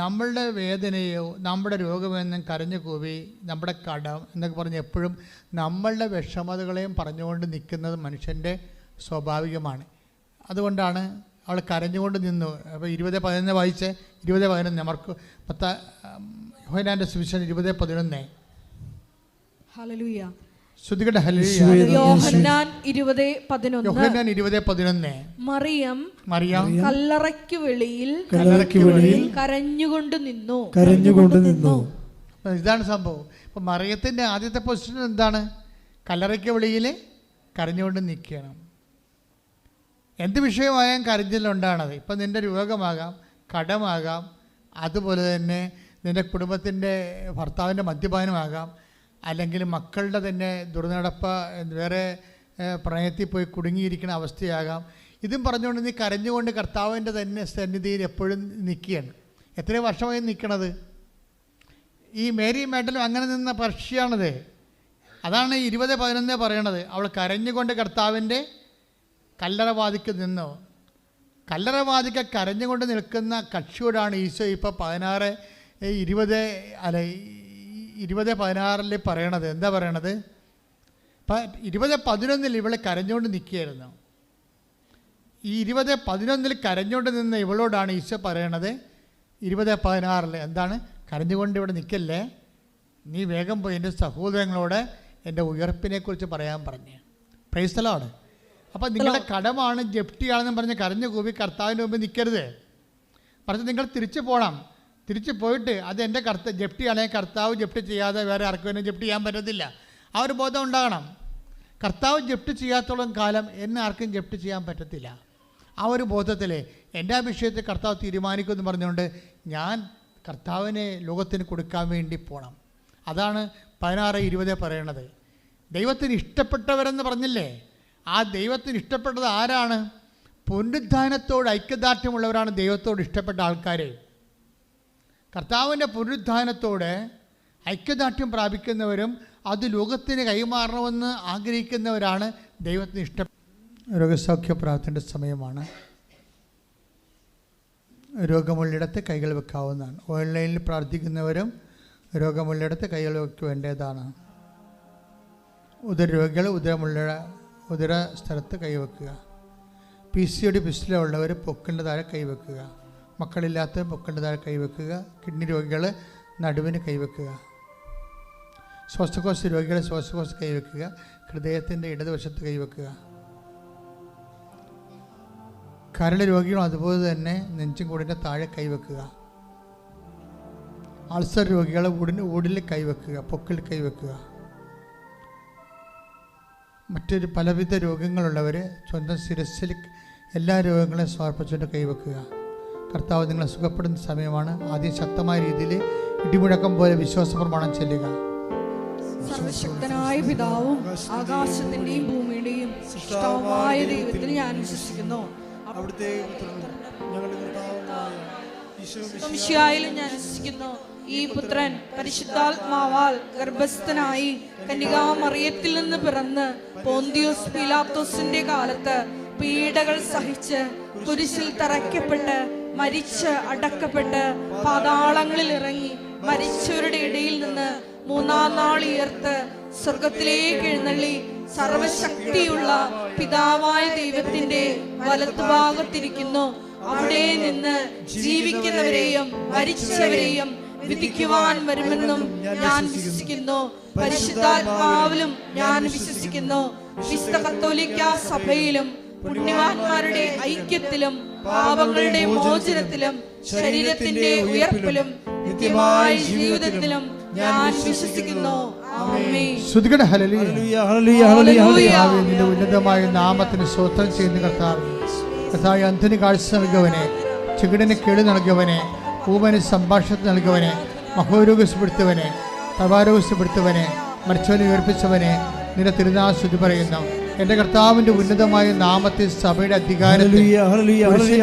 Speaker 1: നമ്മളുടെ വേദനയോ നമ്മുടെ രോഗമെന്നും കരഞ്ഞു കൂവി നമ്മുടെ കടം എന്നൊക്കെ പറഞ്ഞ് എപ്പോഴും നമ്മളുടെ വിഷമതകളെയും പറഞ്ഞുകൊണ്ട് നിൽക്കുന്നത് മനുഷ്യൻ്റെ സ്വാഭാവികമാണ്. അതുകൊണ്ടാണ് അവൾ കരഞ്ഞുകൊണ്ട് നിന്നു. അപ്പോൾ 20:11 വായിച്ച് 20:11 നമുക്ക് യോഹന്നാന്റെ സുവിശേഷം 20:11.
Speaker 3: ഹല്ലേലൂയ.
Speaker 1: ശ്രുതികട ഹല്ലേലൂയ.
Speaker 3: യോഹന്നാൻ 20:11. മറിയം കല്ലറയ്ക്ക് വെളിയിൽ കരഞ്ഞുകൊണ്ട് നിന്നു.
Speaker 1: ഇതാണ് സംഭവം. ഇപ്പം മറിയത്തിൻ്റെ ആദ്യത്തെ പൊസിഷൻ എന്താണ്? കല്ലറയ്ക്ക് വെളിയിൽ കരഞ്ഞുകൊണ്ട് നിൽക്കണം. എന്ത് വിഷയമായാലും കരഞ്ഞിലുണ്ടാണത്. ഇപ്പം നിൻ്റെ രോഗമാകാം, കടമാകാം, അതുപോലെ തന്നെ നിൻ്റെ കുടുംബത്തിൻ്റെ ഭർത്താവിൻ്റെ മദ്യപാനമാകാം, അല്ലെങ്കിൽ മക്കളുടെ തന്നെ ദുർനടപ്പ്, വേറെ പ്രണയത്തിൽ പോയി കുടുങ്ങിയിരിക്കുന്ന അവസ്ഥയാകാം. ഇതും പറഞ്ഞുകൊണ്ട് നീ കരഞ്ഞുകൊണ്ട് കർത്താവിൻ്റെ തന്നെ സന്നിധിയിൽ എപ്പോഴും നിൽക്കുകയാണ്. എത്ര വർഷമായി നിൽക്കണത്? ഈ മേരി മാഗ്ഡലിൻ അങ്ങനെ നിന്ന പക്ഷിയാണത്. അതാണ് 20:11 പറയണത്. അവൾ കരഞ്ഞുകൊണ്ട് കർത്താവിൻ്റെ കല്ലറവാതിക്ക് നിന്നു. കല്ലറവാതിക്ക കരഞ്ഞുകൊണ്ട് നിൽക്കുന്ന കക്ഷിയോടാണ് ഈശോ ഇപ്പോൾ 20:16 പറയണത്. എന്താ പറയണത്? ഇപ്പം 20:11 ഇവൾ കരഞ്ഞുകൊണ്ട് നിൽക്കുകയായിരുന്നു. ഈ 20:11 കരഞ്ഞുകൊണ്ട് നിന്ന ഇവളോടാണ് ഈശോ പറയണത് 20:16 എന്താണ്? കരഞ്ഞുകൊണ്ട് ഇവിടെ നിൽക്കല്ലേ, നീ വേഗം പോയി എൻ്റെ സഹോദരങ്ങളോട് എൻ്റെ ഉയർപ്പിനെക്കുറിച്ച് പറയാൻ പറഞ്ഞു. Price the Lord. അപ്പം നിങ്ങളുടെ കടമാണ് ജപ്തിയാണെന്ന് പറഞ്ഞ് കരഞ്ഞു കൂവി കർത്താവിൻ്റെ മുമ്പ് നിൽക്കരുത്. പറഞ്ഞ് നിങ്ങൾ തിരിച്ചു പോകണം. തിരിച്ചു പോയിട്ട് അത് എൻ്റെ ജപ്തിയാണെങ്കിൽ കർത്താവ് ജപ്തി ചെയ്യാതെ വേറെ ആർക്കും എന്നെ ജപ്തി ചെയ്യാൻ പറ്റത്തില്ല. ആ ഒരു ബോധം ഉണ്ടാകണം. കർത്താവ് ജപ്തി ചെയ്യാത്തോളം കാലം എന്നെ ആർക്കും ജപ്തി ചെയ്യാൻ പറ്റത്തില്ല. ആ ഒരു ബോധത്തിൽ എൻ്റെ ആ വിഷയത്തിൽ കർത്താവ് തീരുമാനിക്കുമെന്ന് പറഞ്ഞുകൊണ്ട് ഞാൻ കർത്താവിനെ ലോകത്തിന് കൊടുക്കാൻ വേണ്ടി പോകണം. അതാണ് 16:20 പറയണത്. ദൈവത്തിന് ഇഷ്ടപ്പെട്ടവരെന്ന് പറഞ്ഞില്ലേ? ആ ദൈവത്തിന് ഇഷ്ടപ്പെട്ടത് ആരാണ്? പുനരുദ്ധാനത്തോട് ഐക്യദാർഢ്യമുള്ളവരാണ് ദൈവത്തോട് ഇഷ്ടപ്പെട്ട ആൾക്കാർ. കർത്താവിൻ്റെ പുനരുദ്ധാനത്തോട് ഐക്യദാർഢ്യം പ്രാപിക്കുന്നവരും അത് ലോകത്തിന് കൈമാറണമെന്ന് ആഗ്രഹിക്കുന്നവരാണ് ദൈവത്തിന് ഇഷ്ടം. രോഗസൗഖ്യ പ്രാർത്ഥനയുടെ സമയമാണ്. രോഗമുള്ളിടത്ത് കൈകൾ വെക്കാവുന്നതാണ്. ഓൺലൈനിൽ പ്രാർത്ഥിക്കുന്നവരും രോഗമുള്ളിടത്ത് കൈകൾ വെക്കേണ്ടതാണ്. ഉദരരോഗികൾ ഉദര സ്ഥലത്ത് കൈവെക്കുക. PCOD പിസ്റ്റിലുള്ളവർ പൊക്കിൻ്റെ താഴെ കൈവെക്കുക. മക്കളില്ലാത്തവർ പൊക്കിൻ്റെ താഴെ കൈവെക്കുക. കിഡ്നി രോഗികൾ നടുവിന് കൈവെക്കുക. ശ്വാസകോശ രോഗികൾ ശ്വാസകോശ കൈവെക്കുക. ഹൃദയത്തിൻ്റെ ഇടതുവശത്ത് കൈവെക്കുക. കരൾ രോഗികളും അതുപോലെ തന്നെ നെഞ്ചും കൂടിൻ്റെ താഴെ കൈവെക്കുക. അൾസർ രോഗികൾ ഊടിൽ കൈവെക്കുക, പൊക്കിൽ കൈവെക്കുക. മറ്റൊരു പലവിധ രോഗങ്ങളുള്ളവർ സ്വന്തം ശിരസ്സിൽ എല്ലാ രോഗങ്ങളെയും സമർപ്പിച്ചുകൊണ്ട് കൈവെക്കുക. കർത്താവ് നിങ്ങളെ സുഖപ്പെടുന്ന സമയമാണ്. ആദ്യം ശക്തമായ രീതിയിൽ ഇടിമുഴക്കം പോലെ വിശ്വാസ പ്രമാണം ചെല്ലുക.
Speaker 3: സർവശക്തനായ പിതാവും ആകാശത്തിന്റെയും ഭൂമിയുടെയും സൃഷ്ടാവുമായ ദൈവത്തിൽ ഞാൻ വിശ്വസിക്കുന്നു.
Speaker 2: അവിടുത്തെ
Speaker 3: മിശിഹായിലും ഞാൻ വിശ്വസിക്കുന്നു. ഈ പുത്രൻ പരിശുദ്ധാത്മാവാൽ ഗർഭസ്ഥനായി കന്യകാമറിയത്തിൽ നിന്ന് പിറന്ന് പോന്തിയോസ് പീലാത്തോസിന്റെ കാലത്ത് പീഡകൾ സഹിച്ച് കുരിശിൽ തറയ്ക്കപ്പെട്ട് മരിച്ച് അടക്കപ്പെട്ട് പാതാളങ്ങളിൽ ഇറങ്ങി മരിച്ചവരുടെ ഇടയിൽ നിന്ന് 3-ാം നാൾ ഉയർത്ത് സ്വർഗത്തിലേക്ക് എഴുന്നള്ളി സർവശക്തിയുള്ള പിതാവായ ദൈവത്തിന്റെ വലത്തുഭാഗത്തിരിക്കുന്നു. അവിടെ നിന്ന് ജീവിക്കുന്നവരെയും മരിച്ചവരെയും വിധിക്കുവാൻ വരുമെന്നും ഞാൻ വിശ്വസിക്കുന്നു. പരിശുദ്ധാത്മാവിലും ഞാൻ വിശ്വസിക്കുന്നു. വിശുദ്ധ കത്തോലിക്ക സഭയിലും പുണ്യവാന്മാരുടെ ഐക്യത്തിലും പാപങ്ങളുടെ മോചനത്തിലും ശരീരത്തിന്റെ ഉയർപ്പിലും നിത്യമായ ജീവിതത്തിലും ഞാൻ വിശ്വസിക്കുന്നു. ആമേൻ.
Speaker 1: നിന്റെ ഉന്നതമായ നാമത്തിന് സ്തോത്രം ചെയ്യുന്ന കർത്താവേ, അന്ധന് കാഴ്ച നൽകിയവനെ, ചെകിടന് കേട് നൽകിയവനെ, ഊമന് സംഭാഷണത്തിൽ നൽകിയവനെ, മഹോരോഗപ്പെടുത്തവനെ, തവാരോഗപ്പെടുത്തവനെ, മരിച്ചവനെ ഉയർപ്പിച്ചവനെ നിന്റെ തിരുനാൾ സ്തുതി പറയുന്നു. എൻ്റെ കർത്താവിൻ്റെ ഉന്നതമായ നാമത്തിൽ സഭയുടെ അധികാരത്തിൽ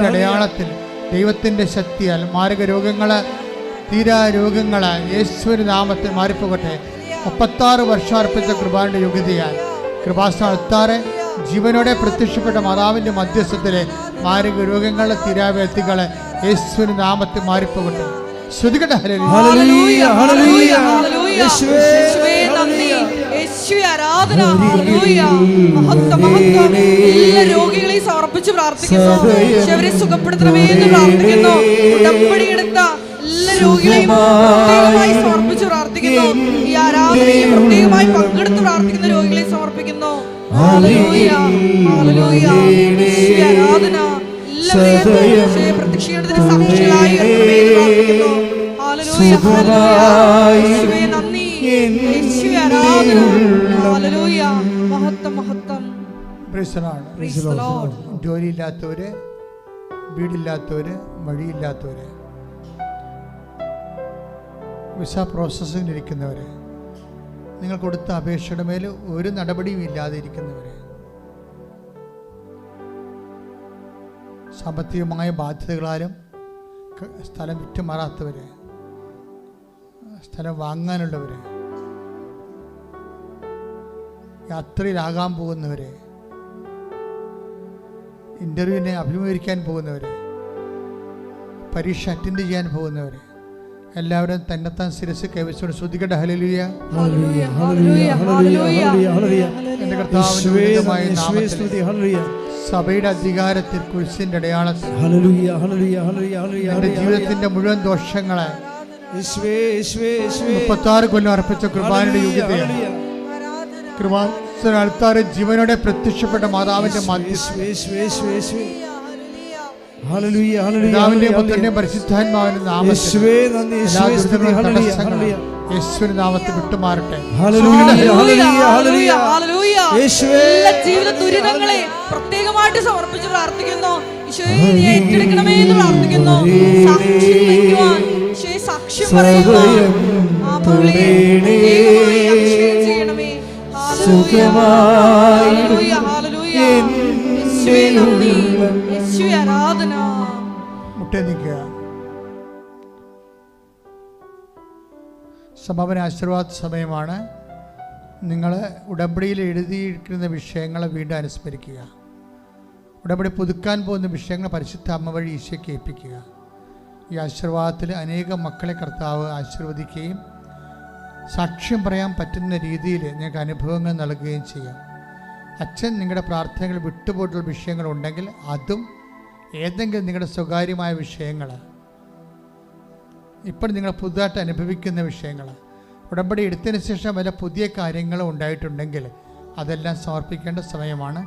Speaker 1: അടയാളത്തിൽ ദൈവത്തിൻ്റെ ശക്തിയാൽ മാരക രോഗങ്ങൾ തീരാ രോഗങ്ങൾ യേശുവിൻ്റെ നാമത്തിൽ മാറിപ്പോകട്ടെ. 36 വർഷം അർപ്പിച്ച കൃപാന്റെ യോഗ്യതയാൽ കൃപാസ്ഥാനത്താറെ ജീവനോടെ പ്രത്യക്ഷപ്പെട്ട മാതാവിൻ്റെ മധ്യസ്ഥത്തിലെ മാരക രോഗങ്ങളുടെ തീരാവ്യാധികൾ യേശുവിൻ്റെ നാമത്തിൽ മാറിപ്പോകട്ടെ. ശ്രുതികട്ടെ.
Speaker 3: ഹല്ലേലൂയ, ഹല്ലേലൂയ, ഹല്ലേലൂയ. യേശുവേ നന്ദി, യേശുവേ ആരാധന. ഹല്ലേലൂയ, മഹത്വം, മഹത്വം. എല്ലാ രോഗികളെയും സമർപ്പിച്ച് പ്രാർത്ഥിക്കുന്നു. യേശുവേ സുഖപ്പെടുത്തണമേ എന്ന് പ്രാർത്ഥിക്കുന്നു. ഉടമ്പടിയെടുത്ത എല്ലാ രോഗികളെയും പ്രത്യേകമായി സമർപ്പിച്ച് പ്രാർത്ഥിക്കുന്നു. ഈ ആരാധനയിൽ പ്രത്യേകമായി പങ്കെടുത്ത് പ്രാർത്ഥിക്കുന്ന രോഗികളെ സമർപ്പിക്കുന്നു. ഹല്ലേലൂയ, ഹല്ലേലൂയ. യേശുവേ ആരാധന. എല്ലാവരെയും പ്രത്യക്ഷീകരണത്തിന് സാക്ഷികളായി പ്രാർത്ഥിക്കുന്നു. ഹല്ലേലൂയ, ഹല്ലേലൂയ. യേശുവേ നന്ദി, യേശുവേ ആരാധന. ഹല്ലേലൂയ, മഹത്വം, മഹത്വം.
Speaker 1: Praise the lord. ജോലിയില്ലാത്തവര്, വീടില്ലാത്തവര്, വഴിയില്ലാത്തവര്, വിസ പ്രോസസ്സിങ്ങിലിരിക്കുന്നവര്, നിങ്ങൾ കൊടുത്ത അപേക്ഷയുടെ മേൽ ഒരു നടപടിയും ഇല്ലാതെ ഇരിക്കുന്നവര്, സാമ്പത്തികമായ ബാധ്യതകളാലും സ്ഥലം വിറ്റുമാറാത്തവര്, സ്ഥലം വാങ്ങാനുള്ളവര്, യാത്രയിലാകാൻ പോകുന്നവര്, ഇൻ്റർവ്യൂവിനെ അഭിമുഖീകരിക്കാൻ പോകുന്നവർ, പരീക്ഷ അറ്റൻഡ് ചെയ്യാൻ പോകുന്നവർ എല്ലാവരും തന്നെത്താൻ ശിരസ് കൈവച്ചുകൊണ്ട് ശ്രദ്ധിക്കട്ടെ. ഹല്ലേലൂയ,
Speaker 2: ഹല്ലേലൂയ, ഹല്ലേലൂയ, ഹല്ലേലൂയ, ഹല്ലേലൂയ.
Speaker 1: എൻ്റെ കർത്താവിന്റെ ഉന്നതമായ നാമത്തിൽ
Speaker 2: ഹല്ലേലൂയ,
Speaker 1: സഭയുടെ അധികാരത്തിൽ കുരിശിന്റെ അടയാളത്തിൽ
Speaker 2: ഹല്ലേലൂയ, ഹല്ലേലൂയ, ഹല്ലേലൂയ,
Speaker 1: എൻ്റെ ജീവിതത്തിന്റെ മുഴുവൻ ദോഷങ്ങളെ
Speaker 2: യേശുവേ, യേശുവേ, യേശുവേ.
Speaker 1: 36 കൊല്ലം അർപ്പിച്ച കൃപാനയുടെ യോഗ്യതയാണ്. കൃപാസനാൽത്താറ് ജീവനോടെ പ്രത്യക്ഷപ്പെട്ട മാതാവിന്റെ മധ്യസ്ഥ
Speaker 2: ഹല്ലേലൂയ, ഹല്ലേലൂയ,
Speaker 1: പിതാവിന്റെ പുത്രന്റെ പരിശുദ്ധാത്മാവിന്റെ നാമത്തിൽ
Speaker 2: യേശുവേ നന്ദി, യേശുവേ സ്തുതി. ഹല്ലേലൂയ, ഹല്ലേലൂയ,
Speaker 1: യേശുവിന്റെ നാമത്തിൽ വിട്ടുമാറട്ടെ.
Speaker 2: ഹല്ലേലൂയ, ഹല്ലേലൂയ, ഹല്ലേലൂയ,
Speaker 3: ഹല്ലേലൂയ.
Speaker 2: യേശുവേ,
Speaker 3: എല്ലാ ജീവിത ദുരിതങ്ങളെ പ്രത്യേകമായിട്ട് സമർപ്പിച്ച് പ്രാർത്ഥിക്കുന്നു. ഈശോയെ നീ ഏറ്റെടുക്കണമേ എന്ന് പ്രാർത്ഥിക്കുന്നു. സാക്ഷ്യം വയ്ക്കുവാൻ, ഈശോയെ സാക്ഷ്യം പറയുവാൻ ആത്മാവിനെ ദൈവമായി അഭിഷേകം ചെയ്യണമേ. ഹല്ലേലൂയ, ഹല്ലേലൂയ. യേശുവേ നന്ദി, യേശുവേ ആരാധന.
Speaker 1: മുട്ടേ നിൽക്കുക. സമാപന ആശീർവാദ സമയമാണ്. നിങ്ങൾ ഉടമ്പടിയിൽ എഴുതിയിരിക്കുന്ന വിഷയങ്ങളെ വീണ്ടും അനുസ്മരിക്കുക. ഉടമ്പടി പുതുക്കാൻ പോകുന്ന വിഷയങ്ങൾ പരിശുദ്ധ അമ്മ വഴി ഈശോയ്ക്ക് ഏൽപ്പിക്കുക. ഈ ആശീർവാദത്തിൽ അനേകം മക്കളെ കർത്താവ് ആശീർവദിക്കുകയും സാക്ഷ്യം പറയാൻ പറ്റുന്ന രീതിയിൽ നിങ്ങൾക്ക് അനുഭവങ്ങൾ നൽകുകയും ചെയ്യാം. അച്ഛൻ നിങ്ങളുടെ പ്രാർത്ഥനകൾ വിട്ടുപോയിട്ടുള്ള വിഷയങ്ങളുണ്ടെങ്കിൽ അതും ഏതെങ്കിലും നിങ്ങളുടെ സ്വകാര്യമായ വിഷയങ്ങൾ, ഇപ്പോൾ നിങ്ങൾ പുതുതായിട്ട് അനുഭവിക്കുന്ന വിഷയങ്ങൾ, ഉടമ്പടി എടുത്തതിന് ശേഷം വല്ല പുതിയ കാര്യങ്ങളും ഉണ്ടായിട്ടുണ്ടെങ്കിൽ അതെല്ലാം സമർപ്പിക്കേണ്ട സമയമാണ്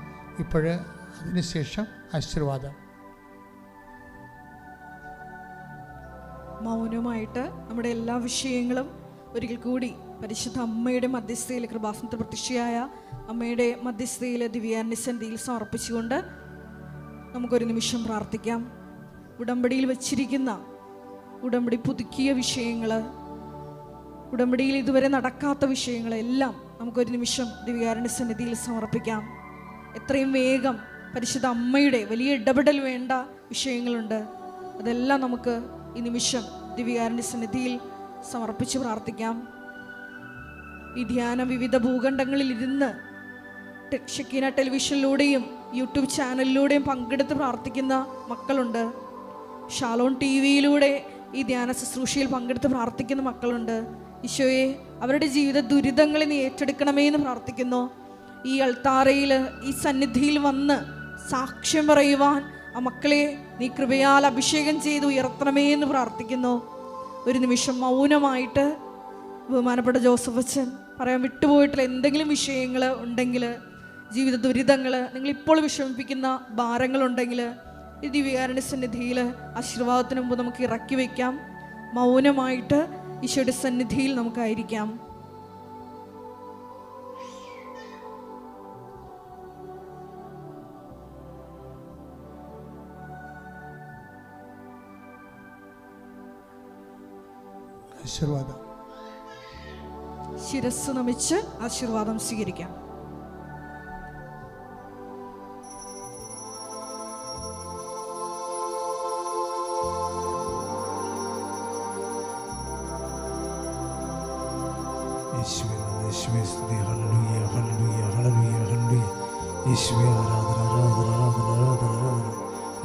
Speaker 1: ഇപ്പോൾ. അതിനുശേഷം ആശീർവാദം.
Speaker 3: മൗനമായിട്ട് നമ്മുടെ എല്ലാ വിഷയങ്ങളും ഒരിക്കൽ കൂടി പരിശുദ്ധ അമ്മയുടെ മധ്യസ്ഥയിൽ, കൃപാസനത്തിൽ പ്രത്യക്ഷയായ അമ്മയുടെ മധ്യസ്ഥയിൽ ദിവ്യാന്യസന്ധിയിൽ സമർപ്പിച്ചുകൊണ്ട് നമുക്കൊരു നിമിഷം പ്രാർത്ഥിക്കാം. ഉടമ്പടിയിൽ വച്ചിരിക്കുന്ന, ഉടമ്പടി പുതുക്കിയ വിഷയങ്ങൾ, ഉടമ്പടിയിൽ ഇതുവരെ നടക്കാത്ത വിഷയങ്ങളെല്ലാം നമുക്കൊരു നിമിഷം ദിവ്യാന്യസന്നിധിയിൽ സമർപ്പിക്കാം. എത്രയും വേഗം പരിശുദ്ധ അമ്മയുടെ വലിയ ഇടപെടൽ വേണ്ട വിഷയങ്ങളുണ്ട്. അതെല്ലാം നമുക്ക് ഈ നിമിഷം ദിവ്യാന്യസന്നിധിയിൽ സമർപ്പിച്ച് പ്രാർത്ഥിക്കാം. ഈ ധ്യാനം വിവിധ ഭൂഖണ്ഡങ്ങളിൽ ഇരുന്ന് ഷക്കീന ടെലിവിഷനിലൂടെയും യൂട്യൂബ് ചാനലിലൂടെയും പങ്കെടുത്ത് പ്രാർത്ഥിക്കുന്ന മക്കളുണ്ട്. ഷാലോൺ TV-യിലൂടെ ഈ ധ്യാന ശുശ്രൂഷയിൽ പങ്കെടുത്ത് പ്രാർത്ഥിക്കുന്ന മക്കളുണ്ട്. ഈശോയെ, അവരുടെ ജീവിത ദുരിതങ്ങളെ നീ ഏറ്റെടുക്കണമേ എന്ന് പ്രാർത്ഥിക്കുന്നു. ഈ അൾത്താരയിൽ, ഈ സന്നിധിയിൽ വന്ന് സാക്ഷ്യം പറയുവാൻ ആ മക്കളെ നീ കൃപയാൽ അഭിഷേകം ചെയ്ത് ഉയർത്തണമേ എന്ന് പ്രാർത്ഥിക്കുന്നു. ഒരു നിമിഷം മൗനമായിട്ട് ബഹുമാനപ്പെട്ട ജോസഫ് അച്ഛൻ പറയാൻ വിട്ടുപോയിട്ടുള്ള എന്തെങ്കിലും വിഷയങ്ങൾ ഉണ്ടെങ്കിൽ, ജീവിത ദുരിതങ്ങൾ, നിങ്ങളിപ്പോൾ വിഷമിപ്പിക്കുന്ന ഭാരങ്ങളുണ്ടെങ്കിൽ ഈ ദിവ്യകാരുണ്യ സന്നിധിയിൽ ആശീർവാദത്തിന് മുമ്പ് നമുക്ക് ഇറക്കി വയ്ക്കാം. മൗനമായിട്ട് ഈശോയുടെ സന്നിധിയിൽ നമുക്കായിരിക്കാം.
Speaker 1: ആശീർവാദം.
Speaker 3: ശിരസ് നമിച്ച് ആശീർവാദം സ്വീകരിക്കാം.
Speaker 2: യേശുവേ സ്തുതി. ഹല്ലേലൂയ, ഹല്ലേലൂയ, ഹല്ലേലൂയ, ഹല്ലേലൂയ. യേശുവേ ആരാധന, ആരാധന, ആരാധന, ആരാധന, ആരാധന.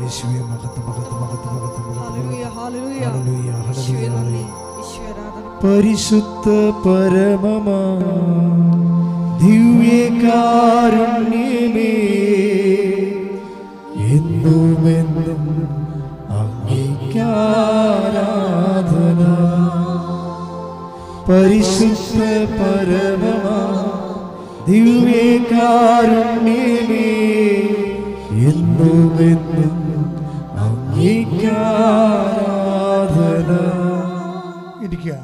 Speaker 2: യേശുവേ മഹത്വം, മഹത്വം, മഹത്വം, മഹത്വം, മഹത്വം.
Speaker 3: ഹല്ലേലൂയ, ഹല്ലേലൂയ,
Speaker 2: ഹല്ലേലൂയ, ഹല്ലേലൂയ, ഹല്ലേലൂയ.
Speaker 3: ഈശോയെ ആരാധന.
Speaker 2: പരിശുദ്ധ പരമമാ ദിവ്യകാരുണ്യമേ, എന്നുമെന്നും അങ്ങേയ്ക്കാരാധന. പരിശുദ്ധ പരമമാ ദിവ്യകാരുണ്യമേ, എന്നുമെന്നും അങ്ങേയ്ക്കാരാധന.
Speaker 1: ഇരിക്കുക.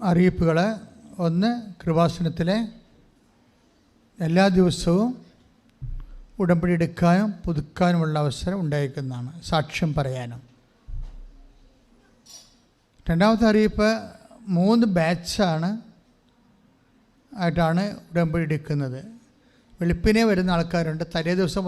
Speaker 1: അറിയിപ്പുകൾ. ഒന്ന്, കൃപാസനത്തിലെ എല്ലാ ദിവസവും ഉടമ്പടി എടുക്കാനും പുതുക്കാനുമുള്ള അവസരം ഉണ്ടായിരിക്കുന്നതാണ്, സാക്ഷ്യം പറയാനും. രണ്ടാമത്തെ അറിയിപ്പ്, 3 ബാച്ചാണ് ആയിട്ടാണ് ഉടമ്പടി എടുക്കുന്നത്. വെളുപ്പിനെ വരുന്ന ആൾക്കാരുണ്ട്, തലേ ദിവസം